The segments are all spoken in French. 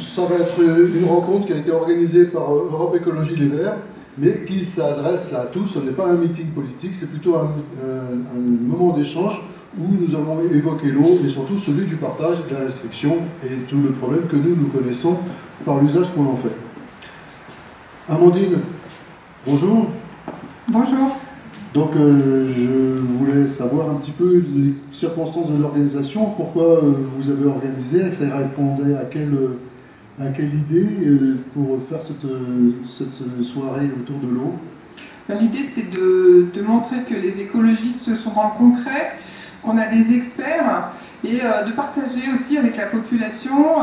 ça va être une rencontre qui a été organisée par Europe Écologie Les Verts, mais qui s'adresse à tous. Ce n'est pas un meeting politique, c'est plutôt un moment d'échange où nous allons évoquer l'eau et surtout celui du partage, de la restriction et tout le problème que nous connaissons par l'usage qu'on en fait. Amandine, bonjour. Bonjour. Donc je voulais savoir un petit peu les circonstances de l'organisation, pourquoi vous avez organisé, ça répondait à quelle idée pour faire cette soirée autour de l'eau. L'idée, c'est de montrer que les écologistes sont dans le concret, qu'on a des experts, et de partager aussi avec la population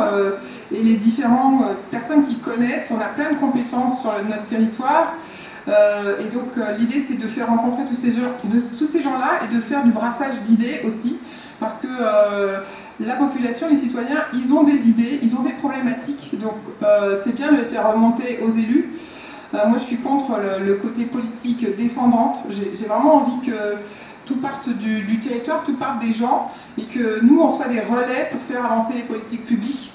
et les différentes personnes qui connaissent. On a plein de compétences sur notre territoire. Et donc l'idée, c'est de faire rencontrer tous ces gens-là et de faire du brassage d'idées aussi, parce que la population, les citoyens, ils ont des idées, ils ont des problématiques, donc c'est bien de les faire remonter aux élus. Moi, je suis contre le côté politique descendante. J'ai vraiment envie que tout parte du territoire, tout parte des gens, et que nous, on soit des relais pour faire avancer les politiques publiques.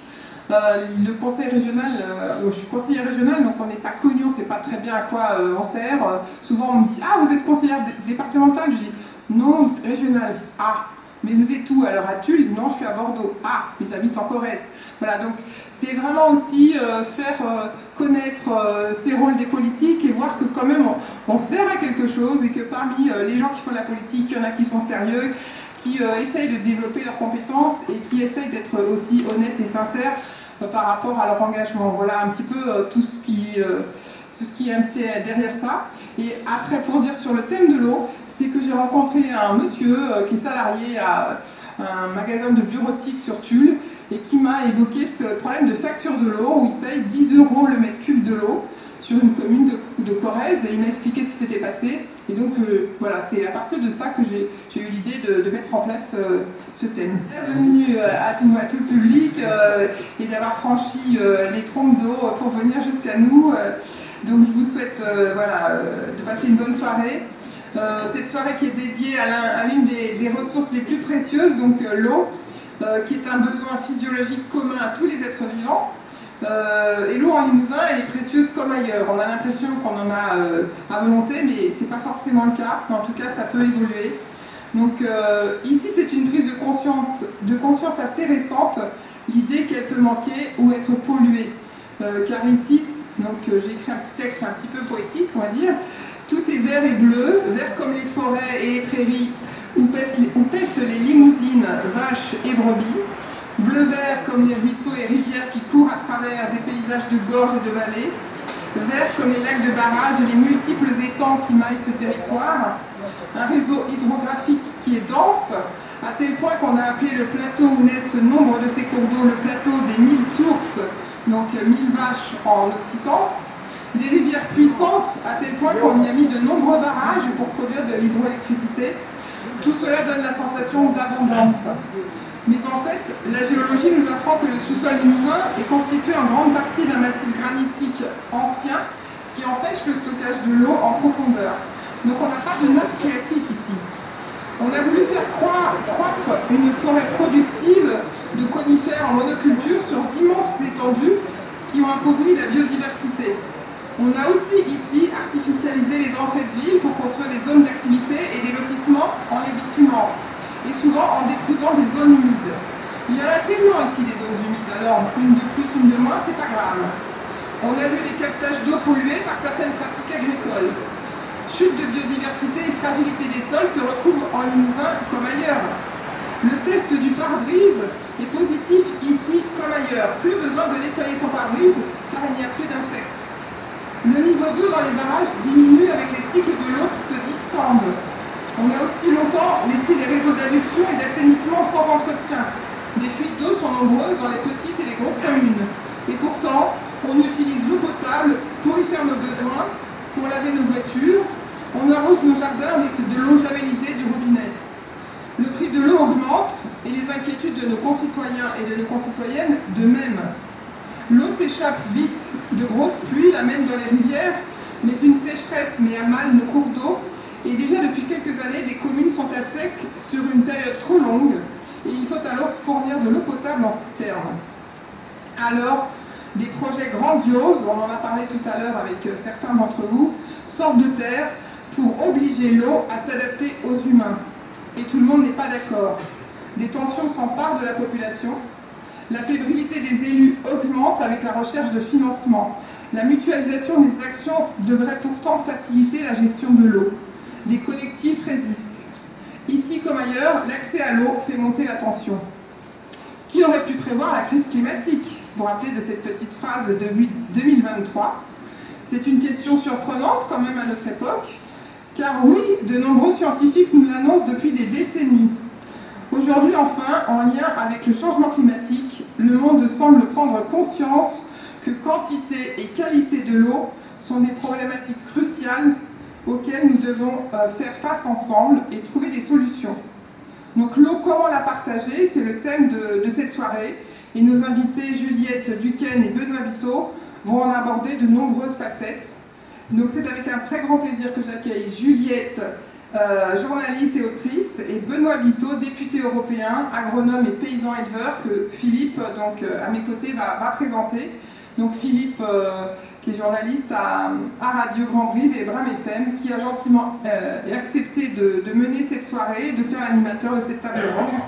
Le conseil régional, je suis conseillère régionale, donc on n'est pas connu, on ne sait pas très bien à quoi on sert. Souvent on me dit « Ah, vous êtes conseillère départementale ?» Je dis « Non, régionale. » « Ah, mais vous êtes où alors à Tulle ?»« Non, je suis à Bordeaux. »« Ah, mais j'habite en Corrèze. » Voilà, donc c'est vraiment aussi faire connaître ces rôles des politiques et voir que quand même on sert à quelque chose et que parmi les gens qui font la politique, il y en a qui sont sérieux, qui essayent de développer leurs compétences et qui essayent d'être aussi honnêtes et sincères par rapport à leur engagement. Voilà un petit peu tout ce qui est derrière ça. Et après, pour dire sur le thème de l'eau, c'est que j'ai rencontré un monsieur qui est salarié à un magasin de bureautique sur Tulle et qui m'a évoqué ce problème de facture de l'eau où il paye 10 € le mètre cube de l'eau sur une commune de Corrèze, et il m'a expliqué ce qui s'était passé. Et donc voilà, c'est à partir de ça que j'ai eu l'idée de mettre en place ce thème. Bienvenue à tout le public et d'avoir franchi les trompes d'eau pour venir jusqu'à nous. Donc je vous souhaite de passer une bonne soirée. Cette soirée qui est dédiée à l'une des ressources les plus précieuses, donc l'eau, qui est un besoin physiologique commun à tous les êtres vivants. Et l'eau en Limousin, elle est précieuse comme ailleurs. On a l'impression qu'on en a à volonté, mais ce n'est pas forcément le cas. Mais en tout cas, ça peut évoluer. Donc ici, c'est une prise de conscience assez récente, l'idée qu'elle peut manquer ou être polluée. Car ici, j'ai écrit un petit texte un petit peu poétique, on va dire. Tout est vert et bleu, vert comme les forêts et les prairies où paissent les limousines, vaches et brebis. Bleu-vert comme les ruisseaux et rivières qui courent à travers des paysages de gorges et de vallées. Vert comme les lacs de barrages et les multiples étangs qui maillent ce territoire. Un réseau hydrographique qui est dense, à tel point qu'on a appelé le plateau où naissent nombre de ces cours d'eau le plateau des 1000 sources, donc 1000 vaches en occitan. Des rivières puissantes, à tel point qu'on y a mis de nombreux barrages pour produire de l'hydroélectricité. Tout cela donne la sensation d'abondance. Mais en fait, la géologie nous apprend que le sous-sol limousin est constitué en grande partie d'un massif granitique ancien qui empêche le stockage de l'eau en profondeur. Donc on n'a pas de nappe phréatique ici. On a voulu faire croître une forêt productive de conifères en monoculture sur d'immenses étendues qui ont appauvri la biodiversité. On a aussi ici artificialisé les entrées de ville pour construire des zones d'activité et des lotissements en les bitumant, et souvent en détruisant des zones humides. Il y en a tellement ici des zones humides, alors une de plus, une de moins, c'est pas grave. On a vu des captages d'eau pollués par certaines pratiques agricoles. Chute de biodiversité et fragilité des sols se retrouvent en Limousin comme ailleurs. Le test du pare-brise est positif ici comme ailleurs. Plus besoin de nettoyer son pare-brise car il n'y a plus d'insectes. Le niveau d'eau dans les barrages diminue avec les cycles de l'eau qui se distendent. On a aussi longtemps laissé les réseaux d'adduction et d'assainissement sans entretien. Les fuites d'eau sont nombreuses dans les petites et les grosses communes. Et pourtant, on utilise l'eau potable pour y faire nos besoins, pour laver nos voitures. On arrose nos jardins avec de l'eau javellisée du robinet. Le prix de l'eau augmente et les inquiétudes de nos concitoyens et de nos concitoyennes de même. L'eau s'échappe vite, de grosses pluies l'amènent dans les rivières, mais une sécheresse met à mal nos cours d'eau. Et déjà depuis quelques années, des communes sont à sec sur une période trop longue et il faut alors fournir de l'eau potable en citerne. Alors, Des projets grandioses, on en a parlé tout à l'heure avec certains d'entre vous, sortent de terre pour obliger l'eau à s'adapter aux humains. Et tout le monde n'est pas d'accord. Des tensions s'emparent de la population. La fébrilité des élus augmente avec la recherche de financement. La mutualisation des actions devrait pourtant faciliter la gestion de l'eau. Des collectifs résistent. Ici comme ailleurs, l'accès à l'eau fait monter la tension. Qui aurait pu prévoir la crise climatique? Vous vous rappelez de cette petite phrase de 2023. C'est une question surprenante quand même à notre époque, car oui, de nombreux scientifiques nous l'annoncent depuis des décennies. Aujourd'hui enfin, en lien avec le changement climatique, le monde semble prendre conscience que quantité et qualité de l'eau sont des problématiques cruciales auxquelles nous devons faire face ensemble et trouver des solutions. Donc l'eau, comment la partager? C'est le thème de cette soirée. Et nos invités Juliette Duquesne et Benoît Biteau vont en aborder de nombreuses facettes. Donc c'est avec un très grand plaisir que j'accueille Juliette, journaliste et autrice, et Benoît Biteau, député européen, agronome et paysan éleveur, que Philippe, donc, à mes côtés, va présenter. Donc Philippe, qui est journaliste à Radio Grand Brive et Bram FM, qui a gentiment accepté de mener cette soirée, de faire l'animateur de cette table ronde.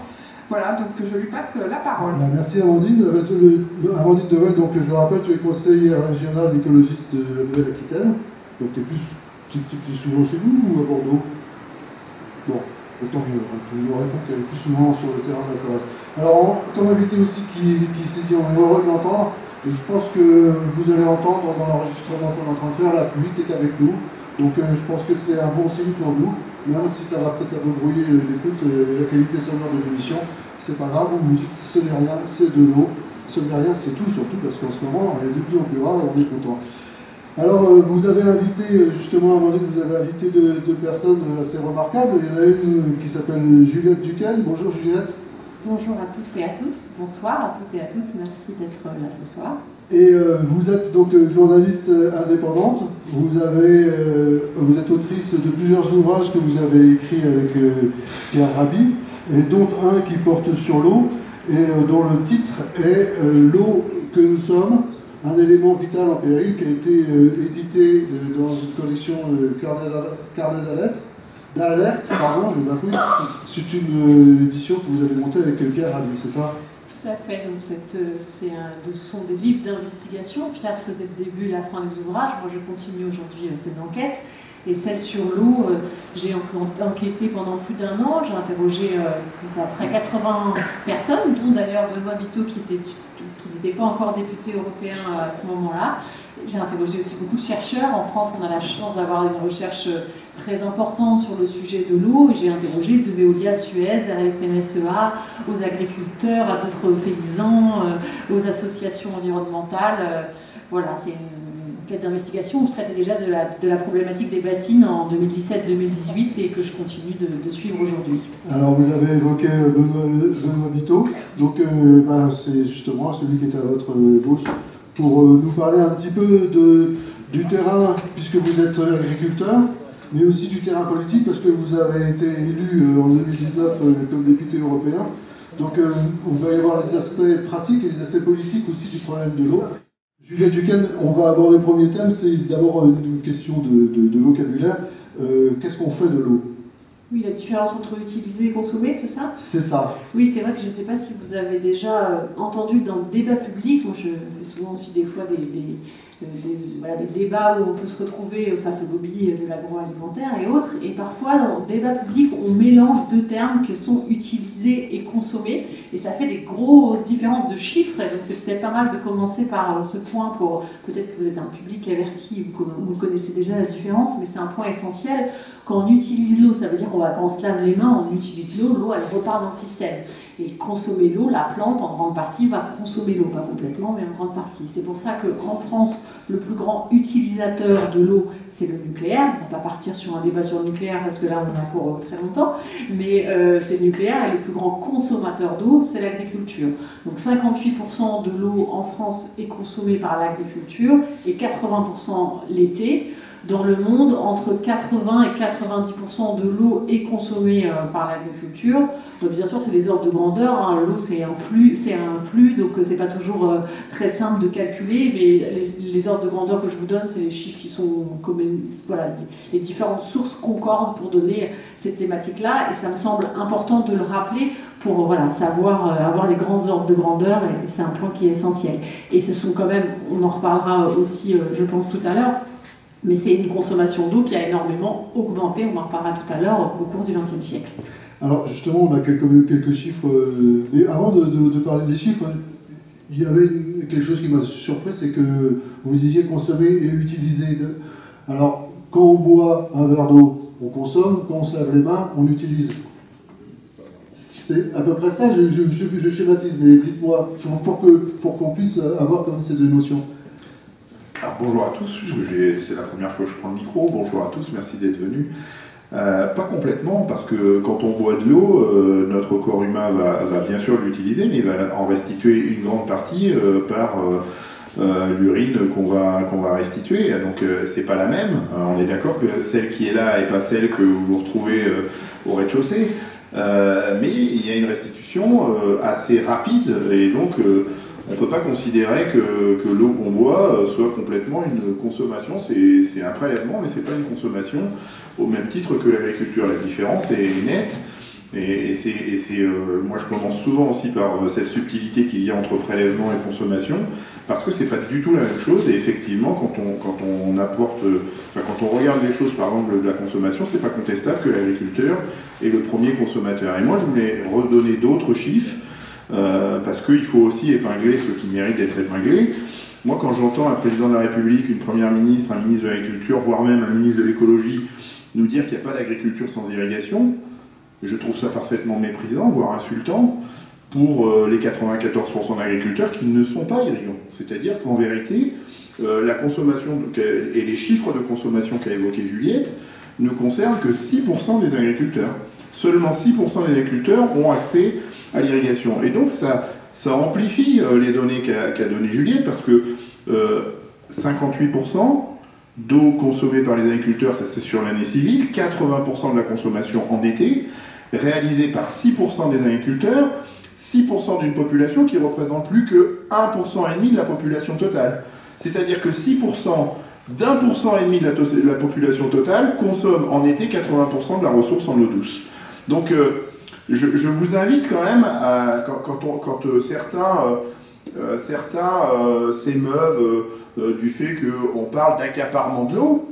Voilà, donc je lui passe la parole. Merci Amandine. Amandine Devel, donc je rappelle, tu es conseillère régionale d'écologiste de la Nouvelle-Aquitaine. Donc tu es souvent chez nous ou à Bordeaux? Bon, autant mieux. Tu nous réponds qu'elle est plus souvent sur le terrain de la Corrèze. Alors, comme invité aussi qui saisit, on est heureux de l'entendre. Et je pense que vous allez entendre dans l'enregistrement qu'on est en train de faire la pluie qui est avec nous. Donc je pense que c'est un bon signe pour nous, même si ça va peut-être un peu brouiller l'écoute et la qualité sonore de l'émission. C'est pas grave, vous me dites ce n'est rien, c'est de l'eau. Ce n'est rien, c'est tout, surtout parce qu'en ce moment, elle est de plus en plus rare et on est content. Alors vous avez invité, justement, Amandine, vous avez invité deux personnes assez remarquables. Il y en a une qui s'appelle Juliette Duquesne. Bonjour Juliette. Bonjour à toutes et à tous, bonsoir à toutes et à tous, merci d'être là ce soir. Et vous êtes donc journaliste indépendante, vous êtes autrice de plusieurs ouvrages que vous avez écrits avec Pierre Rabhi, et dont un qui porte sur l'eau, et dont le titre est L'eau que nous sommes, un élément vital en péril, qui a été édité dans une collection Carnet d'alerte, pardon, je m'appuie. C'est une édition que vous avez montée avec Pierre Rabhi, c'est ça? Tout à fait, donc ce sont des livres d'investigation. Pierre faisait le début et la fin des ouvrages, moi je continue aujourd'hui ces enquêtes. Et celle sur l'eau, j'ai enquêté pendant plus d'1 an, j'ai interrogé près 80 personnes, dont d'ailleurs Benoît Biteau qui n'était pas encore député européen à ce moment-là. J'ai interrogé aussi beaucoup de chercheurs. En France, on a la chance d'avoir une recherche très importante sur le sujet de l'eau. J'ai interrogé de Veolia à Suez, à la FNSEA, aux agriculteurs, à d'autres paysans, aux associations environnementales. Voilà, c'est une enquête d'investigation où je traitais déjà de la problématique des bassines en 2017-2018 et que je continue de suivre aujourd'hui. Alors vous avez évoqué Benoît Biteau, donc c'est justement celui qui est à votre gauche pour nous parler un petit peu du terrain, puisque vous êtes agriculteur, mais aussi du terrain politique, parce que vous avez été élu en 2019 comme député européen. Donc on va y avoir les aspects pratiques et les aspects politiques aussi du problème de l'eau. Juliette Duquesne, on va aborder le premier thème, c'est d'abord une question de vocabulaire. Qu'est-ce qu'on fait de l'eau? Oui, la différence entre utiliser et consommer, c'est ça? C'est ça. Oui, c'est vrai que je ne sais pas si vous avez déjà entendu dans le débat public, moi je fais souvent aussi des fois des débats où on peut se retrouver face au lobby de l'agroalimentaire et autres, et parfois dans le débat public on mélange deux termes qui sont utilisés et consommés, et ça fait des grosses différences de chiffres, et donc c'est peut-être pas mal de commencer par ce point pour, peut-être que vous êtes un public averti ou que vous connaissez déjà la différence, mais c'est un point essentiel. Quand on utilise l'eau, ça veut dire quand on se lave les mains, on utilise l'eau, l'eau elle repart dans le système. Et consommer l'eau, la plante en grande partie va consommer l'eau, pas complètement, mais en grande partie. C'est pour ça qu'en France, le plus grand utilisateur de l'eau, c'est le nucléaire. On ne va pas partir sur un débat sur le nucléaire parce que là, on en a pour très longtemps, mais c'est le nucléaire, et le plus grand consommateur d'eau, c'est l'agriculture. Donc 58% de l'eau en France est consommée par l'agriculture et 80% l'été. dans le monde, entre 80 et 90% de l'eau est consommée par l'agriculture. Bien sûr, c'est des ordres de grandeur, hein. L'eau c'est un flux, donc c'est pas toujours très simple de calculer, mais les ordres de grandeur que je vous donne, c'est les chiffres qui sont communs, voilà, les différentes sources concordent pour donner cette thématique-là, et ça me semble important de le rappeler pour voilà, savoir avoir les grands ordres de grandeur, et c'est un point qui est essentiel. Et ce sont quand même, on en reparlera aussi, je pense, tout à l'heure, mais c'est une consommation d'eau qui a énormément augmenté, on en reparlera tout à l'heure, au cours du XXe siècle. Alors justement, on a quelques chiffres, mais avant de parler des chiffres, il y avait quelque chose qui m'a surpris, c'est que vous disiez consommer et utiliser. Alors, quand on boit un verre d'eau, on consomme, quand on se lave les mains, on utilise. C'est à peu près ça, je schématise, mais dites-moi, pour qu'on puisse avoir comme ces deux notions. Alors, bonjour à tous, c'est la première fois que je prends le micro, bonjour à tous, merci d'être venus. Pas complètement, parce que quand on boit de l'eau, notre corps humain va bien sûr l'utiliser, mais il va en restituer une grande partie par l'urine qu'on va restituer. Donc c'est pas la même. On est d'accord que celle qui est là n'est pas celle que vous retrouvez au rez-de-chaussée. Mais il y a une restitution assez rapide, et donc on ne peut pas considérer que l'eau qu'on boit soit complètement une consommation. C'est un prélèvement, mais ce n'est pas une consommation au même titre que l'agriculture. La différence est nette. Et moi je commence souvent aussi par cette subtilité qu'il y a entre prélèvement et consommation, parce que c'est pas du tout la même chose. Et effectivement, quand on regarde les choses par l'angle de la consommation, c'est pas contestable que l'agriculteur est le premier consommateur. Et moi je voulais redonner d'autres chiffres, parce qu'il faut aussi épingler ceux qui méritent d'être épinglés. Moi, quand j'entends un président de la République, une première ministre, un ministre de l'Agriculture, voire même un ministre de l'Écologie, nous dire qu'il n'y a pas d'agriculture sans irrigation, je trouve ça parfaitement méprisant, voire insultant, pour les 94% d'agriculteurs qui ne sont pas irrigants. C'est-à-dire qu'en vérité, la consommation et les chiffres de consommation qu'a évoqué Juliette ne concernent que 6% des agriculteurs. Seulement 6% des agriculteurs ont accès à l'irrigation. Et donc ça amplifie les données qu'a donné Juliette, parce que 58% d'eau consommée par les agriculteurs, ça c'est sur l'année civile, 80% de la consommation en été, réalisée par 6% des agriculteurs, 6% d'une population qui représente plus que 1,5% de la population totale. C'est-à-dire que 6% d'1,5% de la population totale consomme en été 80% de la ressource en eau douce. Donc je vous invite quand même, quand certains s'émeuvent du fait qu'on parle d'accaparement de l'eau,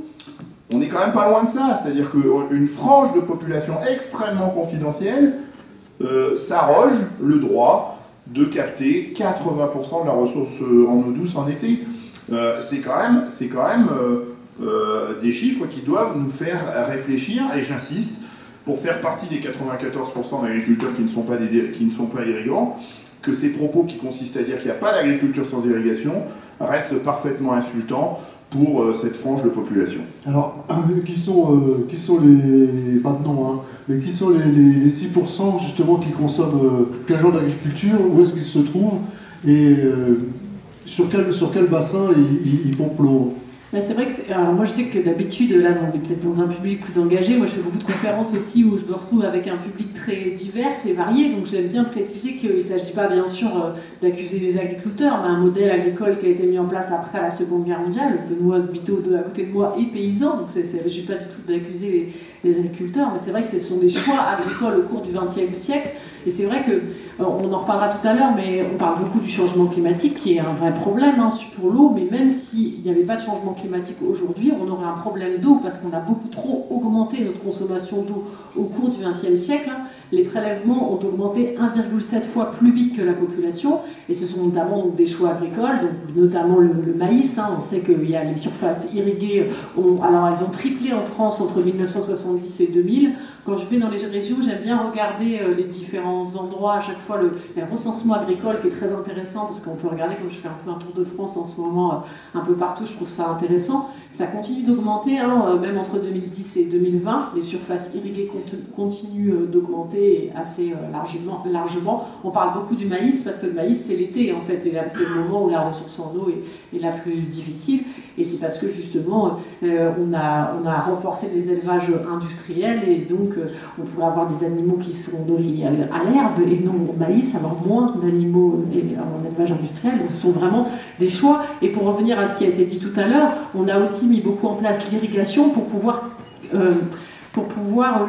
on n'est quand même pas loin de ça. C'est-à-dire qu'une frange de population extrêmement confidentielle s'arroge le droit de capter 80% de la ressource en eau douce en été. C'est quand même des chiffres qui doivent nous faire réfléchir, et j'insiste, pour faire partie des 94% d'agriculteurs qui ne sont pas irrigants, que ces propos qui consistent à dire qu'il n'y a pas d'agriculture sans irrigation restent parfaitement insultants pour cette frange de population. Alors, qui sont les, pas de nom, hein, mais qui sont les 6% justement qui consomment quel genre d'agriculture, où est-ce qu'ils se trouvent, et sur quel bassin ils pompent l'eau? C'est vrai que, alors moi je sais que d'habitude, là on est peut-être dans un public plus engagé, moi je fais beaucoup de conférences aussi où je me retrouve avec un public très divers et varié, donc j'aime bien préciser qu'il ne s'agit pas bien sûr d'accuser les agriculteurs, mais un modèle agricole qui a été mis en place après la Seconde Guerre mondiale. Benoît Biteau à côté de moi est paysan, donc il ne s'agit pas du tout d'accuser les agriculteurs, mais c'est vrai que ce sont des choix agricoles au cours du XXe siècle, et c'est vrai que on en reparlera tout à l'heure, mais on parle beaucoup du changement climatique qui est un vrai problème pour l'eau, mais même s'il n'y avait pas de changement climatique aujourd'hui, on aurait un problème d'eau parce qu'on a beaucoup trop augmenté notre consommation d'eau au cours du XXe siècle. Les prélèvements ont augmenté 1,7 fois plus vite que la population, et ce sont notamment donc, des choix agricoles, donc, notamment le maïs. On sait qu'il y a les surfaces irriguées, alors elles ont triplé en France entre 1970 et 2000. Quand je vais dans les régions, j'aime bien regarder les différents endroits. À chaque fois, il y a le recensement agricole qui est très intéressant, parce qu'on peut regarder, comme je fais un peu un tour de France en ce moment, un peu partout, je trouve ça intéressant. Ça continue d'augmenter, même entre 2010 et 2020. Les surfaces irriguées continuent d'augmenter assez largement. On parle beaucoup du maïs, parce que le maïs, c'est l'été, en fait, et c'est le moment où la ressource en eau est la plus difficile. Et c'est parce que justement, on a renforcé les élevages industriels et donc on pourrait avoir des animaux qui sont nourris à l'herbe et non au maïs, avoir moins d'animaux en élevage industriel. Donc ce sont vraiment des choix. Et pour revenir à ce qui a été dit tout à l'heure, on a aussi mis beaucoup en place l'irrigation pour pouvoir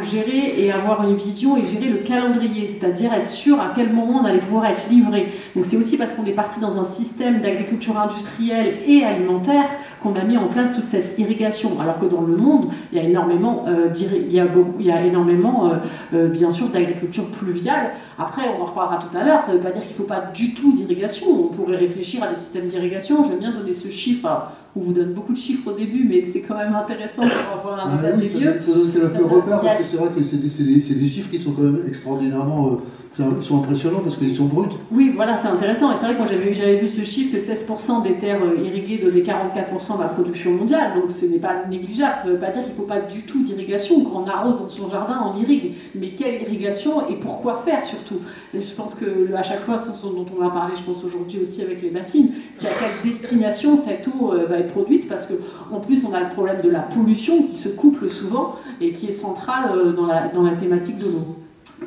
gérer et avoir une vision et gérer le calendrier, c'est-à-dire être sûr à quel moment on allait pouvoir être livré. Donc c'est aussi parce qu'on est parti dans un système d'agriculture industrielle et alimentaire qu'on a mis en place toute cette irrigation, alors que dans le monde, il y a énormément, bien sûr, d'agriculture pluviale. Après, on en reparlera tout à l'heure, ça ne veut pas dire qu'il ne faut pas du tout d'irrigation, on pourrait réfléchir à des systèmes d'irrigation. Je vais bien donner ce chiffre. Alors, on vous donne beaucoup de chiffres au début, mais c'est quand même intéressant pour avoir un état des lieux. Ça donne quelques repères, parce que c'est vrai que c'est des chiffres qui sont quand même extraordinairement... ils sont impressionnants parce qu'ils sont bruts. Oui, voilà, c'est intéressant. Et c'est vrai que moi j'avais vu ce chiffre que 16% des terres irriguées donnaient 44% de la production mondiale. Donc ce n'est pas négligeable. Ça ne veut pas dire qu'il ne faut pas du tout d'irrigation. Quand on arrose dans son jardin, on irrigue. Mais quelle irrigation et pourquoi faire surtout? Et je pense que à chaque fois, ce dont on va parler, je pense aujourd'hui aussi avec les bassines, c'est à quelle destination cette eau va être produite. Parce qu'en plus, on a le problème de la pollution qui se couple souvent et qui est centrale dans la thématique de l'eau.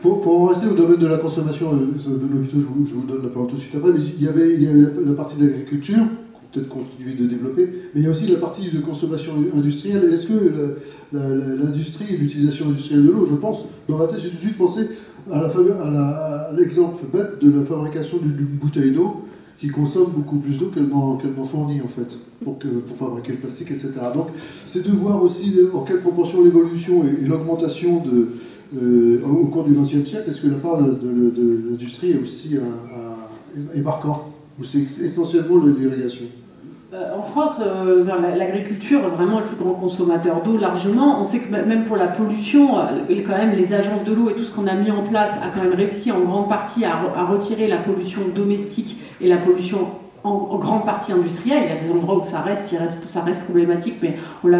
Pour en rester au domaine de la consommation, Benoît Vito, je vous donne la parole tout de suite après, mais il y avait la partie d'agriculture, qu'on peut-être continuer de développer, mais il y a aussi la partie de consommation industrielle. Est-ce que l'industrie et l'utilisation industrielle de l'eau, je pense, dans ma tête, j'ai tout de suite pensé à l'exemple bête de la fabrication d'une bouteille d'eau qui consomme beaucoup plus d'eau qu'elle n'en fournit en fait, pour fabriquer le plastique, etc. Donc c'est de voir aussi en quelle proportion l'évolution et l'augmentation au cours du XXe siècle, est-ce que la part de l'industrie est aussi est marquante, ou c'est essentiellement l'irrigation? En France, l'agriculture est vraiment le plus grand consommateur d'eau largement. On sait que même pour la pollution, quand même, les agences de l'eau et tout ce qu'on a mis en place a quand même réussi en grande partie à retirer la pollution domestique et la pollution en grande partie industrielle. Il y a des endroits où ça reste problématique, mais on a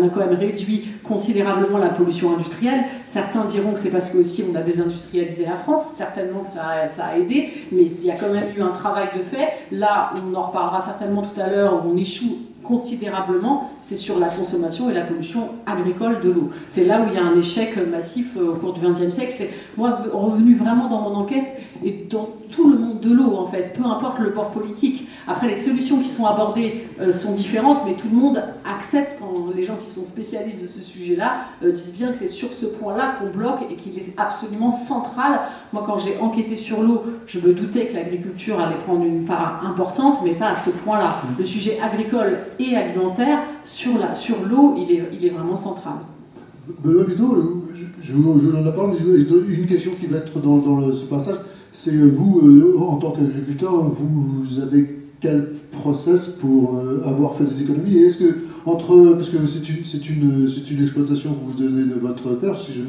quand même réduit considérablement la pollution industrielle. Certains diront que c'est parce que aussi on a désindustrialisé la France, certainement que ça a aidé, mais il y a quand même eu un travail de fait. Là, on en reparlera certainement tout à l'heure, où on échoue considérablement, c'est sur la consommation et la pollution agricole de l'eau. C'est là où il y a un échec massif au cours du XXe siècle. C'est moi revenu vraiment dans mon enquête et dans tout le monde de l'eau en fait, peu importe le bord politique. Après les solutions qui sont abordées sont différentes, mais tout le monde accepte, quand les gens qui sont spécialistes de ce sujet-là disent bien que c'est sur ce point-là qu'on bloque et qu'il est absolument central. Moi quand j'ai enquêté sur l'eau, je me doutais que l'agriculture allait prendre une part importante, mais pas à ce point-là. Le sujet agricole et alimentaire, sur l'eau, il est vraiment central. Benoît Vito, je vous donne la parole, mais une question qui va être dans ce passage, c'est vous, en tant qu'agriculteur, vous avez quel process pour avoir fait des économies? Et est-ce que, parce que c'est une exploitation que vous donnez de votre père, si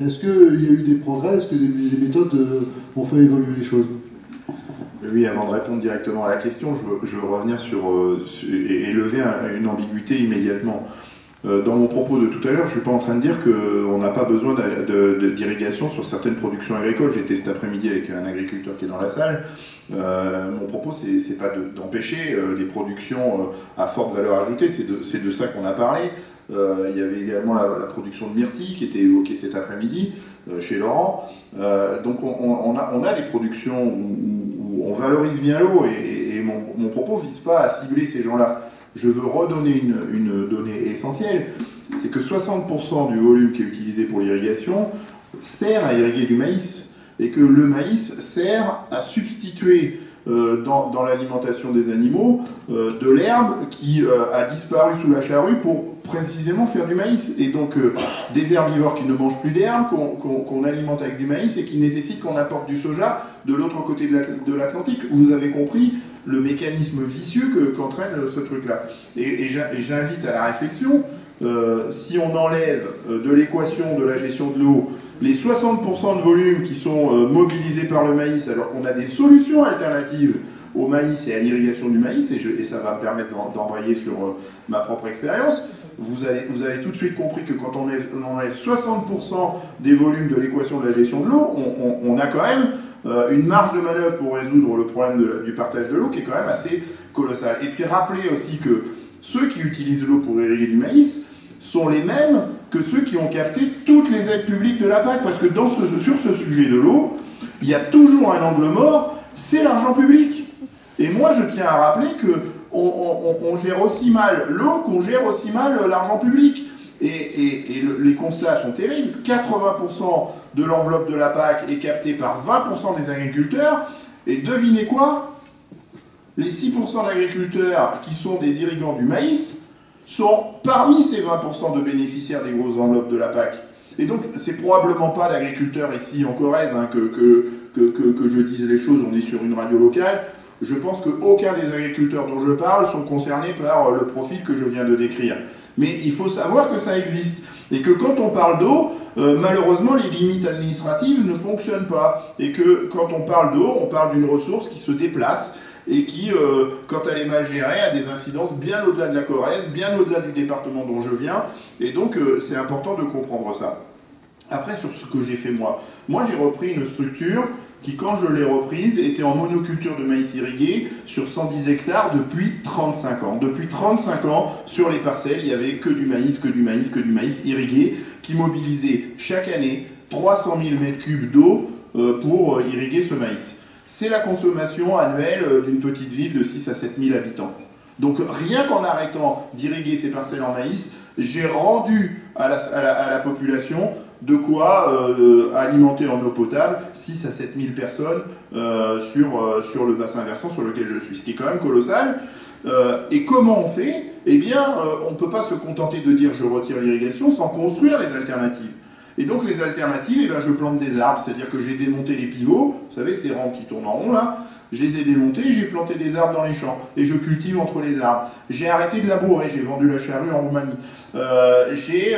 est-ce qu'il y a eu des progrès? Est-ce que les méthodes ont fait évoluer les choses? Oui, avant de répondre directement à la question, je veux revenir et lever une ambiguïté immédiatement. Dans mon propos de tout à l'heure, je ne suis pas en train de dire qu'on n'a pas besoin d'irrigation sur certaines productions agricoles. J'étais cet après-midi avec un agriculteur qui est dans la salle. Mon propos, c'est pas d'empêcher les productions à forte valeur ajoutée, c'est de ça qu'on a parlé. Il y avait également la production de myrtilles qui était évoquée cet après-midi chez Laurent. Donc on a des productions où on valorise bien l'eau et mon propos ne vise pas à cibler ces gens-là. Je veux redonner une donnée essentielle, c'est que 60% du volume qui est utilisé pour l'irrigation sert à irriguer du maïs et que le maïs sert à substituer dans l'alimentation des animaux de l'herbe qui a disparu sous la charrue pour précisément faire du maïs. Et donc des herbivores qui ne mangent plus d'herbe, qu'on alimente avec du maïs et qui nécessitent qu'on apporte du soja de l'autre côté de l'Atlantique. Vous avez compris le mécanisme vicieux qu'entraîne ce truc-là. Et j'invite à la réflexion, si on enlève de l'équation de la gestion de l'eau les 60% de volume qui sont mobilisés par le maïs, alors qu'on a des solutions alternatives au maïs et à l'irrigation du maïs, et ça va me permettre d'embrayer sur ma propre expérience, vous avez tout de suite compris que quand on enlève 60% des volumes de l'équation de la gestion de l'eau, on a quand même une marge de manœuvre pour résoudre le problème du partage de l'eau qui est quand même assez colossal. Et puis rappeler aussi que ceux qui utilisent l'eau pour irriguer du maïs sont les mêmes que ceux qui ont capté toutes les aides publiques de la PAC, parce que sur ce sujet de l'eau, il y a toujours un angle mort, c'est l'argent public. Et moi je tiens à rappeler qu'on gère aussi mal l'eau qu'on gère aussi mal l'argent public. Et les constats sont terribles. 80% de l'enveloppe de la PAC est captée par 20% des agriculteurs. Et devinez quoi? Les 6% d'agriculteurs qui sont des irrigants du maïs sont parmi ces 20% de bénéficiaires des grosses enveloppes de la PAC. Et donc, c'est probablement pas d'agriculteurs ici en Corrèze que je dise les choses, on est sur une radio locale. Je pense qu'aucun des agriculteurs dont je parle sont concernés par le profil que je viens de décrire. Mais il faut savoir que ça existe. Et que quand on parle d'eau, malheureusement, les limites administratives ne fonctionnent pas. Et que quand on parle d'eau, on parle d'une ressource qui se déplace et qui, quand elle est mal gérée, a des incidences bien au-delà de la Corrèze, bien au-delà du département dont je viens. Et donc, c'est important de comprendre ça. Après, sur ce que j'ai fait moi j'ai repris une structure qui, quand je l'ai reprise, était en monoculture de maïs irrigué sur 110 hectares depuis 35 ans. Depuis 35 ans, sur les parcelles, il n'y avait que du maïs, que du maïs, que du maïs irrigué, qui mobilisait chaque année 300 000 m3 d'eau pour irriguer ce maïs. C'est la consommation annuelle d'une petite ville de 6 à 7 000 habitants. Donc rien qu'en arrêtant d'irriguer ces parcelles en maïs, j'ai rendu à la population de quoi alimenter en eau potable 6 à 7 000 personnes sur le bassin versant sur lequel je suis, ce qui est quand même colossal. Et comment on fait? Eh bien, on ne peut pas se contenter de dire je retire l'irrigation sans construire les alternatives. Et donc les alternatives, eh bien, je plante des arbres, c'est-à-dire que j'ai démonté les pivots, vous savez ces rampes qui tournent en rond là, je les ai démontés, j'ai planté des arbres dans les champs, et je cultive entre les arbres. J'ai arrêté de labourer, j'ai vendu la charrue en Roumanie. J'ai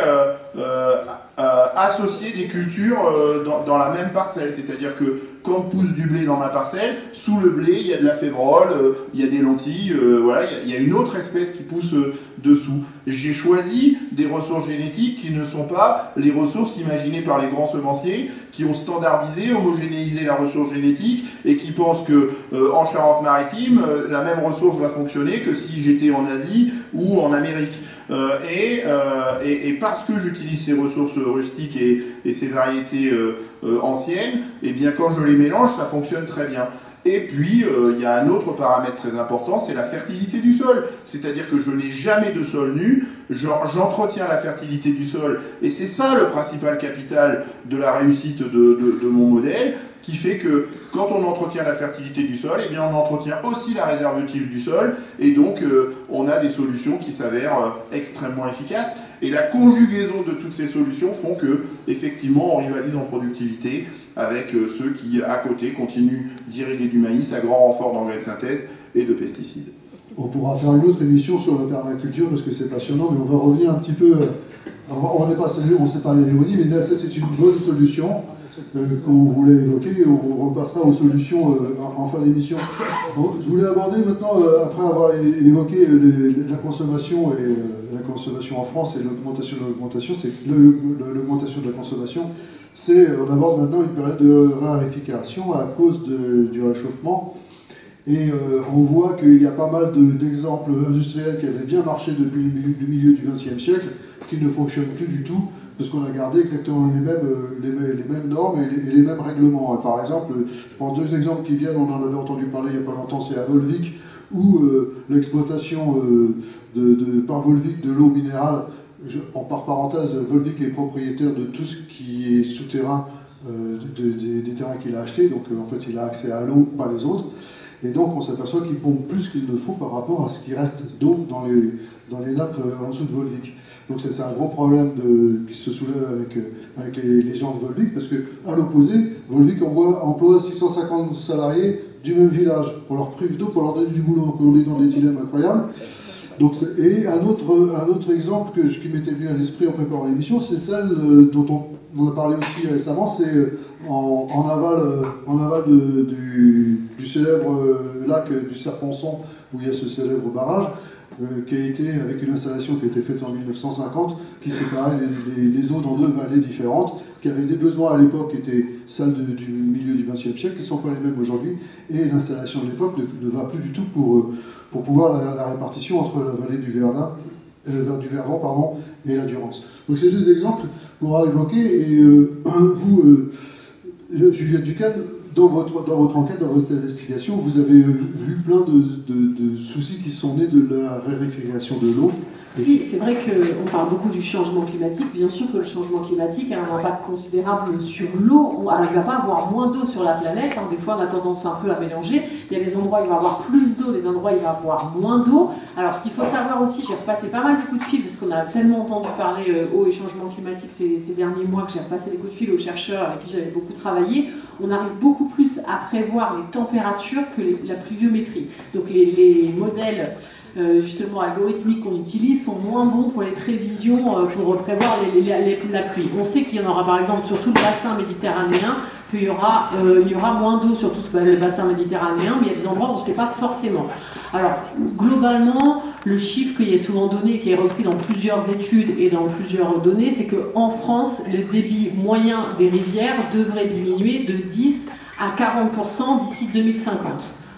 associé des cultures dans la même parcelle, c'est-à-dire que quand pousse du blé dans ma parcelle, sous le blé, il y a de la févrole, il y a des lentilles, voilà, il y a une autre espèce qui pousse dessous. J'ai choisi des ressources génétiques qui ne sont pas les ressources imaginées par les grands semenciers, qui ont standardisé, homogénéisé la ressource génétique et qui pensent que en Charente-Maritime, la même ressource va fonctionner que si j'étais en Asie ou en Amérique. Et parce que j'utilise ces ressources rustiques et ces variétés anciennes, et bien quand je les mélange, ça fonctionne très bien. Et puis, il y a un autre paramètre très important, c'est la fertilité du sol. C'est-à-dire que je n'ai jamais de sol nu, j'entretiens la fertilité du sol. Et c'est ça le principal capital de la réussite de mon modèle, qui fait que quand on entretient la fertilité du sol, eh bien on entretient aussi la réserve utile du sol, et donc on a des solutions qui s'avèrent extrêmement efficaces. Et la conjugaison de toutes ces solutions font que, effectivement, on rivalise en productivité avec ceux qui, à côté, continuent d'irriguer du maïs à grand renfort d'engrais de synthèse et de pesticides. On pourra faire une autre émission sur la permaculture parce que c'est passionnant, mais on va revenir un petit peu. On s'est parlé d'éronie, mais là, ça c'est une bonne solution qu'on voulait évoquer. On repassera aux solutions en fin d'émission. Je voulais aborder maintenant, après avoir évoqué la consommation et la consommation en France et l'augmentation de l'augmentation, c'est l'augmentation de la consommation. On aborde maintenant une période de raréfication à cause du réchauffement. Et on voit qu'il y a pas mal d'exemples industriels qui avaient bien marché depuis le milieu du XXe siècle, qui ne fonctionnent plus du tout, parce qu'on a gardé exactement les mêmes normes et les mêmes règlements. Par exemple, je prends deux exemples qui viennent, on en avait entendu parler il n'y a pas longtemps, c'est à Volvic, où l'exploitation par Volvic de l'eau minérale, par parenthèse, Volvic est propriétaire de tout ce qui est souterrain des terrains qu'il a achetés, donc en fait il a accès à l'eau, pas les autres. Et donc on s'aperçoit qu'il pompe plus qu'il ne faut par rapport à ce qui reste d'eau dans les nappes en dessous de Volvic. Donc c'est un gros problème qui se soulève avec les gens de Volvic, parce qu'à l'opposé, Volvic emploie 650 salariés du même village. On leur prive d'eau pour leur donner du boulot, donc on est dans des dilemmes incroyables. Donc, et un autre exemple qui m'était venu à l'esprit en préparant l'émission, c'est celle dont on a parlé aussi récemment, c'est en aval du célèbre lac du Serponçon, où il y a ce célèbre barrage, qui a été, avec une installation qui a été faite en 1950, qui séparait les eaux dans deux vallées différentes, qui avaient des besoins à l'époque qui étaient salles du milieu du XXe siècle qui ne sont pas les mêmes aujourd'hui, et l'installation de l'époque ne va plus du tout pour pouvoir la répartition entre la vallée du Verdun, et la Durance. Donc ces deux exemples pour évoquer, et vous, Juliette Ducan, dans votre enquête, dans votre investigation, vous avez vu plein de soucis qui sont nés de la raréfaction de l'eau. Oui, c'est vrai qu'on parle beaucoup du changement climatique. Bien sûr que le changement climatique a un impact considérable sur l'eau. Alors, il ne va pas avoir moins d'eau sur la planète. Des fois, on a tendance un peu à mélanger. Il y a des endroits où il va y avoir plus d'eau, des endroits où il va y avoir moins d'eau. Alors, ce qu'il faut savoir aussi, j'ai repassé pas mal de coups de fil, parce qu'on a tellement entendu parler eau et changement climatique ces derniers mois que j'ai repassé des coups de fil aux chercheurs avec qui j'avais beaucoup travaillé. On arrive beaucoup plus à prévoir les températures que la pluviométrie. Donc, les modèles justement algorithmiques qu'on utilise sont moins bons pour les prévisions, pour prévoir la pluie. On sait qu'il y en aura par exemple sur tout le bassin méditerranéen, qu'il y aura moins d'eau sur tout le bassin méditerranéen, mais il y a des endroits où on ne sait pas forcément. Alors globalement, le chiffre qui est souvent donné, qui est repris dans plusieurs études et dans plusieurs données, c'est qu'en France, le débit moyen des rivières devrait diminuer de 10 à 40% d'ici 2050.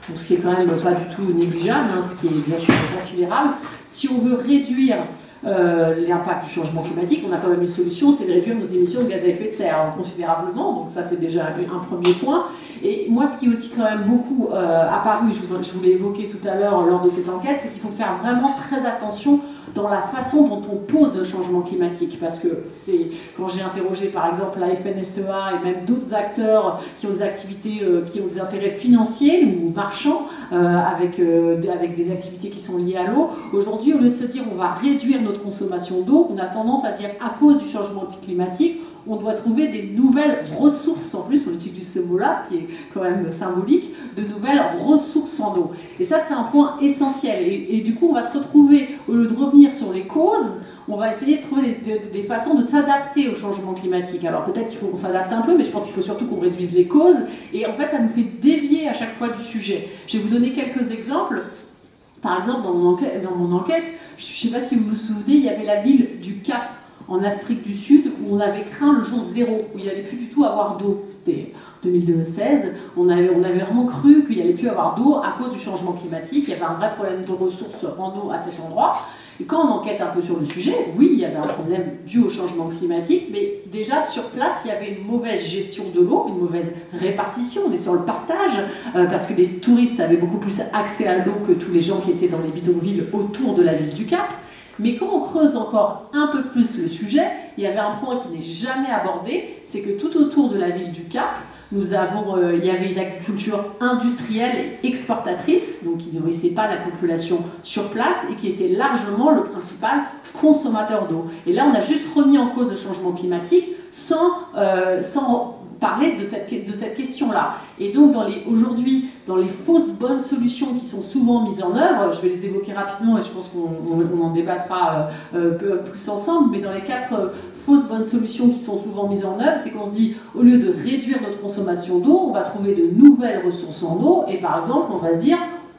Donc, ce qui est quand même pas du tout négligeable, ce qui est bien sûr considérable. Si on veut réduire l'impact du changement climatique, on a quand même une solution, c'est de réduire nos émissions de gaz à effet de serre considérablement. Donc ça, c'est déjà un premier point. Et moi, ce qui est aussi quand même beaucoup apparu, et je vous l'ai évoqué tout à l'heure lors de cette enquête, c'est qu'il faut faire vraiment très attention dans la façon dont on pose le changement climatique. Parce que c'est, quand j'ai interrogé par exemple la FNSEA et même d'autres acteurs qui ont des activités, qui ont des intérêts financiers ou marchands, avec des activités qui sont liées à l'eau, aujourd'hui, au lieu de se dire on va réduire notre consommation d'eau, on a tendance à dire à cause du changement climatique, on doit trouver des nouvelles ressources, en plus on utilise ce mot-là, ce qui est quand même symbolique, de nouvelles ressources en eau. Et ça, c'est un point essentiel. Et du coup, on va se retrouver, au lieu de revenir sur les causes, on va essayer de trouver des façons de s'adapter au changement climatique. Alors peut-être qu'il faut qu'on s'adapte un peu, mais je pense qu'il faut surtout qu'on réduise les causes. Et en fait, ça nous fait dévier à chaque fois du sujet. Je vais vous donner quelques exemples. Par exemple, dans mon enquête, je ne sais pas si vous vous souvenez, il y avait la ville du Cap, en Afrique du Sud, où on avait craint le jour zéro, où il n'y allait plus du tout avoir d'eau. C'était 2016, on avait vraiment cru qu'il n'y allait plus avoir d'eau à cause du changement climatique. Il y avait un vrai problème de ressources en eau à cet endroit. Et quand on enquête un peu sur le sujet, oui, il y avait un problème dû au changement climatique, mais déjà sur place, il y avait une mauvaise gestion de l'eau, une mauvaise répartition, on est sur le partage, parce que les touristes avaient beaucoup plus accès à l'eau que tous les gens qui étaient dans les bidonvilles autour de la ville du Cap. Mais quand on creuse encore un peu plus le sujet, il y avait un point qui n'est jamais abordé, c'est que tout autour de la ville du Cap, il y avait une agriculture industrielle et exportatrice, donc qui ne nourrissait pas la population sur place et qui était largement le principal consommateur d'eau. Et là, on a juste remis en cause le changement climatique sans parler de cette question-là. Et donc, aujourd'hui, dans les fausses bonnes solutions qui sont souvent mises en œuvre, je vais les évoquer rapidement et je pense qu'on en débattra plus ensemble, mais dans les 4 fausses bonnes solutions qui sont souvent mises en œuvre, c'est qu'on se dit, au lieu de réduire notre consommation d'eau, on va trouver de nouvelles ressources en eau, et par exemple, on va se dire,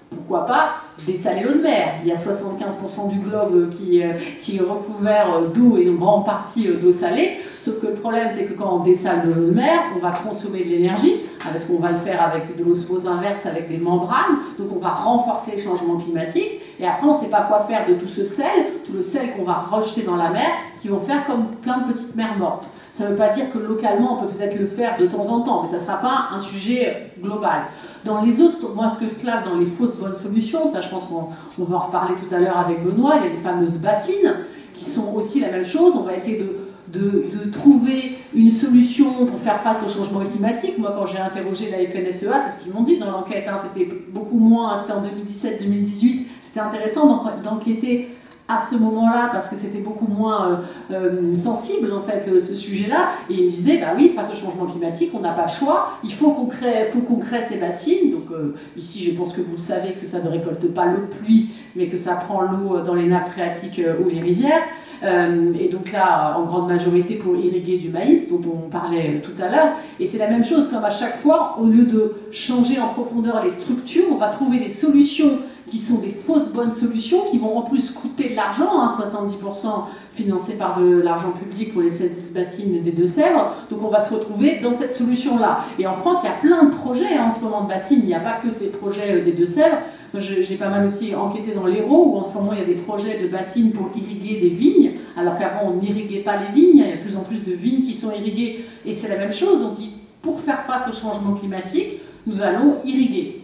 pourquoi pas dessaler l'eau de mer. Il y a 75% du globe qui est recouvert d'eau et une grande partie d'eau salée, sauf que le problème, c'est que quand on dessale de l'eau de mer, on va consommer de l'énergie, parce qu'on va le faire avec de l'osmose inverse, avec des membranes, donc on va renforcer le changement climatique, et après on ne sait pas quoi faire de tout ce sel, tout le sel qu'on va rejeter dans la mer, qui vont faire comme plein de petites mers mortes. Ça ne veut pas dire que localement, on peut peut-être le faire de temps en temps, mais ça ne sera pas un sujet global. Dans les autres, moi, ce que je classe dans les fausses bonnes solutions, ça je pense qu'on va en reparler tout à l'heure avec Benoît, il y a les fameuses bassines, qui sont aussi la même chose. On va essayer de trouver une solution pour faire face au changement climatique. Moi, quand j'ai interrogé la FNSEA, c'est ce qu'ils m'ont dit dans l'enquête, c'était beaucoup moins, c'était en 2017-2018, c'était intéressant d'enquêter à ce moment-là, parce que c'était beaucoup moins sensible en fait ce sujet-là, et il disait bah oui, face au changement climatique, on n'a pas le choix, il faut qu'on crée ces bassines. Donc ici, je pense que vous le savez que ça ne récolte pas l'eau de pluie, mais que ça prend l'eau dans les nappes phréatiques ou les rivières, et donc là, en grande majorité pour irriguer du maïs, dont on parlait tout à l'heure. Et c'est la même chose, comme à chaque fois, au lieu de changer en profondeur les structures, on va trouver des solutions qui sont des fausses fausses bonnes solutions qui vont en plus coûter de l'argent, hein, 70% financé par de l'argent public pour les 16 bassines des Deux-Sèvres. Donc on va se retrouver dans cette solution-là. Et en France, il y a plein de projets hein, en ce moment de bassines. Il n'y a pas que ces projets des Deux-Sèvres. J'ai pas mal aussi enquêté dans l'Hérault, où en ce moment il y a des projets de bassines pour irriguer des vignes, alors qu'avant on n'irriguait pas les vignes. Il y a de plus en plus de vignes qui sont irriguées. Et c'est la même chose, on dit pour faire face au changement climatique, nous allons irriguer.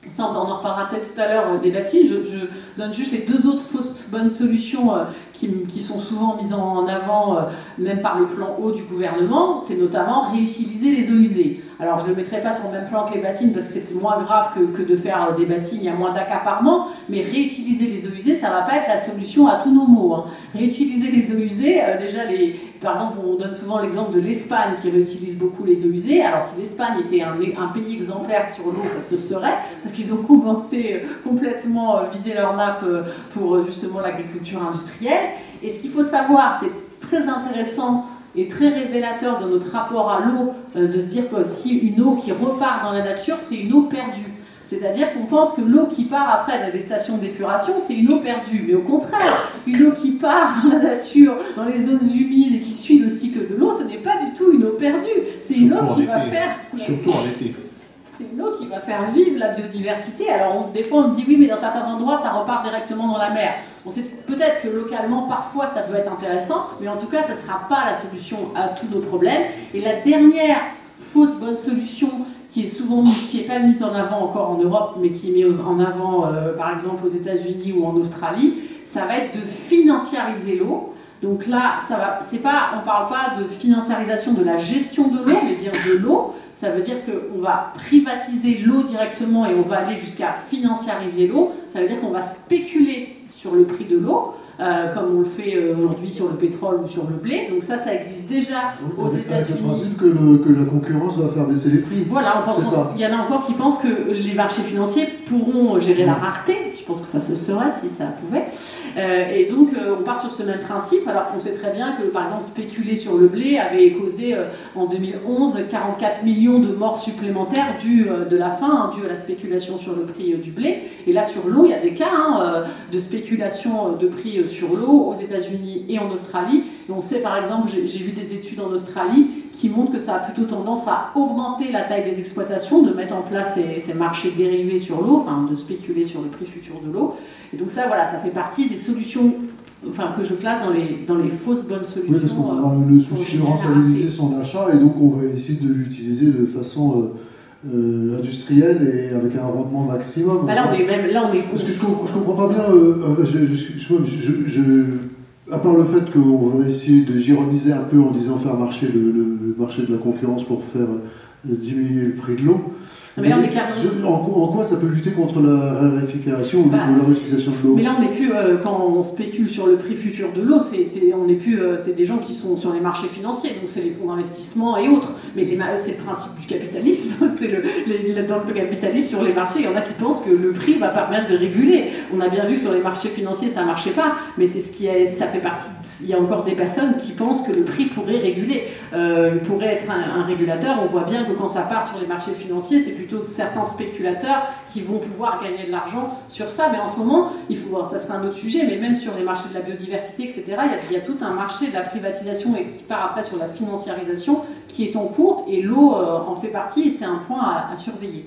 Ça, on en reparlera peut-être tout à l'heure des bassines. Je donne juste les deux autres fausses bonnes solutions qui sont souvent mises en avant, même par le plan eau du gouvernement. C'est notamment réutiliser les eaux usées. Alors, je ne le mettrai pas sur le même plan que les bassines parce que c'est moins grave que de faire des bassines, il y a moins d'accaparement. Mais réutiliser les eaux usées, ça ne va pas être la solution à tous nos maux. Hein. Réutiliser les eaux usées, déjà, par exemple, on donne souvent l'exemple de l'Espagne qui réutilise beaucoup les eaux usées. Alors, si l'Espagne était un pays exemplaire sur l'eau, ça se serait, parce qu'ils ont complètement vidé leur nappe pour justement l'agriculture industrielle. Et ce qu'il faut savoir, c'est très intéressant et très révélateur de notre rapport à l'eau, de se dire que si une eau qui repart dans la nature, c'est une eau perdue. C'est-à-dire qu'on pense que l'eau qui part après des stations d'épuration, c'est une eau perdue. Mais au contraire, une eau qui part dans la nature, dans les zones humides et qui suit le cycle de l'eau, ce n'est pas du tout une eau perdue. C'est une eau qui va faire... Surtout en été. C'est une eau qui va faire vivre la biodiversité. Alors des fois on me dit oui, mais dans certains endroits ça repart directement dans la mer. On sait peut-être que localement parfois ça peut être intéressant, mais en tout cas ça ne sera pas la solution à tous nos problèmes. Et la dernière fausse bonne solution qui est pas mise en avant encore en Europe, mais qui est mise en avant par exemple aux États-Unis ou en Australie, ça va être de financiariser l'eau. Donc là, on ne parle pas de financiarisation de la gestion de l'eau, mais bien de l'eau. Ça veut dire qu'on va privatiser l'eau directement et on va aller jusqu'à financiariser l'eau. Ça veut dire qu'on va spéculer sur le prix de l'eau, comme on le fait aujourd'hui sur le pétrole ou sur le blé. Donc ça existe déjà aux États-Unis. Avec le principe que la concurrence va faire baisser les prix. Voilà, il y en a encore qui pensent que les marchés financiers pourront gérer la rareté. Je pense que ça se saurait si ça pouvait. Et donc on part sur ce même principe, alors qu'on sait très bien que par exemple spéculer sur le blé avait causé en 2011 44 millions de morts supplémentaires dues de la faim, dues à la spéculation sur le prix du blé. Et là sur l'eau, il y a des cas de spéculation de prix sur l'eau aux États-Unis et en Australie. Et on sait par exemple, j'ai vu des études en Australie qui montrent que ça a plutôt tendance à augmenter la taille des exploitations, de mettre en place ces marchés dérivés sur l'eau, enfin de spéculer sur le prix futur de l'eau. Et donc ça, voilà, ça fait partie des solutions que je classe dans les fausses bonnes solutions. Oui, parce qu'on va avoir le souci de rentabiliser son achat et donc on va essayer de l'utiliser de façon industrielle et avec un rendement maximum. Bah là, on est... Parce que je comprends pas bien, à part le fait qu'on va essayer de gironiser un peu en disant faire marcher le marché de la concurrence pour faire diminuer le prix de l'eau. Mais en quoi ça peut lutter contre la raréfaction ou la réutilisation de l'eau? Mais là, on n'est plus, quand on spécule sur le prix futur de l'eau, c'est des gens qui sont sur les marchés financiers, donc c'est les fonds d'investissement et autres. Mais c'est le principe du capitalisme, dans le capitalisme, sur les marchés, il y en a qui pensent que le prix va permettre de réguler. On a bien vu que sur les marchés financiers, ça ne marchait pas, mais ça fait partie. Il y a encore des personnes qui pensent que le prix pourrait réguler, pourrait être un régulateur. On voit bien que quand ça part sur les marchés financiers, c'est plutôt certains spéculateurs qui vont pouvoir gagner de l'argent sur ça. Mais en ce moment, ça serait un autre sujet, mais même sur les marchés de la biodiversité, etc., il y a tout un marché de la privatisation et qui part après sur la financiarisation qui est en cours, et l'eau en fait partie, et c'est un point à surveiller,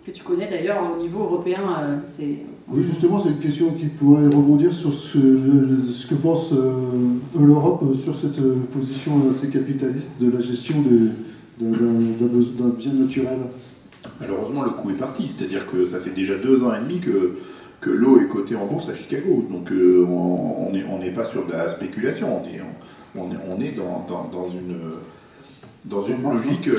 que tu connais d'ailleurs au niveau européen. Oui, justement, c'est une question qui pourrait rebondir sur ce que pense l'Europe sur cette position assez capitaliste de la gestion d'un bien naturel. Malheureusement, le coup est parti, c'est-à-dire que ça fait déjà 2 ans et demi que l'eau est cotée en bourse à Chicago. Donc on n'est pas sur de la spéculation, on est dans une logique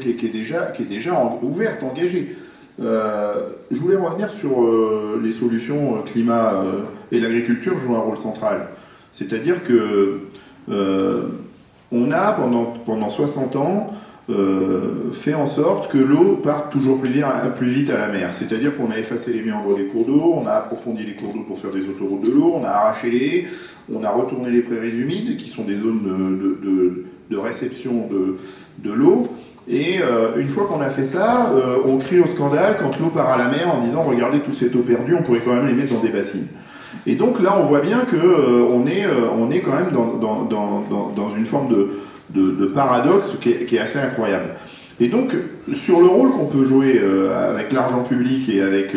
qui est déjà ouverte, engagée. Je voulais revenir sur les solutions climat et l'agriculture jouent un rôle central. C'est-à-dire que on a pendant 60 ans fait en sorte que l'eau parte toujours plus vite à la mer. C'est-à-dire qu'on a effacé les méandres des cours d'eau, on a approfondi les cours d'eau pour faire des autoroutes de l'eau, on a arraché les haies, on a retourné les prairies humides, qui sont des zones de réception de l'eau, Et une fois qu'on a fait ça, on crie au scandale quand l'eau part à la mer en disant « Regardez toute cette eau perdue, on pourrait quand même les mettre dans des bassines ». Et donc là, on voit bien qu'on est quand même dans une forme de paradoxe qui est assez incroyable. Et donc, sur le rôle qu'on peut jouer avec l'argent public et avec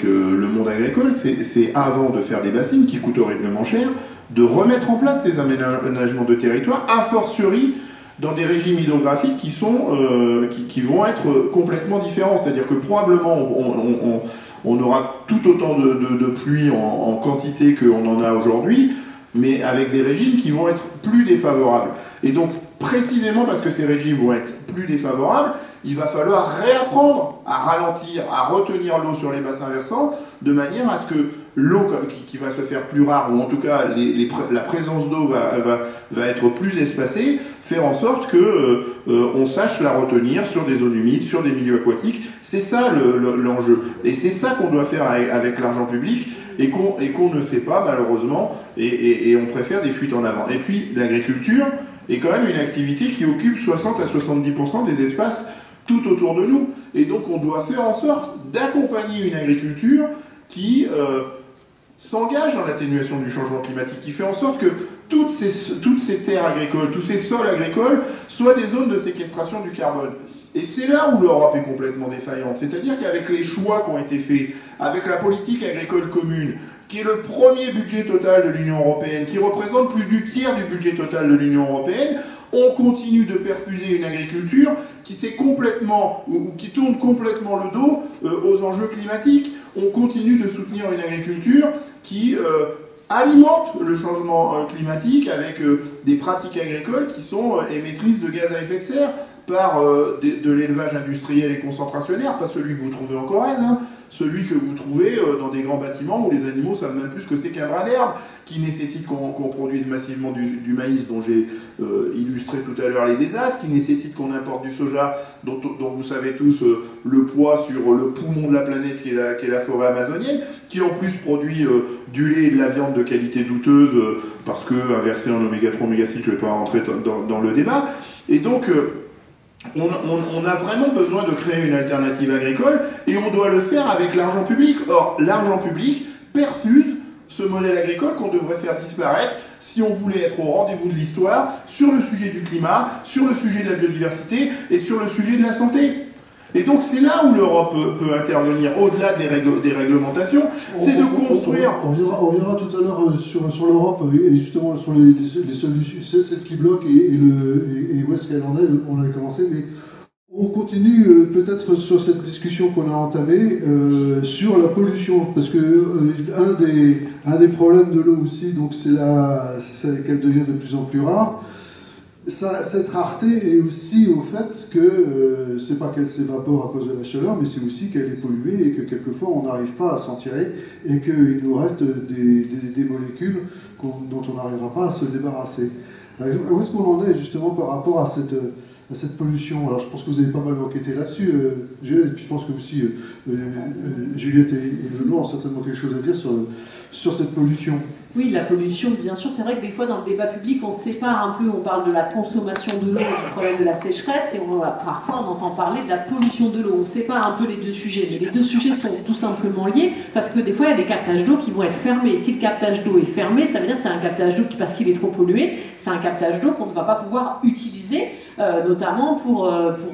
le monde agricole, c'est avant de faire des bassines qui coûtent horriblement cher, de remettre en place ces aménagements de territoire, a fortiori dans des régimes hydrographiques qui vont être complètement différents. C'est-à-dire que probablement on aura tout autant de pluie en quantité qu'on en a aujourd'hui, mais avec des régimes qui vont être plus défavorables. Et donc, précisément parce que ces régimes vont être plus défavorables, il va falloir réapprendre à ralentir, à retenir l'eau sur les bassins versants, de manière à ce que l'eau qui va se faire plus rare, ou en tout cas la présence d'eau va être plus espacée, faire en sorte qu'on sache la retenir sur des zones humides, sur des milieux aquatiques. C'est ça l'enjeu. Et c'est ça qu'on doit faire avec l'argent public, et qu'on ne fait pas malheureusement, et on préfère des fuites en avant. Et puis l'agriculture est quand même une activité qui occupe 60 à 70% des espaces tout autour de nous. Et donc on doit faire en sorte d'accompagner une agriculture qui s'engage dans l'atténuation du changement climatique, qui fait en sorte que toutes ces terres agricoles, tous ces sols agricoles soient des zones de séquestration du carbone. Et c'est là où l'Europe est complètement défaillante. C'est-à-dire qu'avec les choix qui ont été faits, avec la politique agricole commune, qui est le premier budget total de l'Union européenne, qui représente plus du tiers du budget total de l'Union européenne, on continue de perfuser une agriculture qui tourne complètement le dos aux enjeux climatiques. On continue de soutenir une agriculture qui alimente le changement climatique avec des pratiques agricoles qui sont émettrices de gaz à effet de serre par de l'élevage industriel et concentrationnaire, pas celui que vous trouvez en Corrèze, hein, celui que vous trouvez dans des grands bâtiments où les animaux savent même plus ce que c'est qu'un brin d'herbe, qui nécessite qu'on produise massivement du maïs, dont j'ai illustré tout à l'heure les désastres, qui nécessite qu'on importe du soja, dont vous savez tous le poids sur le poumon de la planète qui est la forêt amazonienne, qui en plus produit du lait et de la viande de qualité douteuse, parce que inversé en oméga 3, oméga 6, je ne vais pas rentrer dans le débat. Et donc, on a vraiment besoin de créer une alternative agricole, et on doit le faire avec l'argent public. Or, l'argent public perfuse ce modèle agricole qu'on devrait faire disparaître si on voulait être au rendez-vous de l'histoire sur le sujet du climat, sur le sujet de la biodiversité et sur le sujet de la santé. Et donc c'est là où l'Europe peut intervenir, au-delà des réglementations, c'est de construire... On reviendra tout à l'heure sur l'Europe, et justement sur les solutions, celles qui bloquent et où est-ce qu'elle en est, on avait commencé, mais on continue peut-être sur cette discussion qu'on a entamée sur la pollution, parce que un des problèmes de l'eau aussi, donc c'est qu'elle devient de plus en plus rare. Cette rareté est aussi au fait que c'est pas qu'elle s'évapore à cause de la chaleur, mais c'est aussi qu'elle est polluée et que quelquefois on n'arrive pas à s'en tirer et qu'il nous reste des molécules dont on n'arrivera pas à se débarrasser. Où est-ce qu'on en est justement par rapport à cette pollution? Alors je pense que vous avez pas mal enquêté là-dessus, je pense que aussi Juliette et Benoît ont certainement quelque chose à dire sur cette pollution. Oui, la pollution, bien sûr, c'est vrai que des fois dans le débat public, on sépare un peu, on parle de la consommation de l'eau, du problème de la sécheresse, et parfois on entend parler de la pollution de l'eau. On sépare un peu les deux sujets, mais les deux sujets sont tout simplement liés, parce que des fois il y a des captages d'eau qui vont être fermés. Si le captage d'eau est fermé, ça veut dire que c'est un captage d'eau qui, parce qu'il est trop pollué, c'est un captage d'eau qu'on ne va pas pouvoir utiliser, notamment pour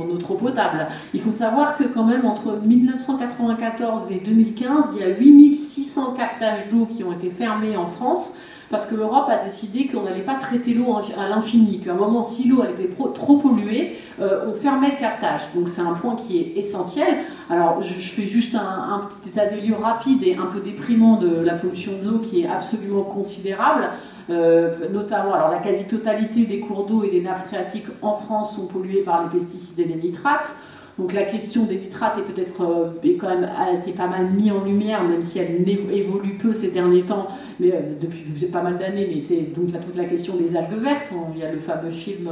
notre eau potable. Il faut savoir que quand même entre 1994 et 2015, il y a 8600 captages d'eau qui ont été fermés en France, parce que l'Europe a décidé qu'on n'allait pas traiter l'eau à l'infini, qu'à un moment, si l'eau était trop polluée, on fermait le captage. Donc c'est un point qui est essentiel. Alors je fais juste un petit état des lieux rapide et un peu déprimant de la pollution de l'eau qui est absolument considérable. Notamment, alors la quasi-totalité des cours d'eau et des nappes phréatiques en France sont pollués par les pesticides et les nitrates. Donc la question des nitrates est peut-être quand même a été pas mal mise en lumière, même si elle évolue peu ces derniers temps, mais depuis pas mal d'années. Mais c'est donc toute la question des algues vertes. Il y a le fameux film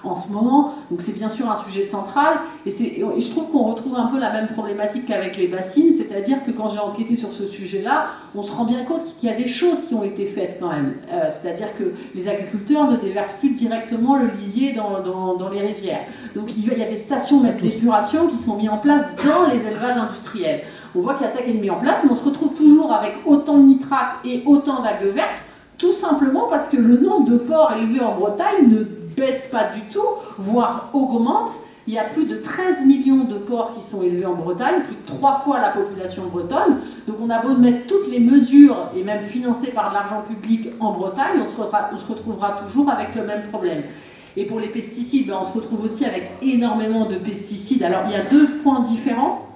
en ce moment. Donc c'est bien sûr un sujet central. Et je trouve qu'on retrouve un peu la même problématique qu'avec les bassines, c'est-à-dire que quand j'ai enquêté sur ce sujet-là, on se rend bien compte qu'il y a des choses qui ont été faites quand même. C'est-à-dire que les agriculteurs ne déversent plus directement le lisier dans les rivières. Donc il y a des stations d'épuration qui sont mises en place dans les élevages industriels. On voit qu'il y a ça qui est mis en place, mais on se retrouve toujours avec autant de nitrates et autant d'algues vertes, tout simplement parce que le nombre de porcs élevés en Bretagne ne baisse pas du tout, voire augmente. Il y a plus de 13 millions de porcs qui sont élevés en Bretagne, plus de 3 fois la population bretonne. Donc on a beau mettre toutes les mesures, et même financées par de l'argent public en Bretagne, on se retrouvera toujours avec le même problème. Et pour les pesticides, on se retrouve aussi avec énormément de pesticides. Alors il y a 2 points différents.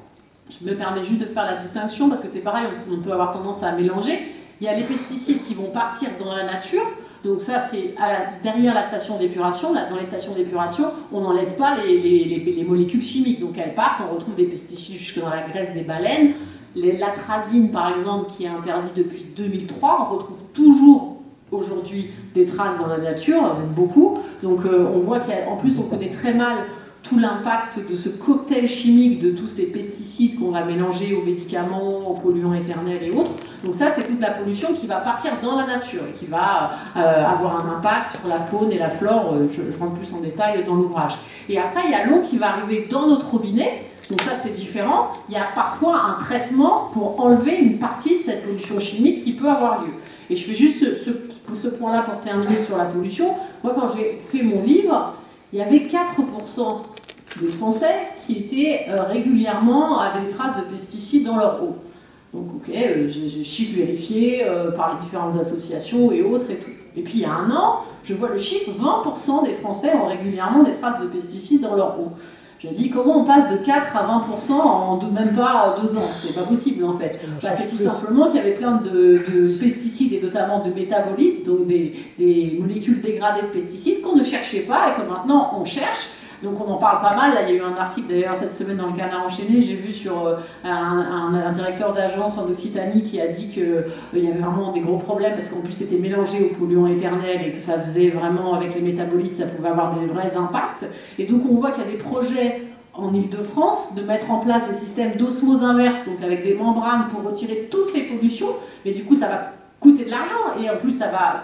Je me permets juste de faire la distinction, parce que c'est pareil, on peut avoir tendance à mélanger. Il y a les pesticides qui vont partir dans la nature. Donc ça, c'est derrière la station d'épuration. Dans les stations d'épuration, on n'enlève pas les molécules chimiques. Donc elles partent, on retrouve des pesticides jusque dans la graisse des baleines. L'atrazine, par exemple, qui est interdit depuis 2003, on retrouve toujours aujourd'hui des traces dans la nature, beaucoup. Donc on voit qu'en plus, on connaît très mal tout l'impact de ce cocktail chimique de tous ces pesticides qu'on va mélanger aux médicaments, aux polluants éternels et autres. Donc ça, c'est toute la pollution qui va partir dans la nature et qui va avoir un impact sur la faune et la flore. Je rentre plus en détail dans l'ouvrage. Et après, il y a l'eau qui va arriver dans notre robinet. Donc ça, c'est différent. Il y a parfois un traitement pour enlever une partie de cette pollution chimique qui peut avoir lieu. Et je fais juste ce point-là pour terminer sur la pollution. Moi, quand j'ai fait mon livre, il y avait 4% des Français qui étaient régulièrement avaient des traces de pesticides dans leur eau. Donc, ok, j'ai chiffre vérifié par les différentes associations et autres et tout. Et puis, il y a un an, je vois le chiffre, 20% des Français ont régulièrement des traces de pesticides dans leur eau. Je dis, comment on passe de 4 à 20% en même pas 2 ans? C'est pas possible, en fait. C'est tout simplement qu'il y avait plein de pesticides, et notamment de métabolites, donc des molécules dégradées de pesticides qu'on ne cherchait pas et que maintenant on cherche. Donc on en parle pas mal. Là, il y a eu un article d'ailleurs cette semaine dans le Canard enchaîné, j'ai vu sur un directeur d'agence en Occitanie qui a dit qu'il y avait vraiment des gros problèmes parce qu'en plus c'était mélangé aux polluants éternels et que ça faisait vraiment, avec les métabolites, ça pouvait avoir des vrais impacts. Et donc on voit qu'il y a des projets en Ile-de-France de mettre en place des systèmes d'osmose inverse, donc avec des membranes pour retirer toutes les pollutions, mais du coup ça va coûter de l'argent et en plus ça va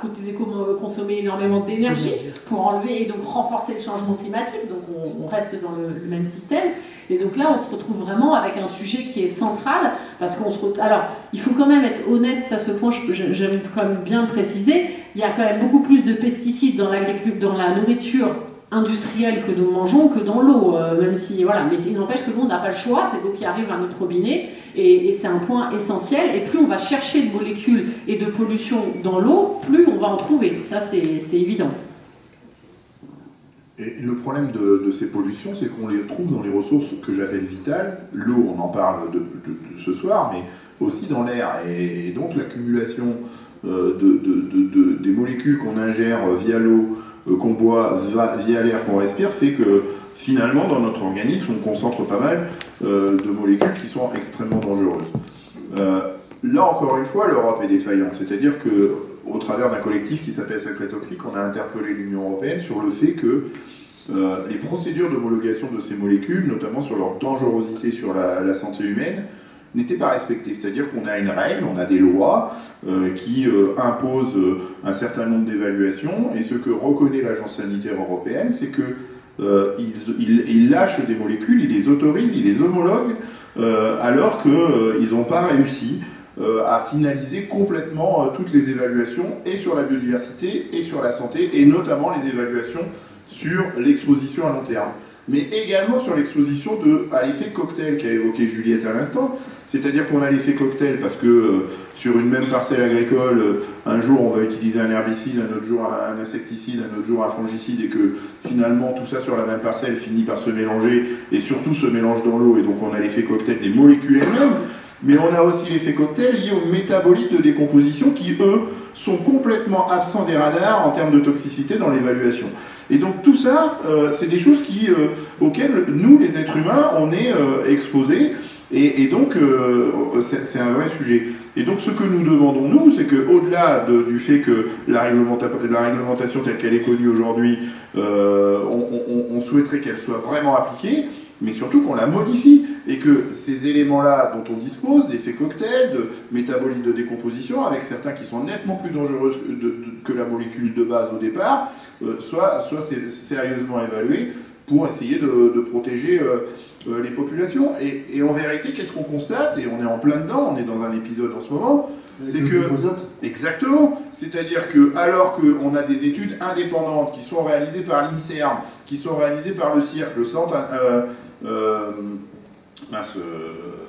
consommer énormément d'énergie pour enlever et donc renforcer le changement climatique. Donc on reste dans le même système. Et donc là on se retrouve vraiment avec un sujet qui est central parce qu'on se retrouve... Alors il faut quand même être honnête, ça ce point j'aime quand même bien le préciser, il y a quand même beaucoup plus de pesticides dans l'agriculture, dans la nourriture industrielle que nous mangeons que dans l'eau, même si voilà, mais il n'empêche que l'eau n'a pas le choix, c'est l'eau qui arrive à notre robinet et c'est un point essentiel. Et plus on va chercher de molécules et de pollution dans l'eau, plus on va en trouver. Ça c'est évident. Et le problème de ces pollutions, c'est qu'on les trouve dans les ressources que j'appelle vitales. L'eau, on en parle de ce soir, mais aussi dans l'air. Et donc l'accumulation des molécules qu'on ingère via l'eau, qu'on boit via l'air qu'on respire, fait que finalement dans notre organisme on concentre pas mal de molécules qui sont extrêmement dangereuses. Là encore une fois l'Europe est défaillante, c'est-à-dire qu'au travers d'un collectif qui s'appelle Sacré Toxique, on a interpellé l'Union Européenne sur le fait que les procédures d'homologation de ces molécules, notamment sur leur dangerosité sur la santé humaine, n'était pas respectée. C'est-à-dire qu'on a une règle, on a des lois qui imposent un certain nombre d'évaluations, et ce que reconnaît l'Agence sanitaire européenne, c'est qu'ils lâchent des molécules, ils les autorisent, ils les homologuent, alors qu'ils n'ont pas réussi à finaliser complètement toutes les évaluations, et sur la biodiversité, et sur la santé, et notamment les évaluations sur l'exposition à long terme. Mais également sur l'exposition à l'effet cocktail qu'a évoqué Juliette à l'instant. C'est-à-dire qu'on a l'effet cocktail parce que sur une même parcelle agricole, un jour on va utiliser un herbicide, un autre jour un insecticide, un autre jour un fongicide, et que finalement tout ça sur la même parcelle finit par se mélanger et surtout se mélange dans l'eau, et donc on a l'effet cocktail des molécules elles-mêmes. Mais on a aussi l'effet cocktail lié aux métabolites de décomposition qui, eux, sont complètement absents des radars en termes de toxicité dans l'évaluation. Et donc tout ça, c'est des choses auxquelles nous, les êtres humains, on est exposés. Et donc, c'est un vrai sujet. Et donc, ce que nous demandons, nous, c'est qu'au-delà du fait que la réglementation telle qu'elle est connue aujourd'hui, on souhaiterait qu'elle soit vraiment appliquée, mais surtout qu'on la modifie, et que ces éléments-là dont on dispose, d'effets cocktails, de métabolites de décomposition, avec certains qui sont nettement plus dangereux que la molécule de base au départ, soient sérieusement évalués pour essayer de protéger les populations. Et en vérité, qu'est-ce qu'on constate? Et on est en plein dedans, on est dans un épisode en ce moment, c'est que... Exactement. C'est-à-dire que, alors qu'on a des études indépendantes qui sont réalisées par l'INSERM, qui sont réalisées par le CIRC, le Centre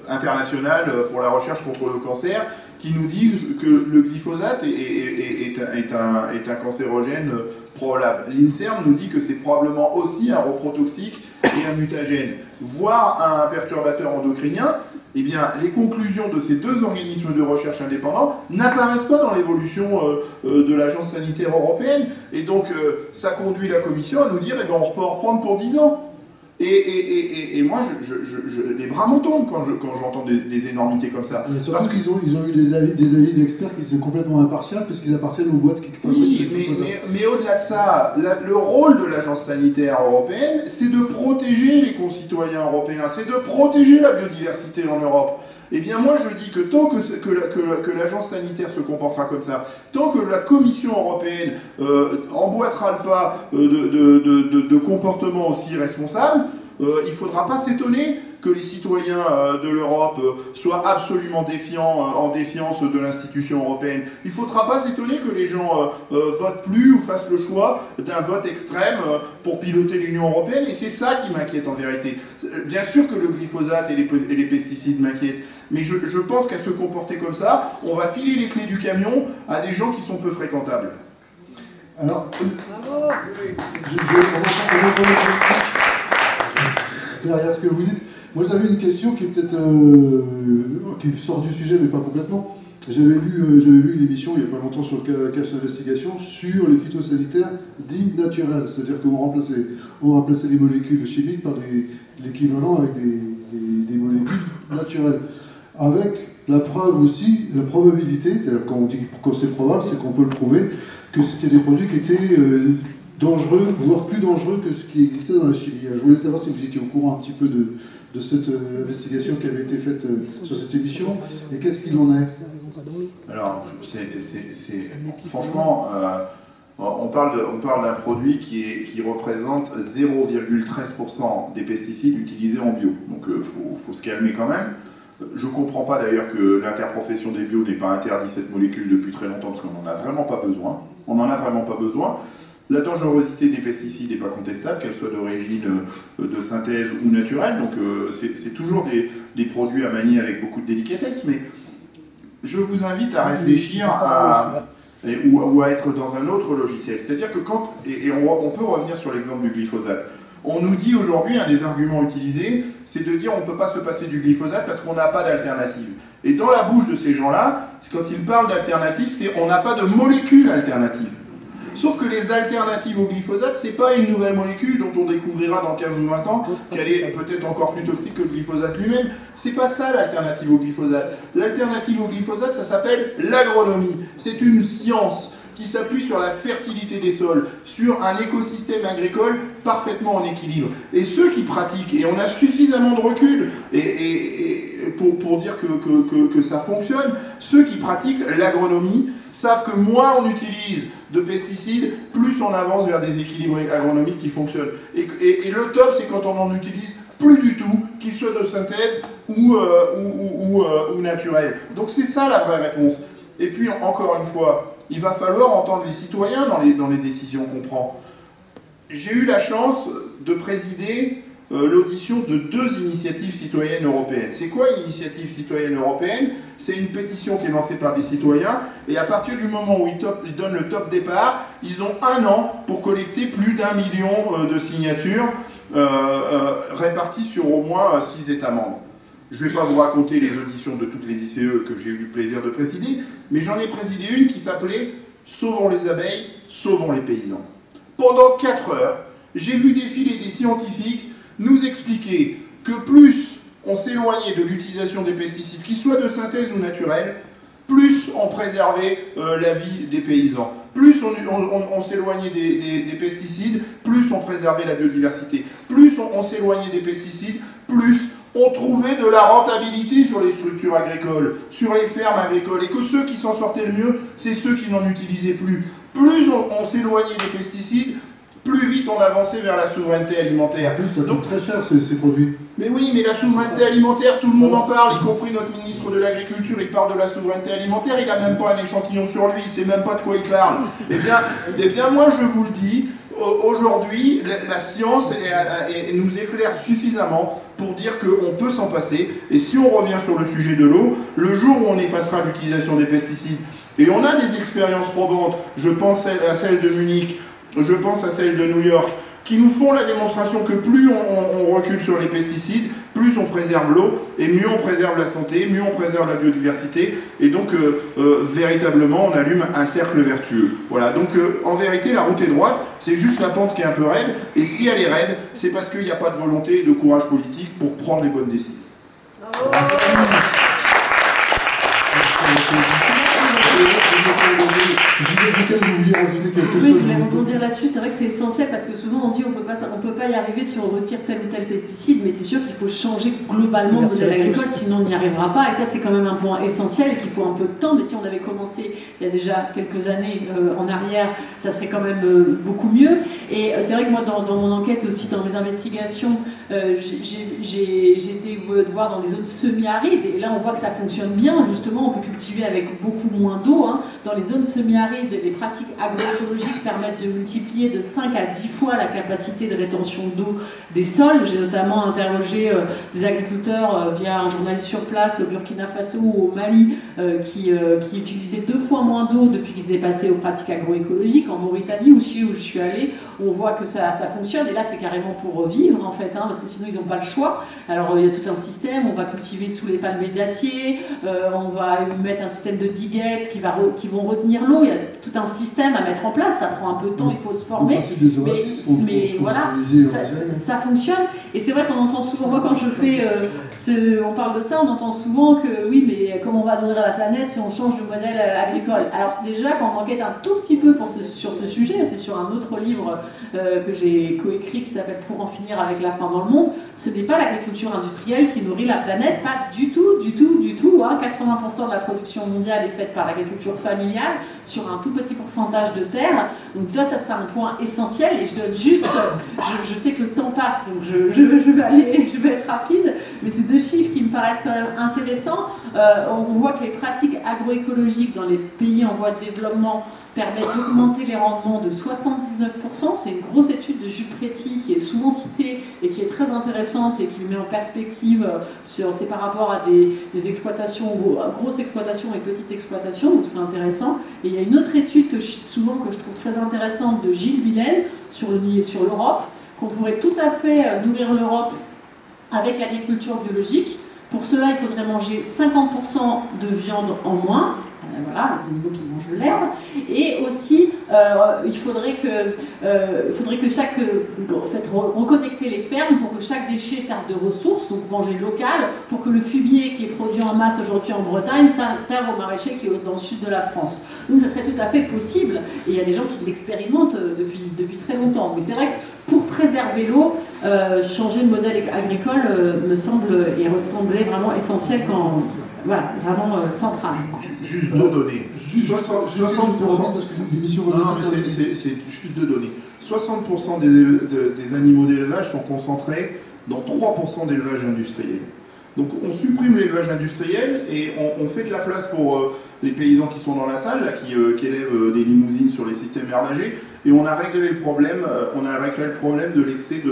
international pour la recherche contre le cancer, qui nous disent que le glyphosate est un cancérogène probable. L'INSERM nous dit que c'est probablement aussi un reprotoxique et un mutagène, voire un perturbateur endocrinien. Eh bien, les conclusions de ces deux organismes de recherche indépendants n'apparaissent pas dans l'évolution de l'Agence sanitaire européenne. Et donc, ça conduit la Commission à nous dire, eh bien, on peut en reprendre pour 10 ans. Et moi, les bras m'en tombent quand j'entends des énormités comme ça. Parce qu'ils ont eu des avis d'experts qui sont complètement impartials, puisqu'ils appartiennent aux boîtes qui fabriquent. Oui, mais au-delà de ça, le rôle de l'Agence sanitaire européenne, c'est de protéger les concitoyens européens, c'est de protéger la biodiversité en Europe. Eh bien moi je dis que tant que l'agence sanitaire se comportera comme ça, tant que la Commission européenne emboîtera le pas de comportements aussi responsables, il ne faudra pas s'étonner que les citoyens de l'Europe soient absolument en défiance de l'institution européenne. Il ne faudra pas s'étonner que les gens votent plus ou fassent le choix d'un vote extrême pour piloter l'Union européenne, et c'est ça qui m'inquiète en vérité. Bien sûr que le glyphosate et les pesticides m'inquiètent, mais je pense qu'à se comporter comme ça, on va filer les clés du camion à des gens qui sont peu fréquentables. Alors, derrière ce que vous dites, moi j'avais une question qui est peut-être qui sort du sujet mais pas complètement. J'avais vu une émission il n'y a pas longtemps sur le Cache Investigation sur les phytosanitaires dits naturels, c'est-à-dire qu'on remplaçait les molécules chimiques par l'équivalent avec des molécules naturelles. Avec la preuve aussi, la probabilité, c'est-à-dire quand on dit que c'est probable, c'est qu'on peut le prouver, que c'était des produits qui étaient dangereux, voire plus dangereux que ce qui existait dans la chimie. Je voulais savoir si vous étiez au courant un petit peu de cette investigation qui avait été faite sur cette émission, et qu'est-ce qu'il en est? Alors, franchement, on parle d'un produit qui représente 0,13% des pesticides utilisés en bio. Donc, faut se calmer quand même. Je ne comprends pas d'ailleurs que l'interprofession des bio n'ait pas interdit cette molécule depuis très longtemps, parce qu'on n'en a vraiment pas besoin. On n'en a vraiment pas besoin. La dangerosité des pesticides n'est pas contestable, qu'elle soit d'origine de synthèse ou naturelle, donc c'est toujours des produits à manier avec beaucoup de délicatesse, mais je vous invite à réfléchir ou à être dans un autre logiciel. C'est-à-dire que on peut revenir sur l'exemple du glyphosate. On nous dit aujourd'hui, un des arguments utilisés, c'est de dire on ne peut pas se passer du glyphosate parce qu'on n'a pas d'alternative. Et dans la bouche de ces gens-là, quand ils parlent d'alternative, c'est on n'a pas de molécule alternative. Sauf que les alternatives au glyphosate, c'est pas une nouvelle molécule dont on découvrira dans 15 ou 20 ans qu'elle est peut-être encore plus toxique que le glyphosate lui-même. C'est pas ça l'alternative au glyphosate. L'alternative au glyphosate, ça s'appelle l'agronomie. C'est une science qui s'appuie sur la fertilité des sols, sur un écosystème agricole parfaitement en équilibre. Et ceux qui pratiquent, et on a suffisamment de recul pour dire que ça fonctionne, ceux qui pratiquent l'agronomie savent que moins on utilise de pesticides, plus on avance vers des équilibres agronomiques qui fonctionnent. Et le top, c'est quand on n'en utilise plus du tout, qu'il soit de synthèse ou naturel. Donc c'est ça la vraie réponse. Et puis, encore une fois, il va falloir entendre les citoyens dans les décisions qu'on prend. J'ai eu la chance de présider l'audition de 2 initiatives citoyennes européennes. C'est quoi une initiative citoyenne européenne? C'est une pétition qui est lancée par des citoyens, et à partir du moment où ils donnent le top départ, ils ont 1 an pour collecter plus d'1 million de signatures réparties sur au moins 6 États membres. Je ne vais pas vous raconter les auditions de toutes les ICE que j'ai eu le plaisir de présider, mais j'en ai présidé une qui s'appelait « Sauvons les abeilles, sauvons les paysans ». Pendant 4 heures, j'ai vu défiler des scientifiques nous expliquer que plus on s'éloignait de l'utilisation des pesticides, qu'ils soient de synthèse ou naturels, plus on préservait la vie des paysans. Plus on s'éloignait des pesticides, plus on préservait la biodiversité. Plus on s'éloignait des pesticides, plus on trouvait de la rentabilité sur les structures agricoles, sur les fermes agricoles, et que ceux qui s'en sortaient le mieux, c'est ceux qui n'en utilisaient plus. Plus on s'éloignait des pesticides, plus vite on avançait vers la souveraineté alimentaire. En plus, ça coûte très cher ces produits. Mais oui, mais la souveraineté alimentaire, tout le monde en parle, y compris notre ministre de l'Agriculture, il parle de la souveraineté alimentaire, il n'a même pas un échantillon sur lui, il ne sait même pas de quoi il parle. Eh bien moi je vous le dis, aujourd'hui, la science nous éclaire suffisamment pour dire qu'on peut s'en passer. Et si on revient sur le sujet de l'eau, le jour où on effacera l'utilisation des pesticides, et on a des expériences probantes, je pense à celle de Munich, je pense à celle de New York, qui nous font la démonstration que plus on recule sur les pesticides, plus on préserve l'eau, et mieux on préserve la santé, mieux on préserve la biodiversité, et donc véritablement on allume un cercle vertueux. Voilà, donc en vérité la route est droite, c'est juste la pente qui est un peu raide, et si elle est raide, c'est parce qu'il n'y a pas de volonté et de courage politique pour prendre les bonnes décisions. Oui, je voulais rebondir là-dessus. C'est vrai que c'est essentiel parce que souvent on dit on peut pas y arriver si on retire tel ou tel pesticide, mais c'est sûr qu'il faut changer globalement le modèle agricole, sinon on n'y arrivera pas. Et ça, c'est quand même un point essentiel et qu'il faut un peu de temps. Mais si on avait commencé il y a déjà quelques années en arrière, ça serait quand même beaucoup mieux. Et c'est vrai que moi, dans mon enquête aussi, dans mes investigations, j'ai été voir dans les zones semi-arides. Et là, on voit que ça fonctionne bien. Justement, on peut cultiver avec beaucoup moins d'eau. Dans les zones semi-arides, les pratiques agroécologiques permettent de multiplier de 5 à 10 fois la capacité de rétention d'eau des sols. J'ai notamment interrogé des agriculteurs via un journaliste sur place au Burkina Faso ou au Mali qui utilisaient 2 fois moins d'eau depuis qu'ils étaient passés aux pratiques agroécologiques. En Mauritanie aussi, où je suis allée, on voit que ça fonctionne. Et là, c'est carrément pour vivre, en fait, parce que sinon, ils n'ont pas le choix. Alors, il y a tout un système. On va cultiver sous les palmiers dattiers. On va mettre un système de diguettes qui vont retenir l'eau. Il y a tout un système à mettre en place. Ça prend un peu de temps, il faut se former. Mais voilà, ça fonctionne. Et c'est vrai qu'on entend souvent, moi quand je fais, on parle de ça, on entend souvent que oui, mais comment on va nourrir la planète si on change de modèle agricole? Alors déjà, quand on enquête un tout petit peu sur ce sujet, c'est sur un autre livre que j'ai coécrit qui s'appelle Pour en finir avec la faim dans le monde, ce n'est pas l'agriculture industrielle qui nourrit la planète, pas du tout. 80% de la production mondiale est faite par l'agriculture familiale sur un tout petit pourcentage de terre. Donc ça c'est un point essentiel. Et je donne juste, je sais que le temps passe, donc je vais être rapide, mais c'est 2 chiffres qui me paraissent quand même intéressants. On voit que les pratiques agroécologiques dans les pays en voie de développement permettent d'augmenter les rendements de 79%. C'est une grosse étude de Jules Préti qui est souvent citée et qui est très intéressante et qui met en perspective c'est par rapport à des exploitations, grosses exploitations et petites exploitations, donc c'est intéressant. Et il y a une autre étude que je trouve très intéressante de Gilles Villèle sur l'Europe, qu'on pourrait tout à fait nourrir l'Europe avec l'agriculture biologique. Pour cela, il faudrait manger 50% de viande en moins. Voilà, les animaux qui mangent l'herbe. Et aussi, il faudrait que chaque... en fait, reconnecter les fermes pour que chaque déchet serve de ressource, donc manger local, pour que le fumier qui est produit en masse aujourd'hui en Bretagne serve aux maraîchers qui est dans le sud de la France. Donc ça serait tout à fait possible, et il y a des gens qui l'expérimentent depuis très longtemps. Mais c'est vrai que pour préserver l'eau, changer de modèle agricole me semble et ressemblait vraiment essentiel quand... Voilà, vraiment central. Juste 2 données. 60%. Parce que l'émission va non, mais c'est juste 2 données. 60% des animaux d'élevage sont concentrés dans 3% d'élevage industriel. Donc on supprime l'élevage industriel et on fait de la place pour les paysans qui sont dans la salle, là, qui élèvent des limousines sur les systèmes herbagers, et on a réglé le problème, de l'excès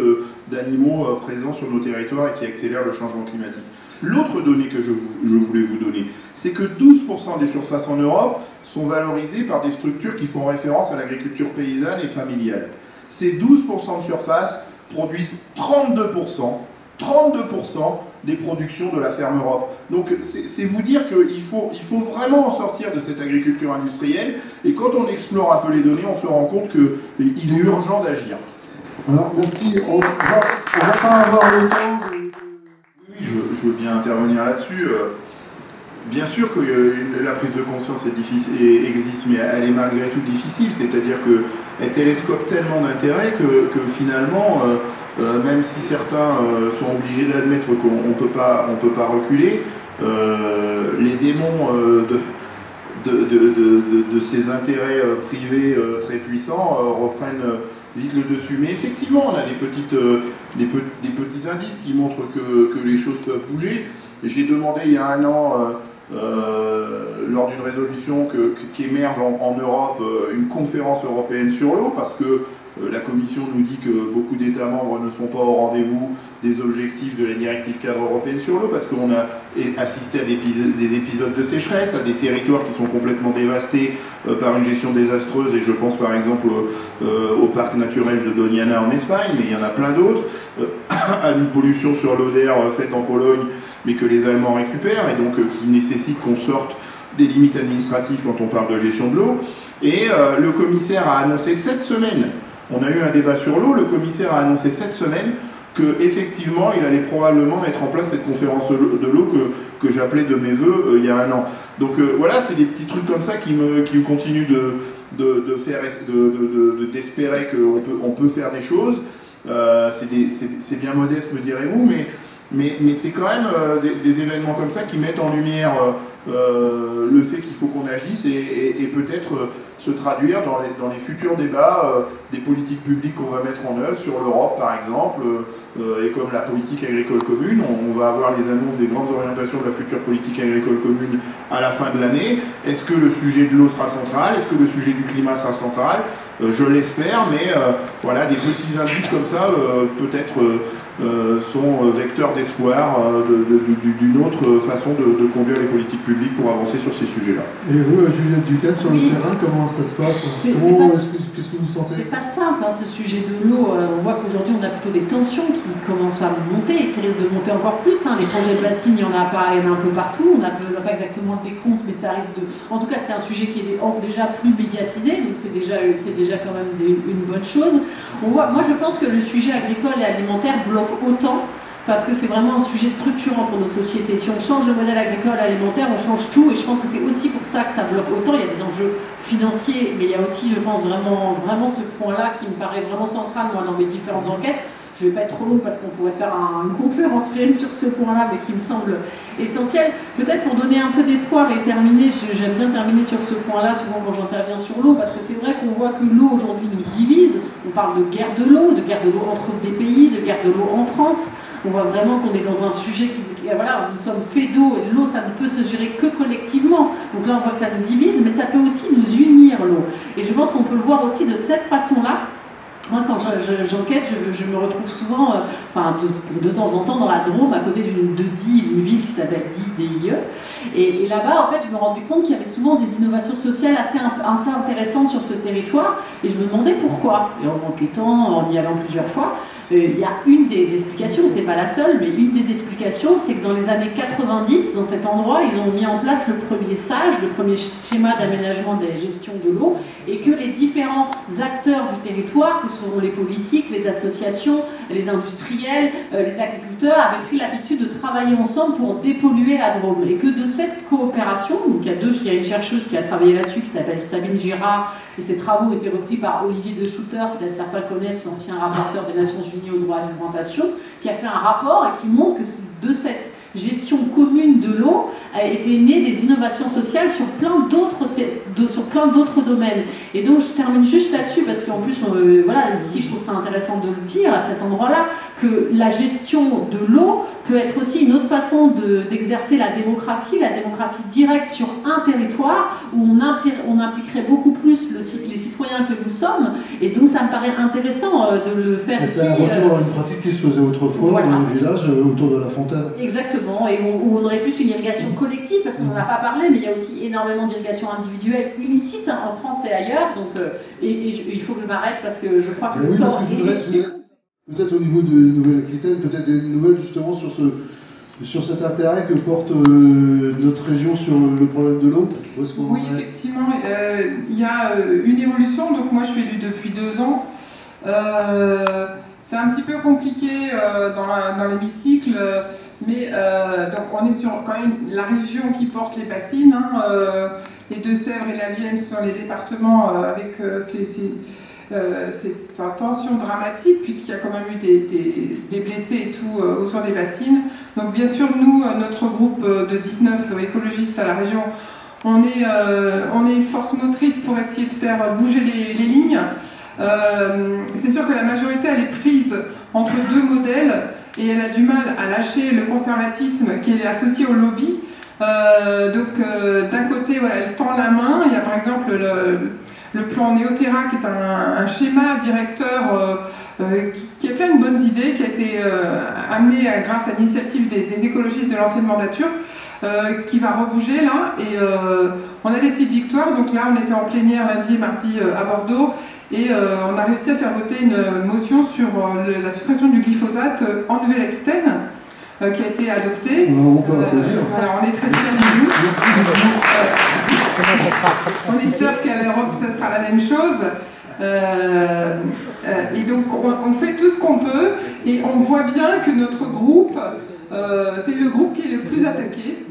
d'animaux présents sur nos territoires et qui accélèrent le changement climatique. L'autre donnée que je voulais vous donner, c'est que 12% des surfaces en Europe sont valorisées par des structures qui font référence à l'agriculture paysanne et familiale. Ces 12% de surface produisent 32% des productions de la ferme Europe. Donc c'est vous dire qu'il faut vraiment en sortir de cette agriculture industrielle, et quand on explore un peu les données, on se rend compte qu'il est urgent d'agir. Alors merci, on va pas avoir le temps de... Oui, je veux bien intervenir là-dessus. Bien sûr que la prise de conscience existe, mais elle est malgré tout difficile, c'est-à-dire qu'elle télescope tellement d'intérêts que finalement, même si certains sont obligés d'admettre qu'on ne peut pas reculer, les démons de ces intérêts privés très puissants reprennent vite le dessus. Mais effectivement, on a des petits indices qui montrent que les choses peuvent bouger. J'ai demandé il y a un an, lors d'une résolution qui émerge en Europe, une conférence européenne sur l'eau, parce que la Commission nous dit que beaucoup d'États membres ne sont pas au rendez-vous des objectifs de la directive cadre européenne sur l'eau, parce qu'on a assisté à des épisodes de sécheresse, à des territoires qui sont complètement dévastés par une gestion désastreuse, et je pense par exemple au parc naturel de Doñana en Espagne, mais il y en a plein d'autres, à une pollution sur l'eau d'air faite en Pologne, mais que les Allemands récupèrent, et donc qui nécessite qu'on sorte des limites administratives quand on parle de gestion de l'eau. Et le commissaire a annoncé cette semaine, on a eu un débat sur l'eau, le commissaire a annoncé cette semaine qu'effectivement il allait probablement mettre en place cette conférence de l'eau que j'appelais de mes voeux il y a un an. Donc voilà, c'est des petits trucs comme ça qui me continuent d'espérer qu'on peut faire des choses. C'est bien modeste, me direz-vous, mais c'est quand même des événements comme ça qui mettent en lumière le fait qu'il faut qu'on agisse et peut-être se traduire dans les futurs débats des politiques publiques qu'on va mettre en œuvre sur l'Europe par exemple, et comme la politique agricole commune, on va avoir les annonces des grandes orientations de la future politique agricole commune à la fin de l'année. Est-ce que le sujet de l'eau sera central? Est-ce que le sujet du climat sera central? Je l'espère, mais voilà, des petits indices comme ça peut-être sont vecteurs d'espoir d'une autre façon de conduire les politiques publiques pour avancer sur ces sujets-là. Et vous, Juliette Duquette, sur le terrain, comment ça se passe? Qu'est-ce que vous sentez? C'est pas simple, hein, ce sujet de l'eau. On voit qu'aujourd'hui, on a plutôt des tensions qui commencent à monter et qui risquent de monter encore plus. Hein. Les projets de bassines, il y en a un peu partout. On n'a pas exactement le décompte, mais ça risque de... En tout cas, c'est un sujet qui est déjà plus médiatisé, donc c'est déjà quand même une bonne chose. Moi, je pense que le sujet agricole et alimentaire bloque autant parce que c'est vraiment un sujet structurant pour notre société. Si on change le modèle agricole et alimentaire, on change tout, et je pense que c'est aussi pour ça que ça bloque autant. Il y a des enjeux financiers, mais il y a aussi, je pense, vraiment ce point-là qui me paraît vraiment central, moi, dans mes différentes enquêtes. Je ne vais pas être trop longue parce qu'on pourrait faire une conférence réelle sur ce point-là, mais qui me semble essentiel. Peut-être pour donner un peu d'espoir et terminer, j'aime bien terminer sur ce point-là, souvent quand j'interviens sur l'eau, parce que c'est vrai qu'on voit que l'eau aujourd'hui nous divise. On parle de guerre de l'eau entre des pays, de guerre de l'eau en France. On voit vraiment qu'on est dans un sujet voilà, nous sommes faits d'eau, et l'eau, ça ne peut se gérer que collectivement. Donc là, on voit que ça nous divise, mais ça peut aussi nous unir, l'eau. Et je pense qu'on peut le voir aussi de cette façon-là. Moi, quand j'enquête, je me retrouve souvent, de temps en temps, dans la Drôme, à côté de Die, une ville qui s'appelle Die. Et là-bas, en fait, je me rendais compte qu'il y avait souvent des innovations sociales assez intéressantes sur ce territoire. Et je me demandais pourquoi. Et en enquêtant, en y allant plusieurs fois, il y a une des explications, c'est pas la seule, mais une des explications, c'est que dans les années 90, dans cet endroit, ils ont mis en place le premier SAGE, le premier schéma d'aménagement des gestions de l'eau, et que les différents acteurs du territoire, que sont les politiques, les associations, les industriels, les agriculteurs, avaient pris l'habitude de travailler ensemble pour dépolluer la Drôme. Et que de cette coopération, donc il y a une chercheuse qui a travaillé là-dessus, qui s'appelle Sabine Girard, et ses travaux ont été repris par Olivier de Schutter, peut-être certains connaissent, l'ancien rapporteur des Nations Unies au droit à l'alimentation, qui a fait un rapport et qui montre que de cette gestion commune de l'eau a été née des innovations sociales sur plein d'autres domaines. Et donc je termine juste là-dessus parce qu'en plus, voilà, ici je trouve ça intéressant de le dire à cet endroit-là, que la gestion de l'eau peut être aussi une autre façon d'exercer la démocratie directe sur un territoire où on impliquerait beaucoup plus les citoyens que nous sommes. Et donc ça me paraît intéressant de le faire ici. C'est un retour à une pratique qui se faisait autrefois voilà. Dans les villages autour de la fontaine. Exactement, et où on aurait plus une irrigation collective, parce qu'on n'en a pas parlé, mais il y a aussi énormément d'irrigation individuelle illicite en France et ailleurs. Donc, il faut que je m'arrête parce que je crois que oui, parce que je voudrais peut-être au niveau de Nouvelle-Aquitaine, peut-être des nouvelles justement sur sur cet intérêt que porte notre région sur le problème de l'eau? Oui, effectivement, il y a une évolution. Donc moi, je suis élue depuis 2 ans. C'est un petit peu compliqué dans l'hémicycle, mais donc on est sur quand même la région qui porte les bassines. Les Deux-Sèvres et la Vienne sont les départements avec cette tension dramatique, puisqu'il y a quand même eu des blessés et tout autour des bassines. Donc bien sûr, nous, notre groupe de 19 écologistes à la région, on est force motrice pour essayer de faire bouger les lignes. C'est sûr que la majorité, elle est prise entre 2 modèles et elle a du mal à lâcher le conservatisme qui est associé au lobby. D'un côté, voilà, elle tend la main. Il y a par exemple le plan Néoterra qui est un schéma directeur qui a plein de bonnes idées, qui a été amené grâce à l'initiative des écologistes de l'ancienne mandature, qui va rebouger là. Et on a des petites victoires. Donc là, on était en plénière lundi et mardi à Bordeaux. Et on a réussi à faire voter une motion sur la suppression du glyphosate en Nouvelle-Aquitaine, qui a été adoptée. On peut applaudir. Voilà, on est très fiers de nous. On espère qu'à l'Europe, ça sera la même chose. Et donc, on fait tout ce qu'on peut. Et on voit bien que notre groupe, c'est le groupe qui est le plus attaqué.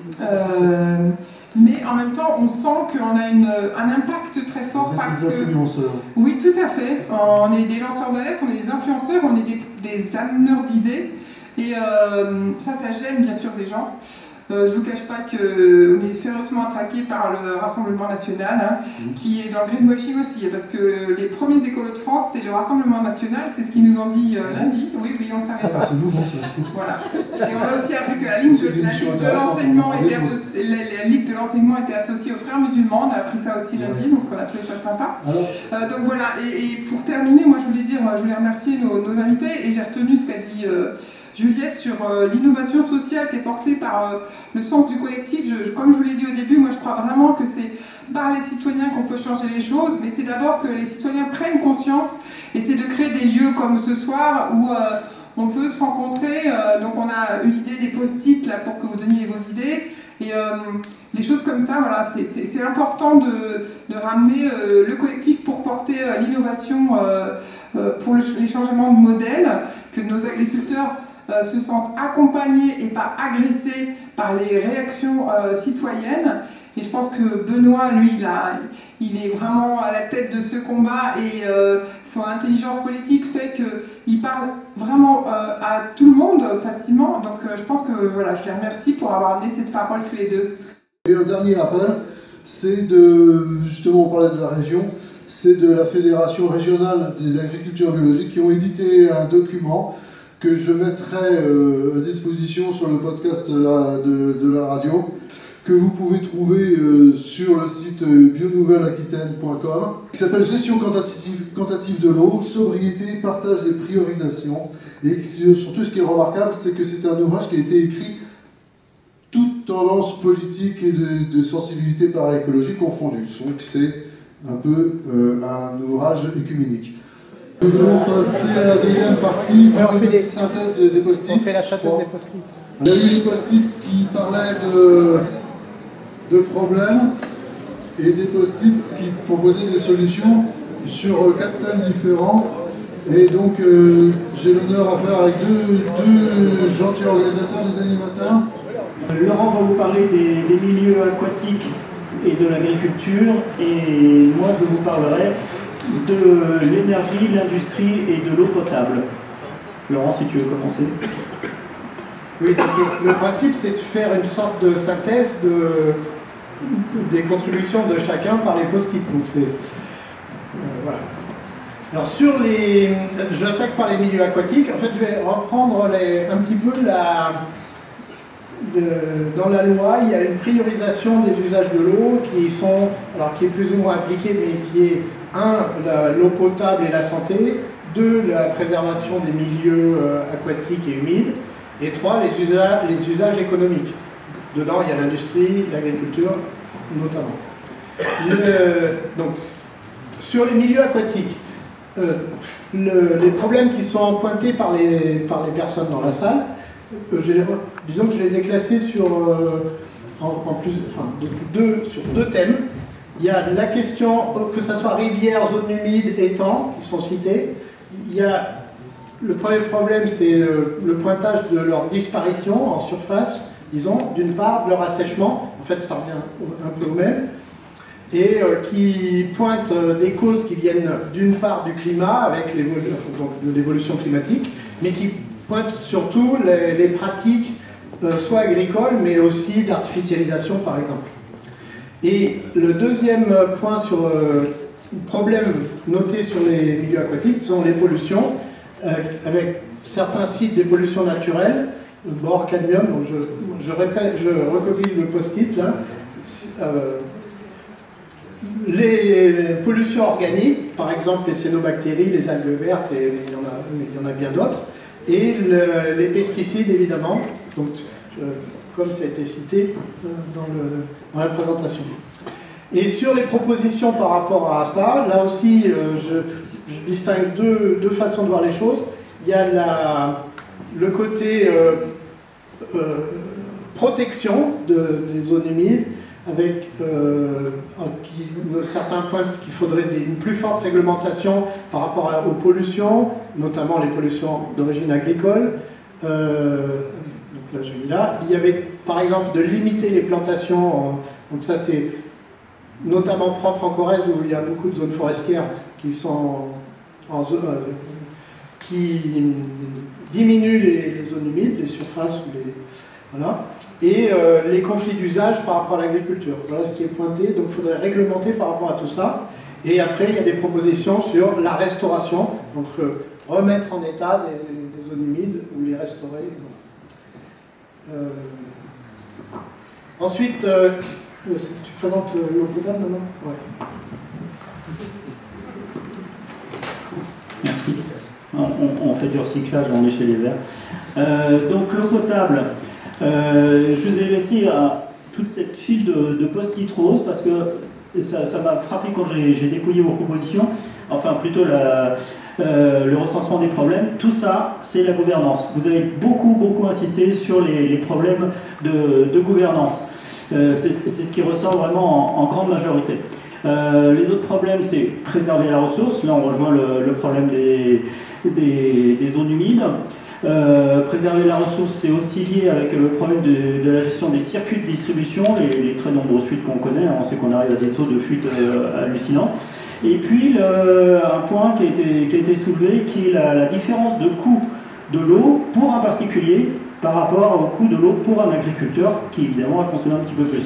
Mais en même temps, on sent qu'on a un impact très fort parce que... influenceurs. Oui, tout à fait. On est des lanceurs d'alerte, on est des influenceurs, on est des ameneurs d'idées. Et ça gêne bien sûr des gens. Je ne vous cache pas qu'on est férocement attaqué par le Rassemblement National, qui est dans le greenwashing aussi, parce que les premiers écolos de France, c'est le Rassemblement National, c'est ce qu'ils nous ont dit lundi. Oui, on ne savait pas. C'est nouveau, ça. Voilà. Et on a aussi appris que la Ligue de l'enseignement était associée aux Frères musulmans. On a appris ça aussi lundi, donc on a trouvé ça sympa. Donc voilà, et pour terminer, moi je voulais remercier nos invités, et j'ai retenu ce qu'a dit Juliette sur l'innovation sociale qui est portée par le sens du collectif. Comme je vous l'ai dit au début, moi je crois vraiment que c'est par les citoyens qu'on peut changer les choses, mais c'est d'abord que les citoyens prennent conscience, et c'est de créer des lieux comme ce soir où on peut se rencontrer. Donc on a eu l'idée des post-it là pour que vous donniez vos idées, et des choses comme ça. Voilà, c'est important de ramener le collectif pour porter l'innovation, pour les changements de modèle, que nos agriculteurs se sentent accompagnés et pas agressés par les réactions citoyennes. Et je pense que Benoît, lui, il est vraiment à la tête de ce combat, et son intelligence politique fait qu'il parle vraiment à tout le monde facilement. Donc je pense que voilà, je les remercie pour avoir amené cette parole tous les deux. Et un dernier appel, c'est justement on parlait de la région, c'est de la Fédération régionale de l'agriculture biologique qui ont édité un document que je mettrai à disposition sur le podcast de la radio, que vous pouvez trouver sur le site bionouvelleaquitaine.com, qui s'appelle Gestion quantitative de l'eau, sobriété, partage et priorisation. Et surtout, ce qui est remarquable, c'est que c'est un ouvrage qui a été écrit toutes tendances politiques et de sensibilité para-écologique confondues. Donc c'est un peu un ouvrage écuménique. Nous allons passer à la deuxième partie, faire une petite synthèse des post-it. On fait la synthèse des post-it. On a eu des post-it qui parlaient de problèmes et des post-it qui proposaient des solutions sur 4 thèmes différents. Et donc j'ai l'honneur à faire avec deux gentils organisateurs, des animateurs. Laurent va vous parler des milieux aquatiques et de l'agriculture, et moi je vous parlerai de l'énergie, l'industrie et de l'eau potable. Laurent, si tu veux commencer. Oui, le principe c'est de faire une sorte de synthèse des contributions de chacun par les post-it. Donc c'est voilà. Alors j'attaque par les milieux aquatiques. En fait, je vais reprendre un petit peu dans la loi, il y a une priorisation des usages de l'eau qui est plus ou moins appliquée, mais qui est 1, l'eau potable et la santé, 2, la préservation des milieux aquatiques et humides, et 3, les usages économiques. Dedans, il y a l'industrie, l'agriculture, notamment. Donc, sur les milieux aquatiques, les problèmes qui sont pointés par les personnes dans la salle, disons que je les ai classés sur, sur deux thèmes. Il y a la question, que ce soit rivières, zones humides, étangs, qui sont cités. Il y a, le premier problème, c'est le pointage de leur disparition en surface, disons, d'une part, de leur assèchement, en fait ça revient un peu au même, et qui pointe des causes qui viennent d'une part du climat, avec de l'évolution climatique, mais qui pointe surtout les pratiques, soit agricoles, mais aussi d'artificialisation, par exemple. Et le deuxième point sur problème noté sur les milieux aquatiques sont les pollutions, avec certains sites des pollutions naturelles, bord cadmium, donc je recopie le post-it là. Les pollutions organiques, par exemple les cyanobactéries, les algues vertes, et il y en a bien d'autres, et les pesticides évidemment, donc, comme ça a été cité dans la présentation. Et sur les propositions par rapport à ça, là aussi je distingue deux façons de voir les choses. Il y a le côté protection des zones humides, avec certains points qu'il faudrait une plus forte réglementation par rapport aux pollutions, notamment les pollutions d'origine agricole. Donc là, j'ai mis là. Il y avait par exemple de limiter les plantations, donc ça c'est notamment propre en Corrèze où il y a beaucoup de zones forestières qui sont qui diminuent les zones humides, les surfaces, voilà. Et les conflits d'usage par rapport à l'agriculture. Voilà ce qui est pointé, donc il faudrait réglementer par rapport à tout ça. Et après, il y a des propositions sur la restauration, donc remettre en état des zones humides ou les restaurer. Ensuite, tu présentes l'eau potable maintenant ? Ouais. Merci. On fait du recyclage, on est chez les Verts. Donc l'eau potable, je vous ai laissé toute cette file de post-it roses parce que ça m'a frappé quand j'ai dépouillé vos propositions, enfin plutôt le recensement des problèmes. Tout ça, c'est la gouvernance. Vous avez beaucoup insisté sur les problèmes de gouvernance. C'est ce qui ressort vraiment en grande majorité. Les autres problèmes, c'est préserver la ressource. Là, on rejoint le problème des zones humides. Préserver la ressource, c'est aussi lié avec le problème de la gestion des circuits de distribution, les très nombreuses fuites qu'on connaît. On sait qu'on arrive à des taux de fuite hallucinants. Et puis, un point qui a été soulevé, qui est la différence de coût de l'eau pour un particulier par rapport au coût de l'eau pour un agriculteur, qui évidemment va consommer un petit peu plus.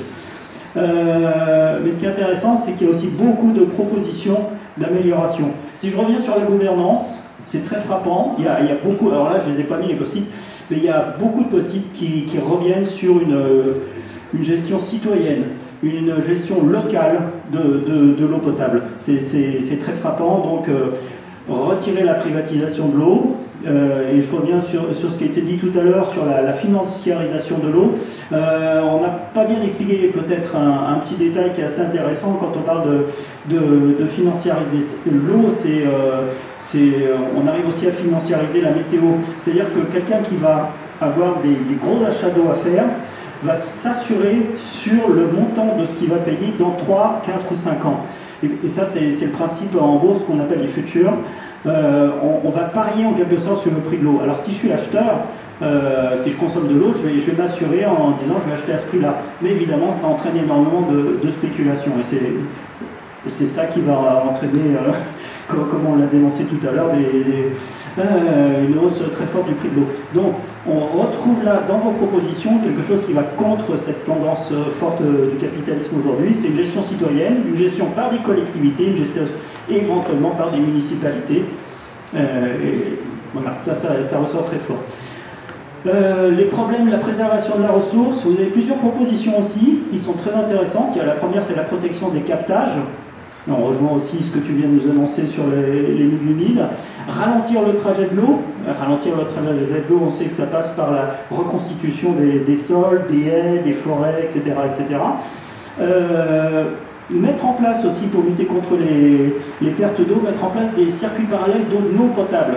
Mais ce qui est intéressant, c'est qu'il y a aussi beaucoup de propositions d'amélioration. Si je reviens sur la gouvernance, c'est très frappant. Il y a beaucoup, alors là je ne les ai pas mis les post-it, mais il y a beaucoup de post-it qui reviennent sur une gestion citoyenne, une gestion locale de l'eau potable. C'est très frappant, donc retirer la privatisation de l'eau, et je reviens sur ce qui a été dit tout à l'heure sur la financiarisation de l'eau. On n'a pas bien expliqué peut-être un petit détail qui est assez intéressant quand on parle de financiariser l'eau, on arrive aussi à financiariser la météo. C'est-à-dire que quelqu'un qui va avoir des gros achats d'eau à faire va s'assurer sur le montant de ce qu'il va payer dans 3, 4 ou 5 ans. Et ça, c'est le principe en bourse qu'on appelle les futurs. On va parier en quelque sorte sur le prix de l'eau. Alors si je suis acheteur, si je consomme de l'eau, je vais m'assurer en disant je vais acheter à ce prix-là. Mais évidemment, ça entraîne énormément de spéculation. Et c'est ça qui va entraîner, comme on l'a dénoncé tout à l'heure, une hausse très forte du prix de l'eau. Donc, on retrouve là, dans vos propositions, quelque chose qui va contre cette tendance forte du capitalisme aujourd'hui. C'est une gestion citoyenne, une gestion par des collectivités, une gestion éventuellement par des municipalités. Et voilà, ça ressort très fort. Les problèmes de la préservation de la ressource, vous avez plusieurs propositions aussi qui sont très intéressantes. La première, c'est la protection des captages. On rejoint aussi ce que tu viens de nous annoncer sur les milieux humides. Ralentir le trajet de l'eau. Ralentir le trajet de l'eau, on sait que ça passe par la reconstitution des sols, des haies, des forêts, etc. etc. Mettre en place aussi, pour lutter contre les pertes d'eau, mettre en place des circuits parallèles d'eau non potable.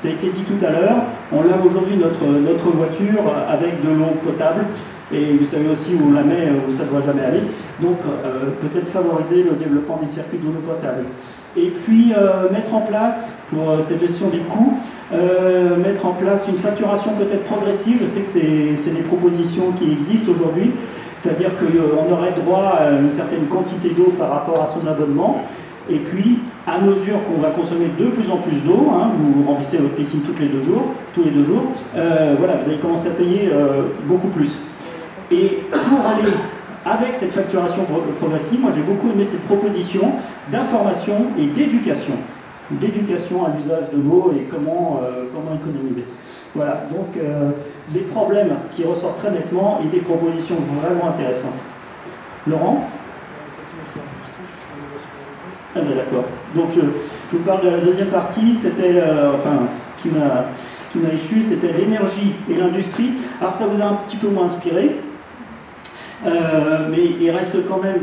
Ça a été dit tout à l'heure, on lave aujourd'hui notre voiture avec de l'eau potable, et vous savez aussi où on la met, où ça ne doit jamais aller. Donc peut-être favoriser le développement des circuits d'eau potable. Et puis mettre en place, pour cette gestion des coûts, mettre en place une facturation peut-être progressive. Je sais que c'est des propositions qui existent aujourd'hui, c'est-à-dire qu'on aurait droit à une certaine quantité d'eau par rapport à son abonnement. Et puis, à mesure qu'on va consommer de plus en plus d'eau, hein, vous remplissez votre piscine tous les deux jours, voilà, vous allez commencer à payer beaucoup plus. Et pour aller avec cette facturation progressive, moi j'ai beaucoup aimé cette proposition d'information et d'éducation à l'usage de l'eau et comment économiser. Voilà, donc des problèmes qui ressortent très nettement et des propositions vraiment intéressantes. Laurent ? Ah ben d'accord. Donc je vous parle de la deuxième partie, c'était, qui m'a échu, c'était l'énergie et l'industrie. Alors ça vous a un petit peu moins inspiré, mais il reste quand même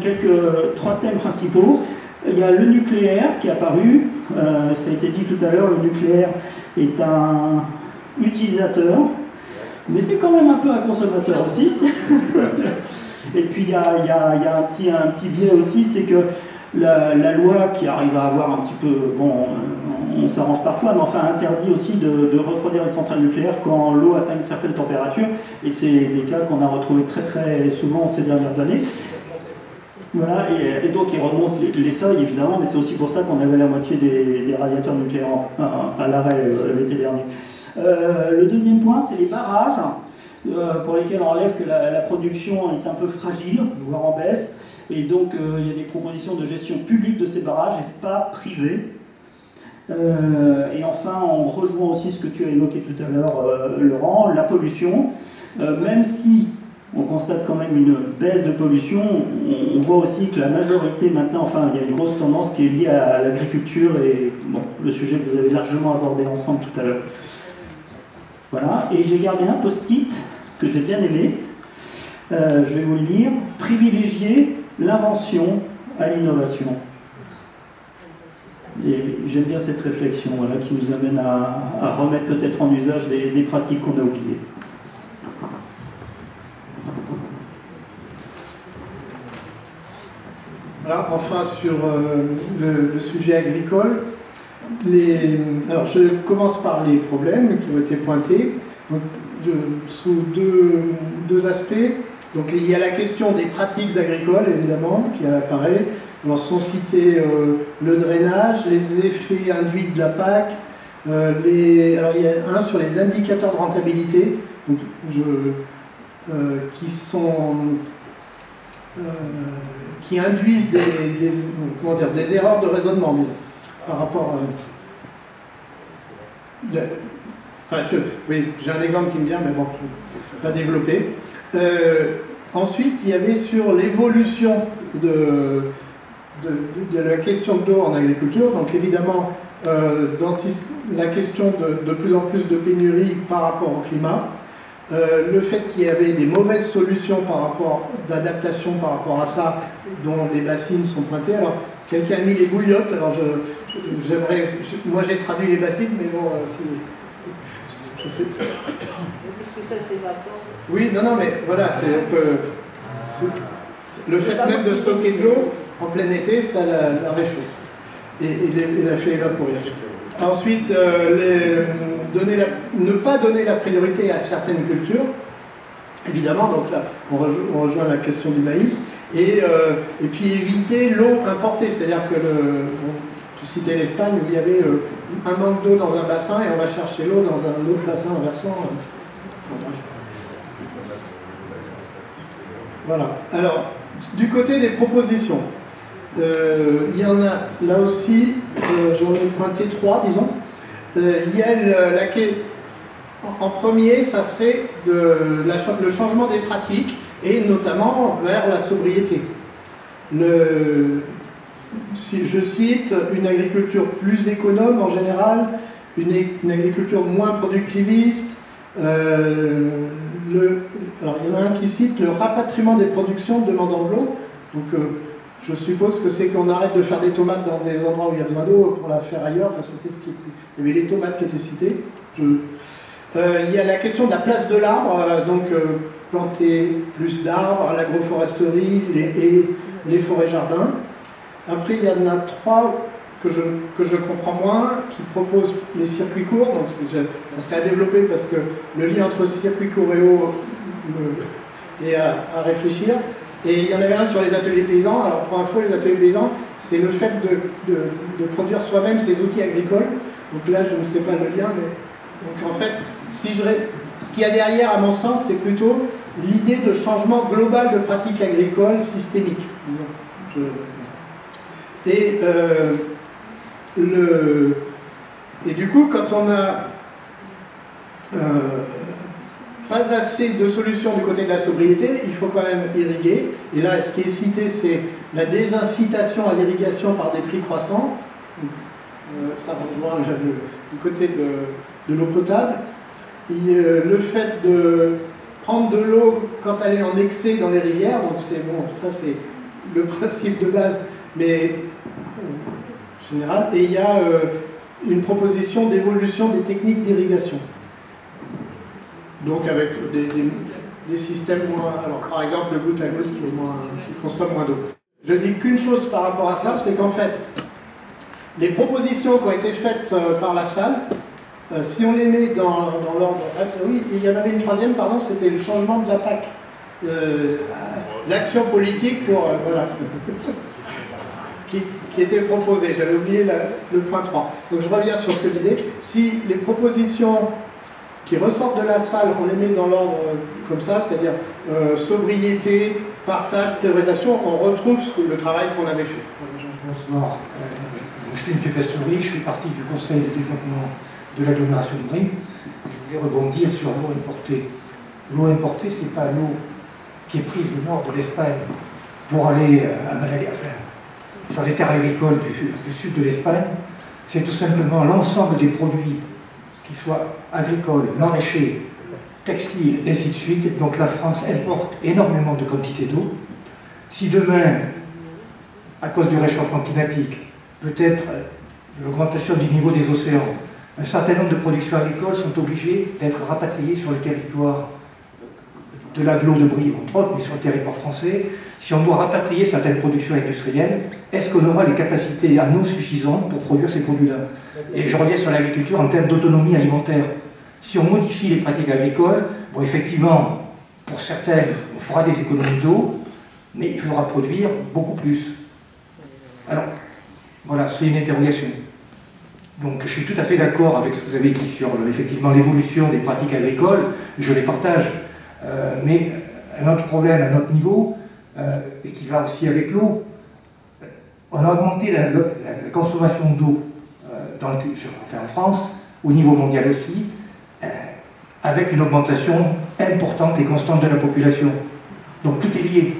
trois thèmes principaux. Il y a le nucléaire qui est apparu, ça a été dit tout à l'heure, le nucléaire est un utilisateur, mais c'est quand même un peu un consommateur aussi. Et puis il y a un petit biais aussi, c'est que la loi qui arrive à avoir un petit peu, bon, on s'arrange parfois, mais enfin interdit aussi de refroidir les centrales nucléaires quand l'eau atteint une certaine température, et c'est des cas qu'on a retrouvés très très souvent ces dernières années. Voilà, et donc ils remontent les seuils évidemment, mais c'est aussi pour ça qu'on avait la moitié des radiateurs nucléaires à l'arrêt l'été dernier. Le deuxième point, c'est les barrages, pour lesquels on relève que la production est un peu fragile, voire en baisse. Et donc, il y a des propositions de gestion publique de ces barrages et pas privée. Et enfin, on rejoint aussi ce que tu as évoqué tout à l'heure, Laurent, la pollution. Même si on constate quand même une baisse de pollution, on voit aussi que la majorité maintenant, enfin, il y a une grosse tendance qui est liée à l'agriculture et bon, le sujet que vous avez largement abordé ensemble tout à l'heure. Voilà, et j'ai gardé un post-it que j'ai bien aimé. Je vais vous le lire. Privilégier l'invention à l'innovation. Et j'aime bien cette réflexion voilà, qui nous amène à remettre peut-être en usage des pratiques qu'on a oubliées. Voilà, enfin sur le sujet agricole, alors je commence par les problèmes qui ont été pointés, donc, sous deux aspects. Donc il y a la question des pratiques agricoles évidemment qui apparaît. Alors sont cités le drainage, les effets induits de la PAC, alors il y a un sur les indicateurs de rentabilité donc, qui induisent des erreurs de raisonnement par rapport oui, j'ai un exemple qui me vient, mais bon, je ne vais pas développer. Ensuite, il y avait sur l'évolution de la question de l'eau en agriculture, donc évidemment, la question de plus en plus de pénurie par rapport au climat, le fait qu'il y avait des mauvaises solutions d'adaptation par rapport à ça, dont les bassines sont pointées. Alors, quelqu'un a mis les bouillottes, alors moi j'ai traduit les bassines, mais bon, je sais pas. Est-ce que ça s'évapore? Oui, non, mais voilà, le fait même de stocker de l'eau en plein été, ça la réchauffe et la fait évaporer. Ensuite, ne pas donner la priorité à certaines cultures, évidemment, donc là, on rejoint la question du maïs, et puis éviter l'eau importée, c'est-à-dire que tu citais l'Espagne où il y avait un manque d'eau dans un bassin et on va chercher l'eau dans un autre bassin en versant. Voilà. Alors, du côté des propositions, il y en a là aussi, j'en ai pointé 3, disons. Il y a en premier, ça serait le changement des pratiques et notamment vers la sobriété. Je cite une agriculture plus économe en général, une agriculture moins productiviste. Alors il y en a un qui cite le rapatriement des productions demandant de l'eau. Donc je suppose que c'est qu'on arrête de faire des tomates dans des endroits où il y a besoin d'eau pour la faire ailleurs. Enfin, c'était ce qui était... Il y avait les tomates qui étaient citées. Il y a la question de la place de l'arbre, planter plus d'arbres, l'agroforesterie, les haies, les forêts-jardins. Après, il y en a 3 que je comprends moins, qui proposent les circuits courts, donc ça serait à développer parce que le lien entre circuits courts et eau est à réfléchir. Et il y en avait un sur les ateliers paysans. Alors pour info, les ateliers paysans, c'est le fait de produire soi-même ses outils agricoles. Donc là, je ne sais pas le lien, mais donc en fait, ce qu'il y a derrière, à mon sens, c'est plutôt l'idée de changement global de pratiques agricoles systémiques. Et du coup, quand on a pas assez de solutions du côté de la sobriété, il faut quand même irriguer. Et là, ce qui est cité, c'est la désincitation à l'irrigation par des prix croissants. Ça rejoint du côté de l'eau potable. Et, le fait de prendre de l'eau quand elle est en excès dans les rivières, donc c'est bon, ça c'est le principe de base, mais général. Et il y a une proposition d'évolution des techniques d'irrigation. Donc avec des systèmes moins... Alors par exemple le goutte à goutte qui consomme moins d'eau. Je dis qu'une chose par rapport à ça, c'est qu'en fait, les propositions qui ont été faites par la salle, si on les met dans l'ordre... oui, il y en avait une troisième, pardon, c'était le changement de la PAC. L'action politique pour... voilà. qui était proposée. J'avais oublié le point 3. Donc je reviens sur ce que je disais. Si les propositions qui ressortent de la salle, on les met dans l'ordre comme ça, c'est-à-dire sobriété, partage, priorisation, on retrouve le travail qu'on avait fait. Bonsoir. Je suis une Pastoury, je fais partie du conseil de développement de l'agglomération de Brie. Je voulais rebondir sur l'eau importée. L'eau importée, ce n'est pas l'eau qui est prise du nord de l'Espagne pour aller à Madagascar, sur les terres agricoles du sud de l'Espagne. C'est tout simplement l'ensemble des produits qui soient agricoles, maraîchers, textiles, et ainsi de suite. Donc la France importe énormément de quantités d'eau. Si demain, à cause du réchauffement climatique, peut-être l'augmentation du niveau des océans, un certain nombre de productions agricoles sont obligées d'être rapatriées sur le territoire de l'agglo de Brie, entre autres, mais sur le territoire français. Si on doit rapatrier certaines productions industrielles, est-ce qu'on aura les capacités en eau suffisantes pour produire ces produits-là? Et je reviens sur l'agriculture en termes d'autonomie alimentaire. Si on modifie les pratiques agricoles, bon, effectivement, pour certaines, on fera des économies d'eau, mais il faudra produire beaucoup plus. Alors, voilà, c'est une interrogation. Donc, je suis tout à fait d'accord avec ce que vous avez dit sur, effectivement, l'évolution des pratiques agricoles, je les partage. Mais un autre problème, à notre niveau, et qui va aussi avec l'eau, on a augmenté la consommation d'eau en France, au niveau mondial aussi, avec une augmentation importante et constante de la population. Donc tout est lié.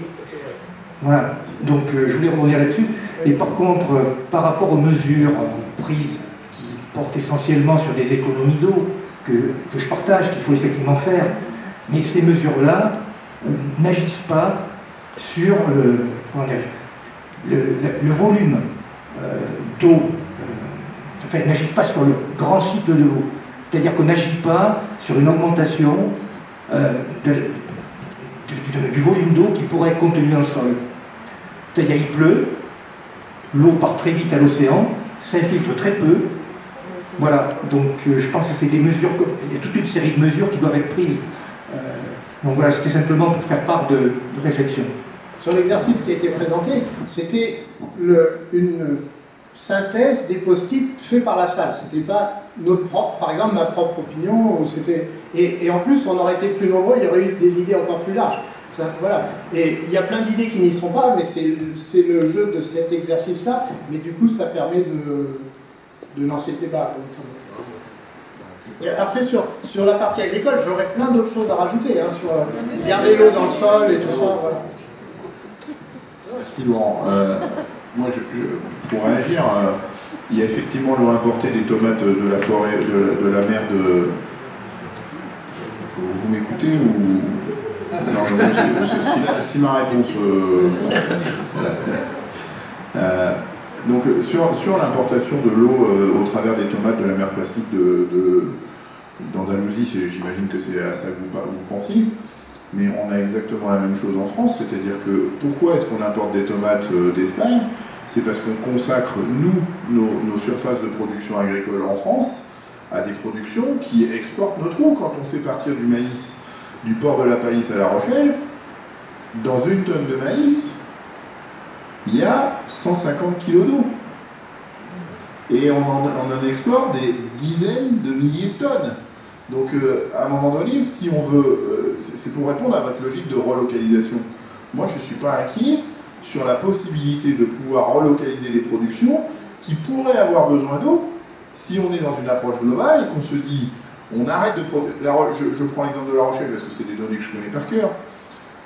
Voilà. Donc je voulais rebondir là-dessus. Et par contre, par rapport aux mesures prises qui portent essentiellement sur des économies d'eau, que je partage, qu'il faut effectivement faire, mais ces mesures-là n'agissent pas sur le volume d'eau, enfin, n'agissent pas sur le grand cycle de l'eau. C'est-à-dire qu'on n'agit pas sur une augmentation du volume d'eau qui pourrait être contenu dans le sol. C'est-à-dire il pleut, l'eau part très vite à l'océan, s'infiltre très peu. Voilà, donc je pense que c'est des mesures, il y a toute une série de mesures qui doivent être prises. Donc voilà, c'était simplement pour faire part de réflexion. Sur l'exercice qui a été présenté, c'était une synthèse des post-it faits par la salle. C'était pas notre propre, par exemple ma propre opinion. Et en plus, on aurait été plus nombreux, il y aurait eu des idées encore plus larges. Ça, voilà. Et il y a plein d'idées qui n'y sont pas, mais c'est le jeu de cet exercice-là. Mais du coup, ça permet de lancer le débat. Et après, sur la partie agricole, j'aurais plein d'autres choses à rajouter, hein, sur garder l'eau dans le sol et tout ça. Voilà. Merci Laurent. Moi, pour réagir, il y a effectivement l'eau importée des tomates de la forêt, de la mer de... Vous m'écoutez ou... Non, si ma réponse... Donc sur l'importation de l'eau au travers des tomates de la mer Classique d'Andalousie, j'imagine que c'est à ça que vous pensiez, mais on a exactement la même chose en France, c'est-à-dire que pourquoi est-ce qu'on importe des tomates d'Espagne? C'est parce qu'on consacre, nous, nos surfaces de production agricole en France à des productions qui exportent notre eau. Quand on fait partir du maïs du port de la Palisse à La Rochelle, dans une tonne de maïs, il y a 150 kg d'eau. Et on en exporte des dizaines de milliers de tonnes. Donc à un moment donné, si on veut, c'est pour répondre à votre logique de relocalisation. Moi, je ne suis pas inquiet sur la possibilité de pouvoir relocaliser les productions qui pourraient avoir besoin d'eau si on est dans une approche globale et qu'on se dit, on arrête de produire. Je prends l'exemple de La Rochelle parce que c'est des données que je connais par cœur.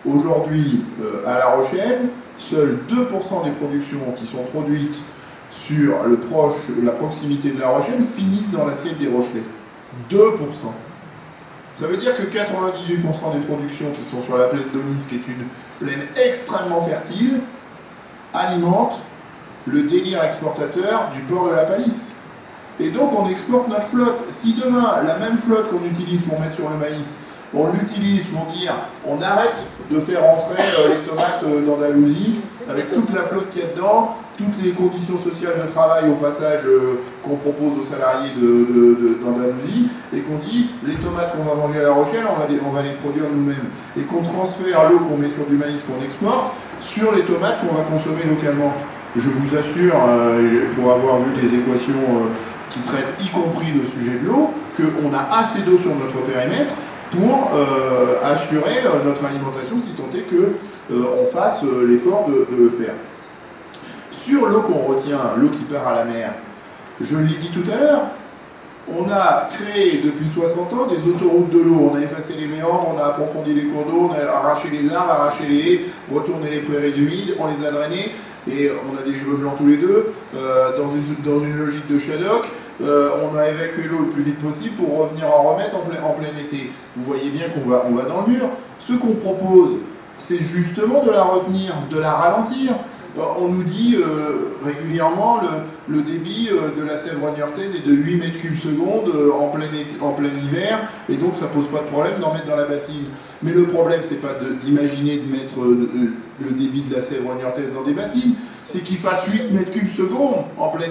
Aujourd'hui, à La Rochelle, seuls 2% des productions qui sont produites sur la proximité de La Rochelle finissent dans l'assiette des Rochelais. 2%. Ça veut dire que 98% des productions qui sont sur la plaine d'Aunis, qui est une plaine extrêmement fertile, alimentent le délire exportateur du port de la Palisse. Et donc on exporte notre flotte. Si demain, la même flotte qu'on utilise pour mettre sur le maïs, on l'utilise pour dire on arrête de faire entrer les tomates d'Andalousie avec toute la flotte qu'il y a dedans, toutes les conditions sociales de travail au passage qu'on propose aux salariés d'Andalousie, et qu'on dit les tomates qu'on va manger à La Rochelle, on va les produire nous-mêmes, et qu'on transfère l'eau qu'on met sur du maïs qu'on exporte sur les tomates qu'on va consommer localement. Je vous assure, pour avoir vu des équations qui traitent y compris le sujet de l'eau, qu'on a assez d'eau sur notre périmètre pour assurer notre alimentation, si tant est qu'on fasse l'effort de le faire. Sur l'eau qu'on retient, l'eau qui part à la mer, je l'ai dit tout à l'heure, on a créé depuis 60 ans des autoroutes de l'eau, on a effacé les méandres, on a approfondi les cours d'eau, on a arraché les arbres, arraché les haies, retourné les prairies humides, on les a drainés, et on a des cheveux blancs tous les deux, dans une logique de Shadok. On a évacué l'eau le plus vite possible pour revenir en remettre en plein été. Vous voyez bien qu'on va dans le mur. Ce qu'on propose, c'est justement de la retenir, de la ralentir. On nous dit régulièrement le débit de la Sèvre niortaise est de 8 mètres cubes secondes en plein hiver, et donc ça pose pas de problème d'en mettre dans la bassine. Mais le problème, c'est pas d'imaginer de mettre le débit de la Sèvre niortaise dans des bassines, c'est qu'il fasse 8 mètres cubes secondes en plein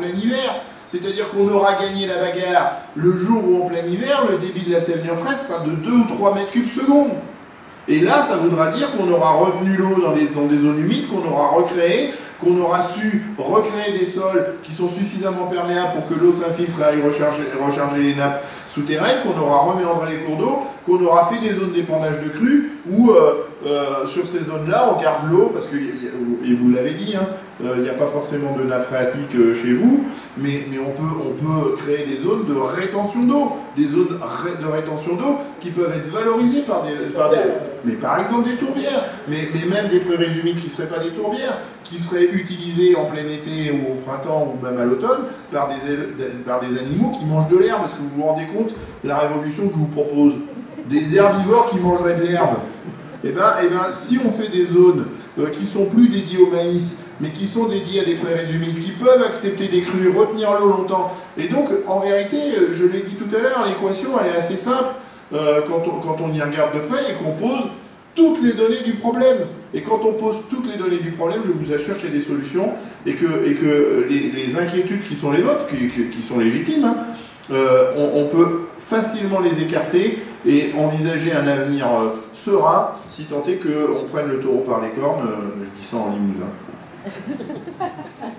hiver. C'est-à-dire qu'on aura gagné la bagarre le jour où en plein hiver, le débit de la Sèvre niortaise sera de 2 ou 3 mètres cubes secondes. Et là, ça voudra dire qu'on aura retenu l'eau dans des zones humides, qu'on aura recréé, qu'on aura su recréer des sols qui sont suffisamment perméables pour que l'eau s'infiltre et aille recharger les nappes souterraines, qu'on aura reméandré les cours d'eau, qu'on aura fait des zones d'épandage de crues, où sur ces zones-là, on garde l'eau, parce que, et vous l'avez dit, il n'y a pas forcément de nappe phréatique chez vous, mais on peut créer des zones de rétention d'eau, des zones de rétention d'eau qui peuvent être valorisées mais par exemple des tourbières, mais même des prairies humides qui ne seraient pas des tourbières, qui seraient utilisées en plein été ou au printemps ou même à l'automne par des animaux qui mangent de l'herbe. Est-ce que vous vous rendez compte de la révolution que je vous propose? Des herbivores qui mangeraient de l'herbe. Eh ben, si on fait des zones qui sont plus dédiées au maïs, mais qui sont dédiées à des prairies humides, qui peuvent accepter des crues, retenir l'eau longtemps, et donc en vérité, je l'ai dit tout à l'heure, l'équation elle est assez simple quand on y regarde de près et qu'on pose toutes les données du problème. Et quand on pose toutes les données du problème, je vous assure qu'il y a des solutions, et que les inquiétudes qui sont les vôtres, qui sont légitimes, on peut facilement les écarter et envisager un avenir serein, si tant est qu'on prenne le taureau par les cornes, je dis ça en limousin.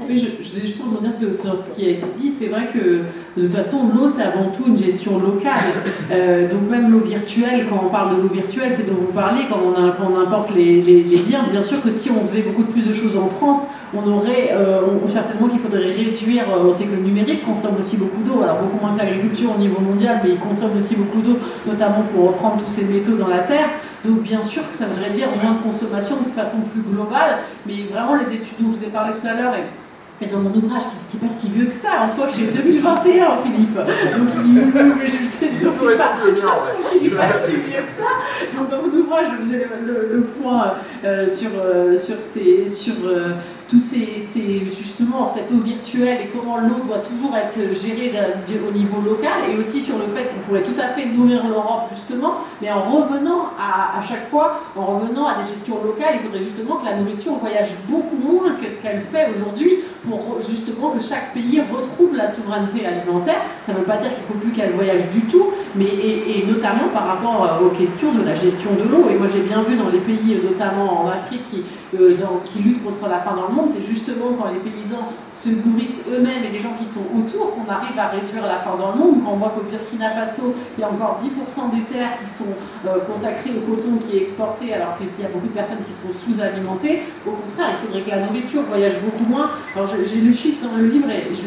Oui, je voulais juste rebondir sur ce qui a été dit. C'est vrai que de toute façon, l'eau, c'est avant tout une gestion locale. Donc même l'eau virtuelle, quand on parle de l'eau virtuelle, c'est dont vous parlez, quand on importe les biens. Bien sûr que si on faisait beaucoup plus de choses en France, on aurait certainement qu'il faudrait réduire. On sait que le numérique consomme aussi beaucoup d'eau, alors beaucoup moins que l'agriculture au niveau mondial, mais il consomme aussi beaucoup d'eau, notamment pour reprendre tous ces métaux dans la terre. Donc bien sûr que ça voudrait dire moins de consommation de façon plus globale, mais vraiment les études dont je vous ai parlé tout à l'heure, et dans mon ouvrage qui n'est pas si vieux que ça, en poche, c'est 2021, Philippe. Donc je sais, donc c'est pas si vieux que ça. Donc dans mon ouvrage, je faisais le point sur justement cette eau virtuelle et comment l'eau doit toujours être gérée au niveau local, et aussi sur le fait qu'on pourrait tout à fait nourrir l'Europe justement, mais en revenant à chaque fois, en revenant à des gestions locales. Il faudrait justement que la nourriture voyage beaucoup moins que ce qu'elle fait aujourd'hui, pour justement que chaque pays retrouve la souveraineté alimentaire. Ça ne veut pas dire qu'il ne faut plus qu'elle voyage du tout, mais et notamment par rapport aux questions de la gestion de l'eau. Et moi j'ai bien vu dans les pays, notamment en Afrique, qui luttent contre la faim dans le monde, c'est justement quand les paysans se nourrissent eux-mêmes et les gens qui sont autour qu'on arrive à réduire la faim dans le monde. Quand on voit qu'au Burkina Faso, il y a encore 10% des terres qui sont consacrées au coton qui est exporté, alors qu'il y a beaucoup de personnes qui sont sous-alimentées. Au contraire, il faudrait que la nourriture voyage beaucoup moins. Alors j'ai le chiffre dans le livre et je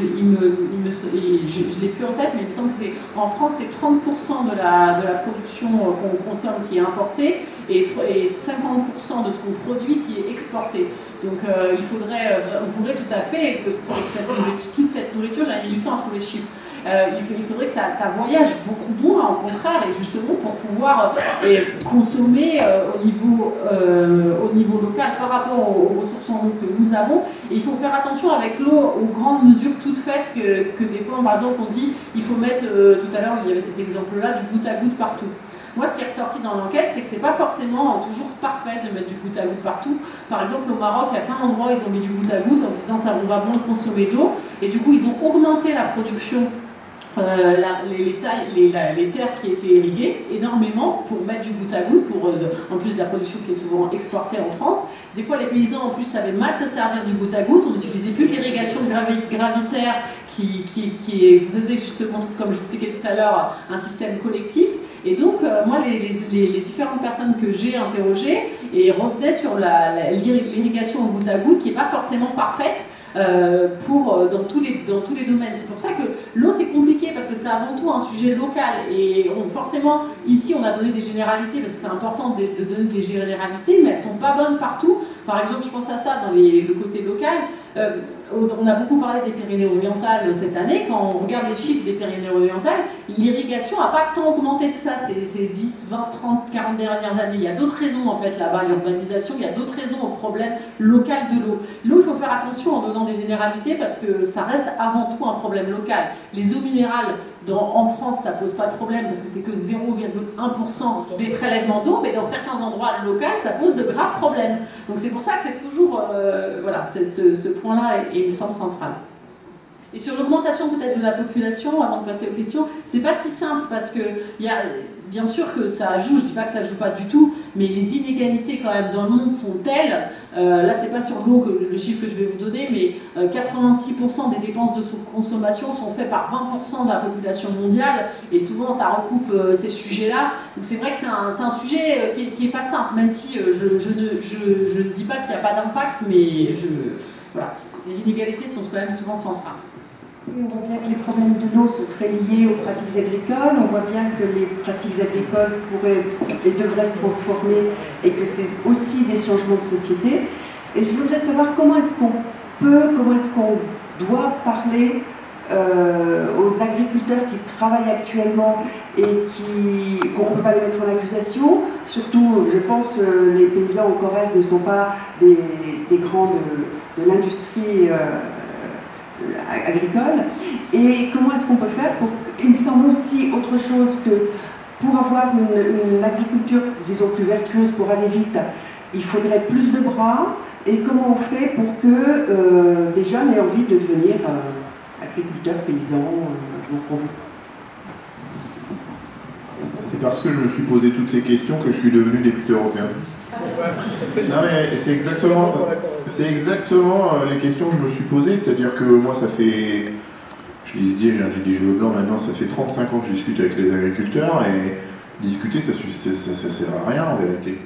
l'ai plus en tête, mais il me semble que en France, c'est 30% de la production qu'on consomme qui est importée et 50% de ce qu'on produit qui est exporté. Donc on pourrait tout à fait, toute cette nourriture, j'avais mis du temps à trouver le chiffre, il faudrait que ça voyage beaucoup moins, au contraire, et justement pour pouvoir consommer au niveau local par rapport aux ressources en eau que nous avons. Et il faut faire attention avec l'eau aux grandes mesures toutes faites que des fois, par exemple, on dit il faut mettre, tout à l'heure il y avait cet exemple-là, du goutte à goutte partout. Moi, ce qui est ressorti dans l'enquête, c'est que c'est pas forcément toujours parfait de mettre du goutte à goutte partout. Par exemple, au Maroc, il y a plein d'endroits où ils ont mis du goutte à goutte en disant ça on va moins consommer d'eau, et du coup, ils ont augmenté la production, les terres qui étaient irriguées énormément pour mettre du goutte à goutte, en plus de la production qui est souvent exportée en France. Des fois, les paysans, en plus, savaient mal se servir du goutte à goutte. On n'utilisait plus l'irrigation gravitaire qui faisait justement, comme j'expliquais tout à l'heure, un système collectif. Et donc, moi, les différentes personnes que j'ai interrogées revenaient sur l'irrigation au goutte à goutte, qui n'est pas forcément parfaite dans tous les domaines. C'est pour ça que l'eau, c'est compliqué, parce que c'est avant tout un sujet local. Et forcément, ici, on a donné des généralités, parce que c'est important de donner des généralités, mais elles ne sont pas bonnes partout. Par exemple, je pense à ça dans le côté local. On a beaucoup parlé des Pyrénées-Orientales cette année. Quand on regarde les chiffres des Pyrénées-Orientales, l'irrigation n'a pas tant augmenté que ça ces 10, 20, 30, 40 dernières années. Il y a d'autres raisons en fait là-bas, l'urbanisation, il y a d'autres raisons au problème local de l'eau. L'eau, il faut faire attention en donnant des généralités parce que ça reste avant tout un problème local. Les eaux minérales, en France, ça ne pose pas de problème parce que c'est que 0,1% des prélèvements d'eau, mais dans certains endroits locaux, ça pose de graves problèmes. Donc c'est pour ça que c'est toujours, voilà, ce point-là est une semble centrale. Et sur l'augmentation peut-être de la population, avant de passer aux questions, c'est pas si simple parce que bien sûr que ça joue, je dis pas que ça joue pas du tout, mais les inégalités quand même dans le monde sont telles. Là, c'est pas sur l'eau le chiffre que je vais vous donner, mais 86% des dépenses de consommation sont faites par 20% de la population mondiale, et souvent ça recoupe ces sujets-là. Donc c'est vrai que c'est un sujet qui est pas simple, même si je ne dis pas qu'il n'y a pas d'impact, mais voilà, les inégalités sont quand même souvent centrales. Oui, on voit bien que les problèmes de l'eau sont très liés aux pratiques agricoles, on voit bien que les pratiques agricoles pourraient et devraient se transformer et que c'est aussi des changements de société. Et je voudrais savoir comment est-ce qu'on doit parler aux agriculteurs qui travaillent actuellement et qu'on ne peut pas les mettre en accusation. Surtout, je pense, les paysans en Corrèze ne sont pas des grands de l'industrie agricole. Et comment est-ce qu'on peut faire pour... Il me semble aussi autre chose que pour avoir une agriculture, disons, plus vertueuse, pour aller vite, il faudrait plus de bras. Et comment on fait pour que des jeunes aient envie de devenir agriculteurs, paysans, C'est parce que je me suis posé toutes ces questions que je suis devenu député européen. Non mais c'est exactement les questions que je me suis posées, c'est-à-dire que moi ça fait, j'ai des cheveux blancs maintenant, ça fait 35 ans que je discute avec les agriculteurs et discuter ça sert à rien en vérité.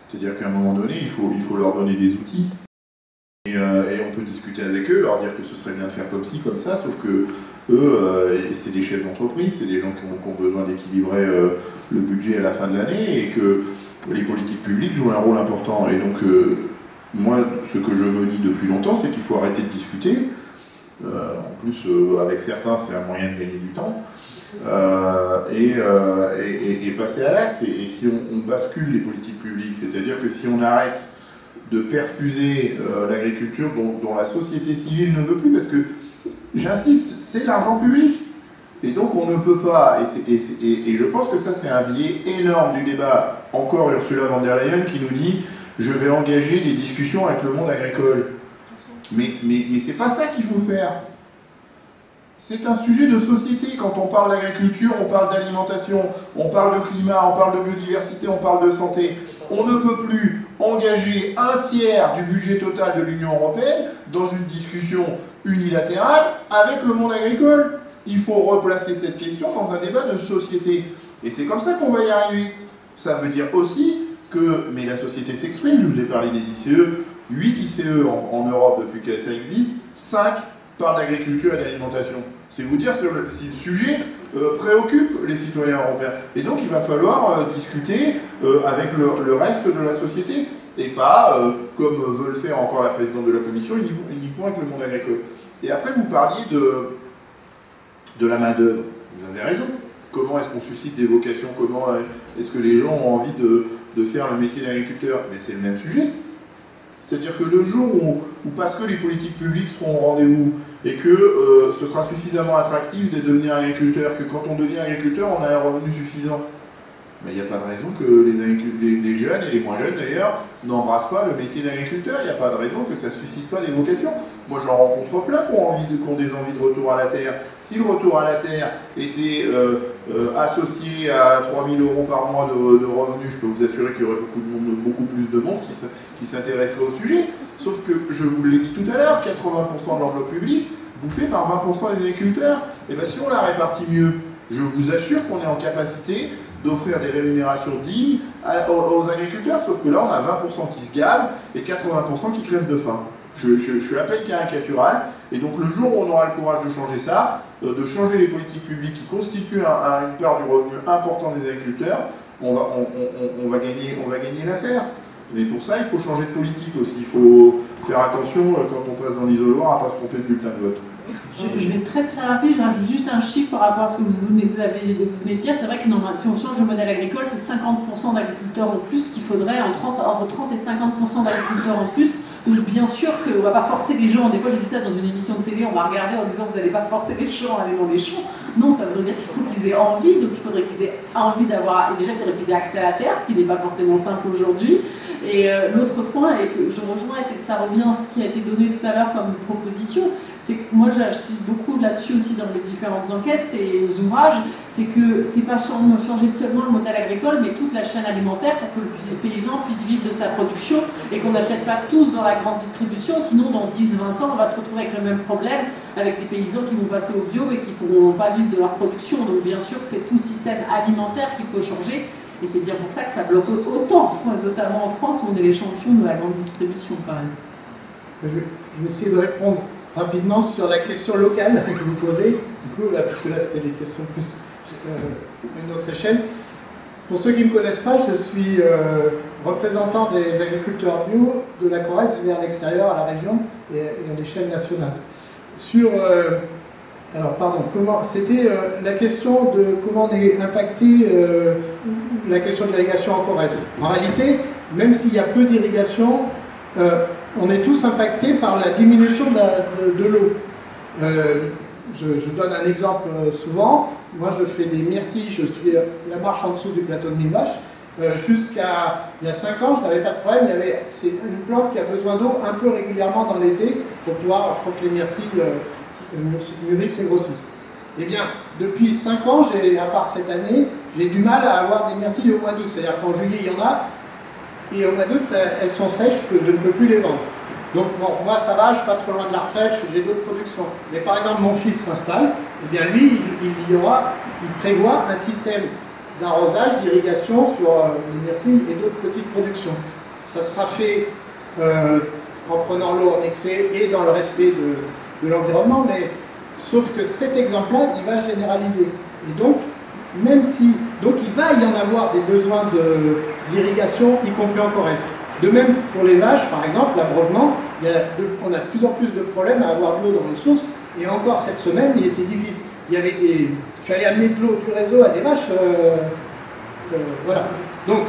C'est-à-dire qu'à un moment donné il faut leur donner des outils et on peut discuter avec eux, leur dire que ce serait bien de faire comme ci, comme ça, sauf que eux c'est des chefs d'entreprise, c'est des gens qui ont besoin d'équilibrer le budget à la fin de l'année et que les politiques publiques jouent un rôle important. Et donc, moi, ce que je me dis depuis longtemps, c'est qu'il faut arrêter de discuter. En plus, avec certains, c'est un moyen de gagner du temps. Et passer à l'acte. Et si on bascule les politiques publiques, c'est-à-dire que si on arrête de perfuser l'agriculture dont la société civile ne veut plus, parce que, j'insiste, c'est l'argent public. Et donc on ne peut pas, et je pense que ça c'est un biais énorme du débat, encore Ursula von der Leyen qui nous dit « je vais engager des discussions avec le monde agricole ». Mais c'est pas ça qu'il faut faire. C'est un sujet de société. Quand on parle d'agriculture, on parle d'alimentation, on parle de climat, on parle de biodiversité, on parle de santé. On ne peut plus engager un tiers du budget total de l'Union européenne dans une discussion unilatérale avec le monde agricole. Il faut replacer cette question dans un débat de société. Et c'est comme ça qu'on va y arriver. Ça veut dire aussi que, mais la société s'exprime, je vous ai parlé des ICE, 8 ICE en Europe depuis que ça existe, 5 parlent d'agriculture et d'alimentation. C'est vous dire si le sujet préoccupe les citoyens européens. Et donc il va falloir discuter avec le reste de la société, et pas, comme veut le faire encore la présidente de la Commission, uniquement avec le monde agricole. Et après vous parliez de la main-d'œuvre. Vous avez raison. Comment est-ce qu'on suscite des vocations? Comment est-ce que les gens ont envie de faire le métier d'agriculteur? Mais c'est le même sujet. C'est-à-dire que le jour où, parce que les politiques publiques seront au rendez-vous et que ce sera suffisamment attractif de devenir agriculteur, que quand on devient agriculteur, on a un revenu suffisant, mais il n'y a pas de raison que les jeunes, et les moins jeunes d'ailleurs, n'embrassent pas le métier d'agriculteur. Il n'y a pas de raison que ça ne suscite pas des vocations. Moi j'en rencontre plein qui ont des envies de retour à la terre. Si le retour à la terre était associé à 3 000 € par mois de revenus, je peux vous assurer qu'il y aurait beaucoup plus de monde qui s'intéresserait au sujet. Sauf que, je vous l'ai dit tout à l'heure, 80% de l'enveloppe publique bouffée par 20% des agriculteurs. Et bien si on la répartit mieux, je vous assure qu'on est en capacité d'offrir des rémunérations dignes aux agriculteurs, sauf que là on a 20% qui se gavent et 80% qui crèvent de faim. Je suis à peine caricatural, et donc le jour où on aura le courage de changer ça, de changer les politiques publiques qui constituent une part du revenu important des agriculteurs, on va gagner l'affaire. Mais pour ça, il faut changer de politique aussi. Il faut faire attention quand on passe dans l'isoloir à ne pas se tromper de bulletin de vote. Je vais très rapide, je rajoute juste un chiffre par rapport à ce que vous venez de dire. C'est vrai que si on change le modèle agricole, c'est 50% d'agriculteurs en plus qu'il faudrait, entre 30 et 50% d'agriculteurs en plus. Donc bien sûr qu'on ne va pas forcer les gens, des fois je dis ça dans une émission de télé, on va regarder en disant vous n'allez pas forcer les gens à aller dans les champs. Non, ça veut dire qu'il faut qu'ils aient envie, donc il faudrait qu'ils aient envie d'avoir, et déjà il faudrait qu'ils aient accès à la terre, ce qui n'est pas forcément simple aujourd'hui. Et l'autre point, et que je rejoins, et c'est que ça revient à ce qui a été donné tout à l'heure comme proposition, c'est que moi j'insiste beaucoup là-dessus aussi dans les différentes enquêtes, ces ouvrages, c'est que c'est pas changer seulement le modèle agricole, mais toute la chaîne alimentaire pour que le paysan puisse vivre de sa production et qu'on n'achète pas tous dans la grande distribution, sinon dans 10-20 ans on va se retrouver avec le même problème, avec des paysans qui vont passer au bio et qui ne pourront pas vivre de leur production. Donc bien sûr que c'est tout le système alimentaire qu'il faut changer. Et c'est bien pour ça que ça bloque autant, notamment en France où on est les champions de la grande distribution quand même. Je vais essayer de répondre rapidement sur la question locale que vous posez, du coup, là, puisque là c'était des questions plus à une autre échelle. Pour ceux qui ne me connaissent pas, je suis représentant des agriculteurs bio de la Corrèze vers l'extérieur, à la région et à l'échelle nationale. Alors, pardon, c'était la question de comment on est impacté la question de l'irrigation en Corrèze. En réalité, même s'il y a peu d'irrigation, on est tous impactés par la diminution de l'eau. Je donne un exemple souvent. Moi, je fais des myrtilles, je suis la marche en dessous du plateau de Millevaches. Jusqu'à il y a 5 ans, je n'avais pas de problème. C'est une plante qui a besoin d'eau un peu régulièrement dans l'été pour pouvoir, que les myrtilles mûrissent et grossissent. Eh bien, depuis 5 ans, à part cette année, j'ai du mal à avoir des myrtilles au mois d'août. C'est-à-dire qu'en juillet, il y en a, et au mois d'août, elles sont sèches, que je ne peux plus les vendre. Donc bon, moi ça va, je ne suis pas trop loin de la retraite, j'ai d'autres productions. Mais par exemple, mon fils s'installe, eh bien lui, il prévoit un système d'arrosage, d'irrigation sur les myrtilles et d'autres petites productions. Ça sera fait en prenant l'eau en excès et dans le respect de l'environnement, mais sauf que cet exemple-là, il va se généraliser. Et donc, donc il va y en avoir des besoins d'irrigation, y compris en Corrèze. De même pour les vaches, par exemple, l'abreuvement, on a de plus en plus de problèmes à avoir de l'eau dans les sources. Et encore cette semaine, il était difficile. Il fallait amener de l'eau du réseau à des vaches. Voilà. Donc,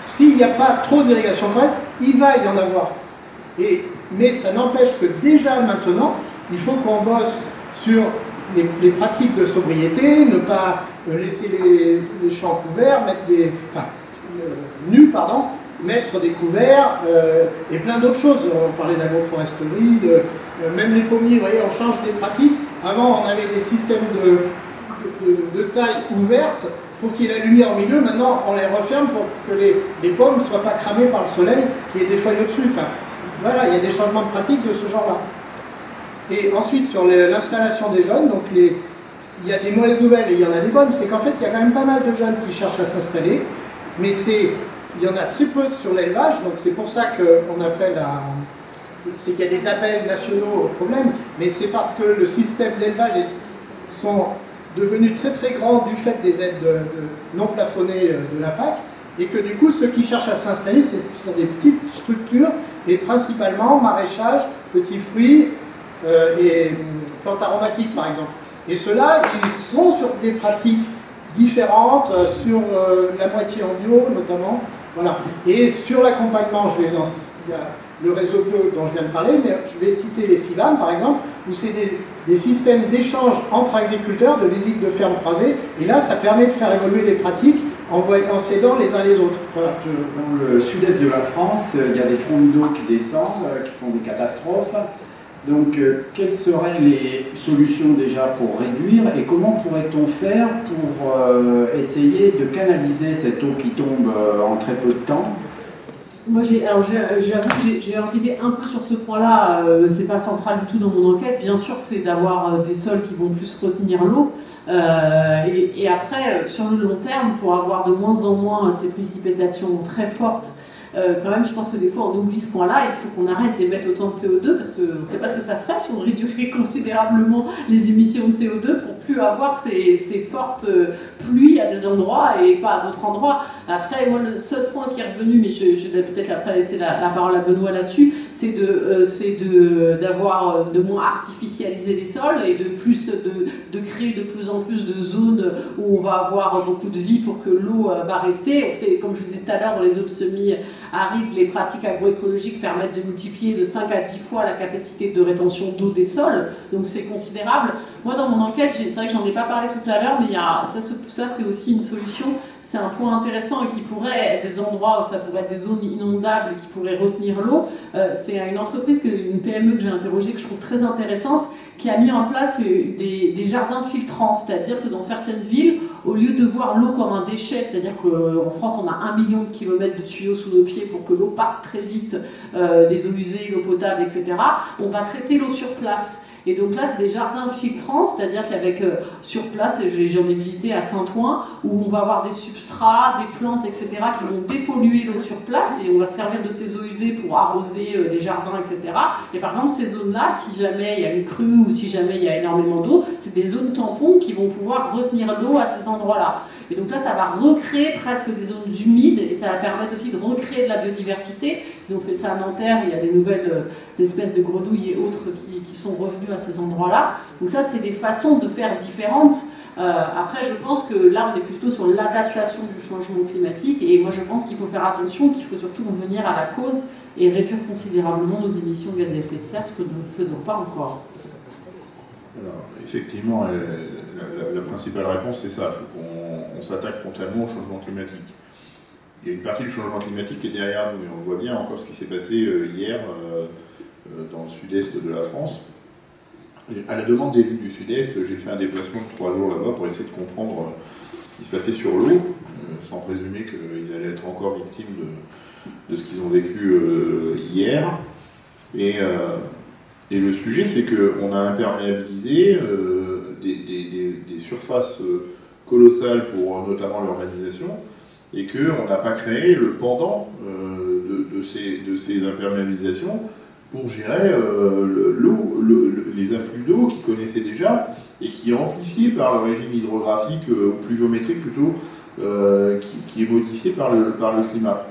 s'il n'y a pas trop d'irrigation terrestre, il va y en avoir. Mais ça n'empêche que déjà maintenant, il faut qu'on bosse sur les pratiques de sobriété, ne pas laisser les champs couverts, nus, pardon, mettre des couverts et plein d'autres choses. On parlait d'agroforesterie, même les pommiers, vous voyez, on change des pratiques. Avant, on avait des systèmes de taille ouverte pour qu'il y ait la lumière au milieu. Maintenant, on les referme pour que les pommes ne soient pas cramées par le soleil, qu'il y ait des feuilles au-dessus. Enfin, voilà, il y a des changements de pratiques de ce genre-là. Et ensuite, sur l'installation des jeunes, donc il y a des mauvaises nouvelles et il y en a des bonnes, c'est qu'en fait, il y a quand même pas mal de jeunes qui cherchent à s'installer, mais il y en a très peu sur l'élevage, donc c'est pour ça qu'on appelle c'est qu'il y a des appels nationaux au problème, mais c'est parce que le système d'élevage sont devenus très très grands du fait des aides non plafonnées de la PAC, et que du coup, ceux qui cherchent à s'installer, ce sont des petites structures, et principalement maraîchage, petits fruits, et plantes aromatiques par exemple. Et ceux-là, ils sont sur des pratiques différentes, sur la moitié en bio notamment. Voilà. Et sur l'accompagnement, il y a le réseau bio dont je viens de parler, mais je vais citer les CIVAM par exemple, où c'est des systèmes d'échange entre agriculteurs, de visite de fermes croisées, et là ça permet de faire évoluer les pratiques en s'aidant les uns les autres. Voilà. Dans le sud-est de la France, il y a des fronts d'eau qui descendent, qui font des catastrophes. Donc, quelles seraient les solutions déjà pour réduire et comment pourrait-on faire pour essayer de canaliser cette eau qui tombe en très peu de temps? Moi, j'avoue que j'ai enquêté un peu sur ce point-là, c'est pas central du tout dans mon enquête. Bien sûr que c'est d'avoir des sols qui vont plus retenir l'eau. Et après, sur le long terme, pour avoir de moins en moins ces précipitations très fortes, quand même, je pense que des fois on oublie ce point-là. Il faut qu'on arrête d'émettre autant de CO2 parce qu'on ne sait pas ce que ça ferait si on réduirait considérablement les émissions de CO2 pour plus avoir ces fortes pluies à des endroits et pas à d'autres endroits. Après, moi, le seul point qui est revenu, mais je vais peut-être après laisser la parole à Benoît là-dessus, c'est d'avoir de moins artificialiser les sols et de créer de plus en plus de zones où on va avoir beaucoup de vie pour que l'eau va rester. On sait, comme je vous disais tout à l'heure, dans les zones semi-arides, les pratiques agroécologiques permettent de multiplier de 5 à 10 fois la capacité de rétention d'eau des sols, donc c'est considérable. Moi, dans mon enquête, c'est vrai que j'en ai pas parlé tout à l'heure, mais ça c'est aussi une solution. C'est un point intéressant et qui pourrait être des endroits où ça pourrait être des zones inondables qui pourraient retenir l'eau. C'est une entreprise, une PME que j'ai interrogée, que je trouve très intéressante, qui a mis en place des jardins filtrants. C'est-à-dire que dans certaines villes, au lieu de voir l'eau comme un déchet, c'est-à-dire qu'en France on a 1 million de kilomètres de tuyaux sous nos pieds pour que l'eau parte très vite, des eaux usées, l'eau potable, etc., on va traiter l'eau sur place. Et donc là, c'est des jardins filtrants, c'est-à-dire qu'avec sur place, j'en ai visité à Saint-Ouen, où on va avoir des substrats, des plantes, etc., qui vont dépolluer l'eau sur place, et on va se servir de ces eaux usées pour arroser les jardins, etc. Et par exemple, ces zones-là, si jamais il y a une crue ou si jamais il y a énormément d'eau, c'est des zones tampons qui vont pouvoir retenir l'eau à ces endroits-là. Et donc là, ça va recréer presque des zones humides, et ça va permettre aussi de recréer de la biodiversité. Ils ont fait ça à Nanterre, il y a des nouvelles espèces de grenouilles et autres qui sont revenues à ces endroits-là. Donc ça, c'est des façons de faire différentes. Après, je pense que là, on est plutôt sur l'adaptation du changement climatique, et moi, je pense qu'il faut faire attention, qu'il faut surtout revenir à la cause et réduire considérablement nos émissions de gaz à effet de serre, ce que nous ne faisons pas encore. Alors, effectivement, la principale réponse, c'est ça. Il faut qu'on s'attaque frontalement au changement climatique. Il y a une partie du changement climatique qui est derrière nous, et on voit bien encore ce qui s'est passé hier dans le sud-est de la France. Et à la demande des élus du sud-est, j'ai fait un déplacement de 3 jours là-bas pour essayer de comprendre ce qui se passait sur l'eau, sans présumer qu'ils allaient être encore victimes de ce qu'ils ont vécu hier. Et le sujet, c'est qu'on a imperméabilisé des surfaces colossales pour notamment l'urbanisation, et qu'on n'a pas créé le pendant de ces imperméabilisations pour gérer les afflux d'eau qu'ils connaissaient déjà et qui est amplifié par le régime hydrographique ou pluviométrique plutôt, qui est modifié par le climat.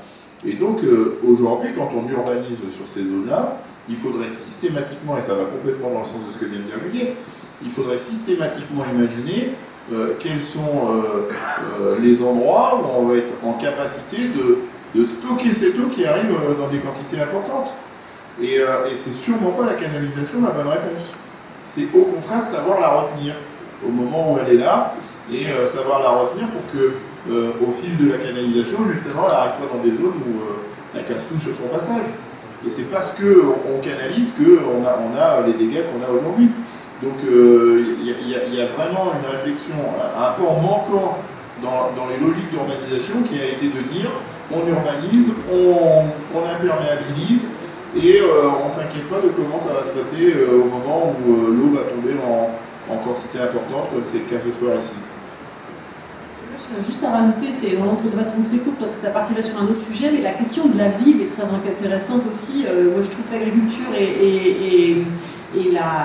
Et donc aujourd'hui, quand on urbanise sur ces zones-là, il faudrait systématiquement, et ça va complètement dans le sens de ce que vient de dire Juliette, il faudrait systématiquement imaginer quels sont les endroits où on va être en capacité de stocker cette eau qui arrive dans des quantités importantes. Et c'est sûrement pas la canalisation la bonne réponse. C'est au contraire savoir la retenir au moment où elle est là, et savoir la retenir pour que, au fil de la canalisation, justement, elle n'arrive pas dans des zones où elle casse tout sur son passage. Et c'est parce qu'on canalise qu'on a les dégâts qu'on a aujourd'hui. Donc il y a vraiment une réflexion, un pan manquant dans les logiques d'urbanisation qui a été de dire on urbanise, on imperméabilise et on ne s'inquiète pas de comment ça va se passer au moment où l'eau va tomber en quantité importante, comme c'est le cas ce soir ici. Juste à rajouter, c'est vraiment une façon très courte parce que ça partirait sur un autre sujet, mais la question de la ville est très intéressante aussi. Moi je trouve que l'agriculture et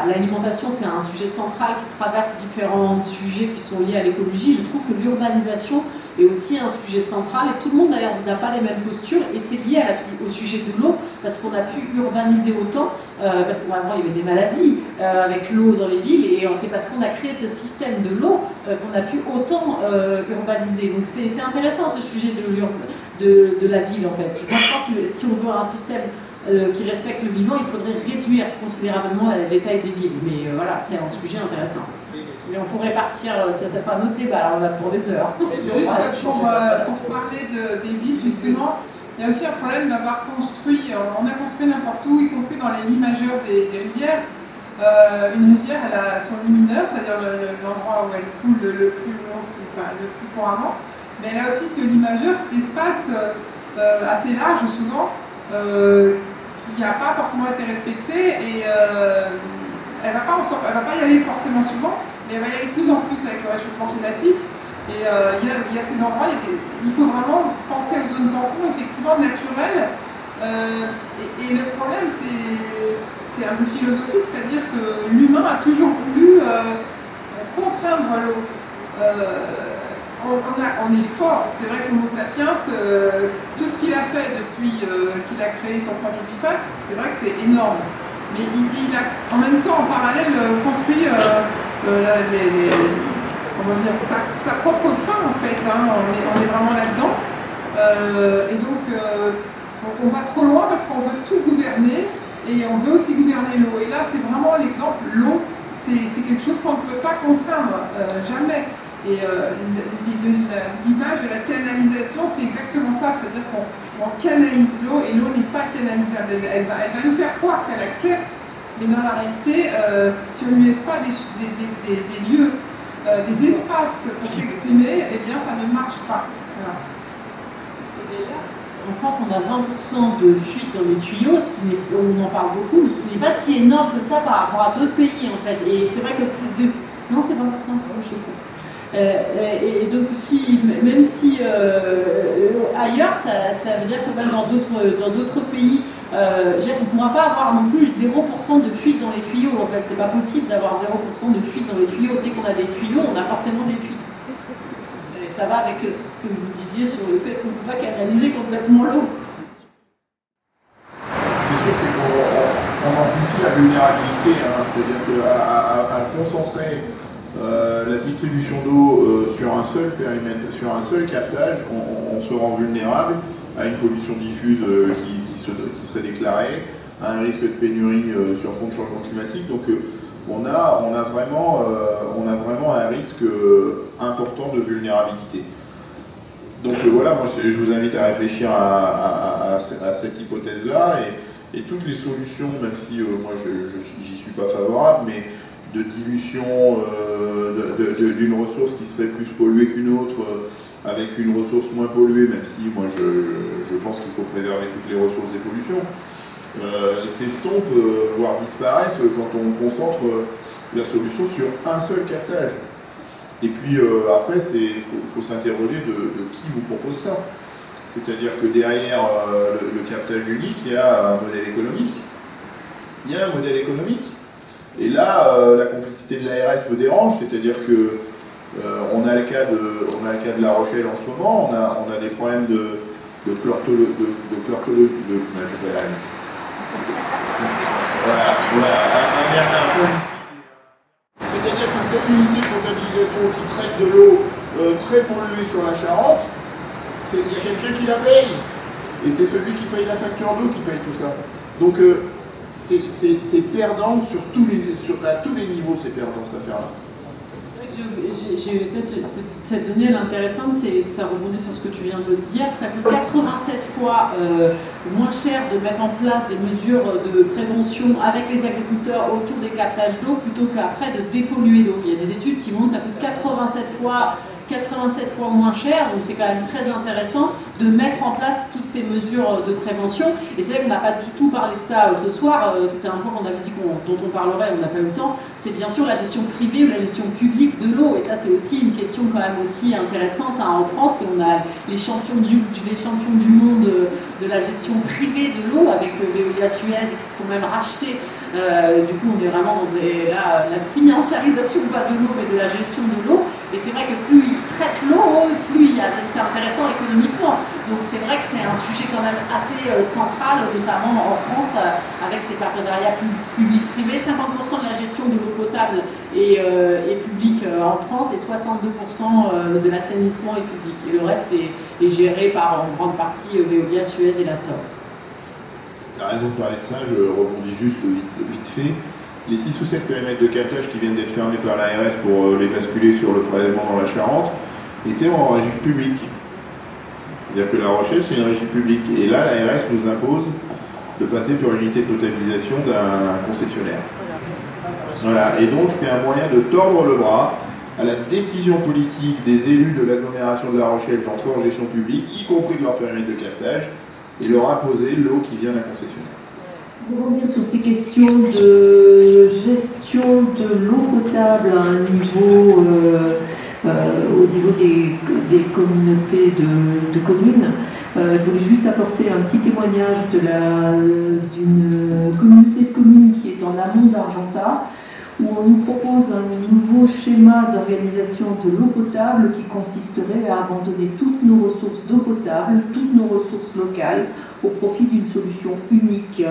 l'alimentation, c'est un sujet central qui traverse différents sujets qui sont liés à l'écologie. Je trouve que l'urbanisation est aussi un sujet central et tout le monde d'ailleurs n'a pas les mêmes postures et c'est lié au sujet de l'eau parce qu'on a pu urbaniser autant, parce qu'avant il y avait des maladies avec l'eau dans les villes et c'est parce qu'on a créé ce système de l'eau qu'on a pu autant urbaniser. Donc c'est intéressant ce sujet de la ville en fait. Je pense que si on veut un système qui respecte le vivant, il faudrait réduire considérablement la taille des villes. Mais voilà, c'est un sujet intéressant. Mais on pourrait partir, ça fait un autre débat, alors on a pour des heures. Juste pour parler des villes, justement, il y a aussi un problème d'avoir construit, on a construit n'importe où, y compris dans les lits majeurs des rivières. Une rivière, elle a son lit mineur, c'est-à-dire l'endroit où elle coule le plus couramment. Mais elle a aussi ce lit majeur, cet espace assez large souvent, qui n'a pas forcément été respectée et elle va pas y aller forcément souvent, mais elle va y aller de plus en plus avec le réchauffement climatique. Et il y a ces endroits, il faut vraiment penser aux zones tampons effectivement naturelles. Et le problème, c'est un peu philosophique, c'est-à-dire que l'humain a toujours voulu contraindre l'eau. On est fort, c'est vrai que l'Homo sapiens, tout ce qu'il a fait depuis qu'il a créé son premier biface, c'est vrai que c'est énorme. Mais il a en même temps, en parallèle, construit sa propre fin, en fait. Hein, on est vraiment là-dedans. Et donc, on va trop loin parce qu'on veut tout gouverner et on veut aussi gouverner l'eau. Et là, c'est vraiment l'exemple, l'eau, c'est quelque chose qu'on ne peut pas contraindre, jamais. Et l'image de la canalisation, c'est exactement ça, c'est-à-dire qu'on canalise l'eau et l'eau n'est pas canalisable. Elle va nous faire croire qu'elle accepte, mais dans la réalité, si on ne lui laisse pas des lieux, des espaces pour s'exprimer, eh bien ça ne marche pas. Voilà. Et d'ailleurs, en France, on a 20% de fuite dans les tuyaux, on en parle beaucoup, mais ce qui n'est pas si énorme que ça par rapport à d'autres pays en fait. Et c'est vrai que plus de... Non, c'est 20%, je sais pas. Et donc même si ailleurs, ça veut dire que même dans d'autres pays, on ne pourra pas avoir non plus 0% de fuite dans les tuyaux. En fait, c'est pas possible d'avoir 0% de fuite dans les tuyaux. Dès qu'on a des tuyaux, on a forcément des fuites. Ça va avec ce que vous disiez sur le fait qu'on ne peut pas canaliser complètement l'eau. Ce qui est sûr, c'est qu'on amplifie la vulnérabilité, hein, c'est-à-dire qu'à concentrer la distribution d'eau sur un seul périmètre, sur un seul captage, on se rend vulnérable à une pollution diffuse qui serait déclarée, à un risque de pénurie sur fond de changement climatique. Donc on a vraiment un risque important de vulnérabilité. Donc voilà, moi je vous invite à réfléchir à cette hypothèse-là et toutes les solutions, même si moi j'y suis pas favorable, mais de dilution d'une ressource qui serait plus polluée qu'une autre, avec une ressource moins polluée, même si moi je pense qu'il faut préserver toutes les ressources des pollutions, s'estompent, voire disparaissent quand on concentre la solution sur un seul captage. Et puis après, il faut s'interroger de qui vous propose ça. C'est-à-dire que derrière le captage unique, il y a un modèle économique. Il y a un modèle économique. Et là, la complicité de l'ARS me dérange, c'est-à-dire que on a le cas de La Rochelle en ce moment, on a des problèmes de chlortologie. C'est-à-dire que cette unité de potabilisation qui traite de l'eau très polluée sur la Charente, il y a quelqu'un qui la paye. Et c'est celui qui paye la facture d'eau qui paye tout ça. Donc c'est perdant à tous les niveaux, c'est perdant cette affaire-là. Cette donnée elle est intéressante, ça rebondit sur ce que tu viens de dire. Ça coûte 87 fois moins cher de mettre en place des mesures de prévention avec les agriculteurs autour des captages d'eau plutôt qu'après de dépolluer l'eau. Il y a des études qui montrent que ça coûte 87 fois moins cher, donc c'est quand même très intéressant de mettre en place toutes ces mesures de prévention. Et c'est vrai qu'on n'a pas du tout parlé de ça ce soir, c'était un point qu'on avait dit dont on parlerait, on n'a pas eu le temps, c'est bien sûr la gestion privée ou la gestion publique de l'eau, et ça c'est aussi une question quand même aussi intéressante en France, et on a les champions du monde de la gestion privée de l'eau avec Veolia Suez, qui se sont même rachetés. Du coup on est vraiment dans la financiarisation pas de l'eau mais de la gestion de l'eau, et c'est vrai que plus ils traitent l'eau, plus c'est intéressant économiquement. Donc c'est vrai que c'est un sujet quand même assez central, notamment en France, avec ces partenariats publics-privés. 50% de la gestion de l'eau potable est publique en France, et 62% de l'assainissement est public. Et le reste est géré par en grande partie Veolia, Suez et la SOR. Tu as raison de parler de ça, je rebondis juste vite fait. Les 6 ou 7 périmètres de captage qui viennent d'être fermés par l'ARS pour les basculer sur le prélèvement dans la Charente étaient en régie publique. C'est-à-dire que La Rochelle, c'est une régie publique. Et là, l'ARS nous impose de passer pour une unité de potabilisation d'un concessionnaire. Voilà. Et donc, c'est un moyen de tordre le bras à la décision politique des élus de l'agglomération de La Rochelle d'entrer en gestion publique, y compris de leur périmètre de captage, et leur imposer l'eau qui vient d'un concessionnaire. Pour revenir sur ces questions de gestion de l'eau potable à un niveau, au niveau des communautés de communes, je voulais juste apporter un petit témoignage d'une communauté de communes qui est en amont d'Argentat, où on nous propose un nouveau schéma d'organisation de l'eau potable qui consisterait à abandonner toutes nos ressources d'eau potable, toutes nos ressources locales, au profit d'une solution unique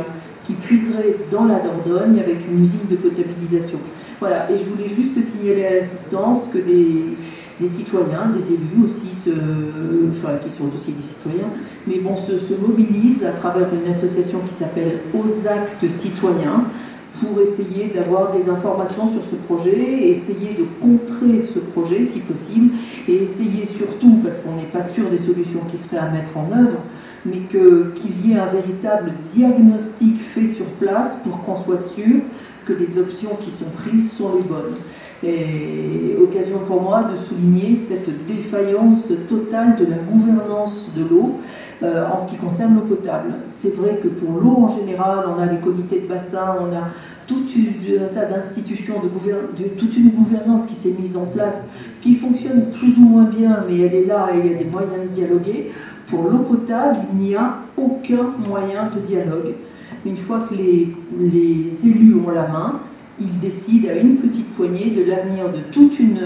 qui puiserait dans la Dordogne avec une usine de potabilisation. Voilà, et je voulais juste signaler à l'assistance que des citoyens, des élus aussi, qui sont aussi des citoyens, mais bon, se mobilisent à travers une association qui s'appelle Aux Actes Citoyens, pour essayer d'avoir des informations sur ce projet, essayer de contrer ce projet si possible, et essayer surtout, parce qu'on n'est pas sûr des solutions qui seraient à mettre en œuvre, mais qu'il y ait un véritable diagnostic fait sur place pour qu'on soit sûr que les options qui sont prises sont les bonnes. Et occasion pour moi de souligner cette défaillance totale de la gouvernance de l'eau en ce qui concerne l'eau potable. C'est vrai que pour l'eau en général, on a les comités de bassin, on a tout un tas d'institutions, toute une gouvernance qui s'est mise en place, qui fonctionne plus ou moins bien, mais elle est là et il y a des moyens de dialoguer. Pour l'eau potable, il n'y a aucun moyen de dialogue. Une fois que les élus ont la main, ils décident à une petite poignée de l'avenir de toute une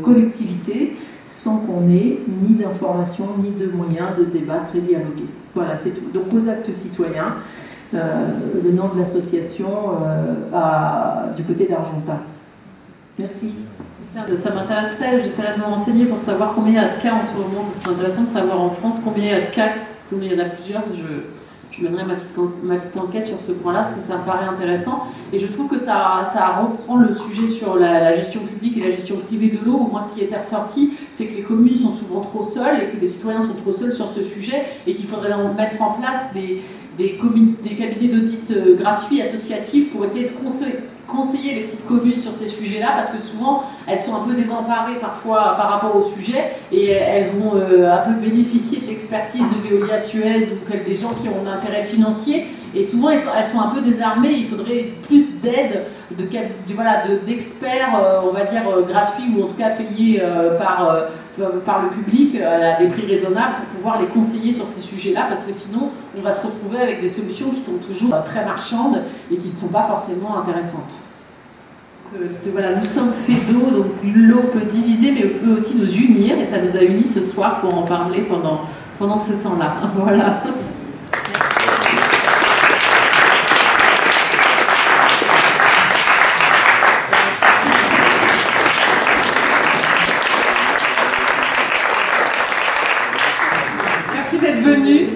collectivité sans qu'on ait ni d'informations, ni de moyens de débattre et dialoguer. Voilà, c'est tout. Donc aux Actes Citoyens, le nom de l'association du côté d'Argentat. Merci. Ça m'intéresserait, j'essaierai de me renseigner pour savoir combien il y a de cas en ce moment. Ce serait intéressant de savoir en France combien il y a de cas, combien il y en a plusieurs. Je mènerai ma petite enquête sur ce point-là parce que ça me paraît intéressant. Et je trouve que ça reprend le sujet sur la gestion publique et la gestion privée de l'eau. Moi, ce qui était ressorti, c'est que les communes sont souvent trop seules et que les citoyens sont trop seuls sur ce sujet et qu'il faudrait mettre en place des cabinets d'audit gratuits, associatifs, pour essayer de conseiller les petites communes sur ces sujets-là, parce que souvent elles sont un peu désemparées parfois par rapport au sujet et elles vont un peu bénéficier de l'expertise de Veolia Suez ou des gens qui ont un intérêt financier, et souvent elles sont un peu désarmées. Il faudrait plus d'aide, d'experts, on va dire gratuits, ou en tout cas payés par le public à des prix raisonnables pour pouvoir les conseiller sur ces sujets-là, parce que sinon on va se retrouver avec des solutions qui sont toujours très marchandes et qui ne sont pas forcément intéressantes. Voilà, nous sommes faits d'eau, donc l'eau peut diviser mais peut aussi nous unir, et ça nous a unis ce soir pour en parler pendant ce temps-là. Voilà. Merci d'être venus.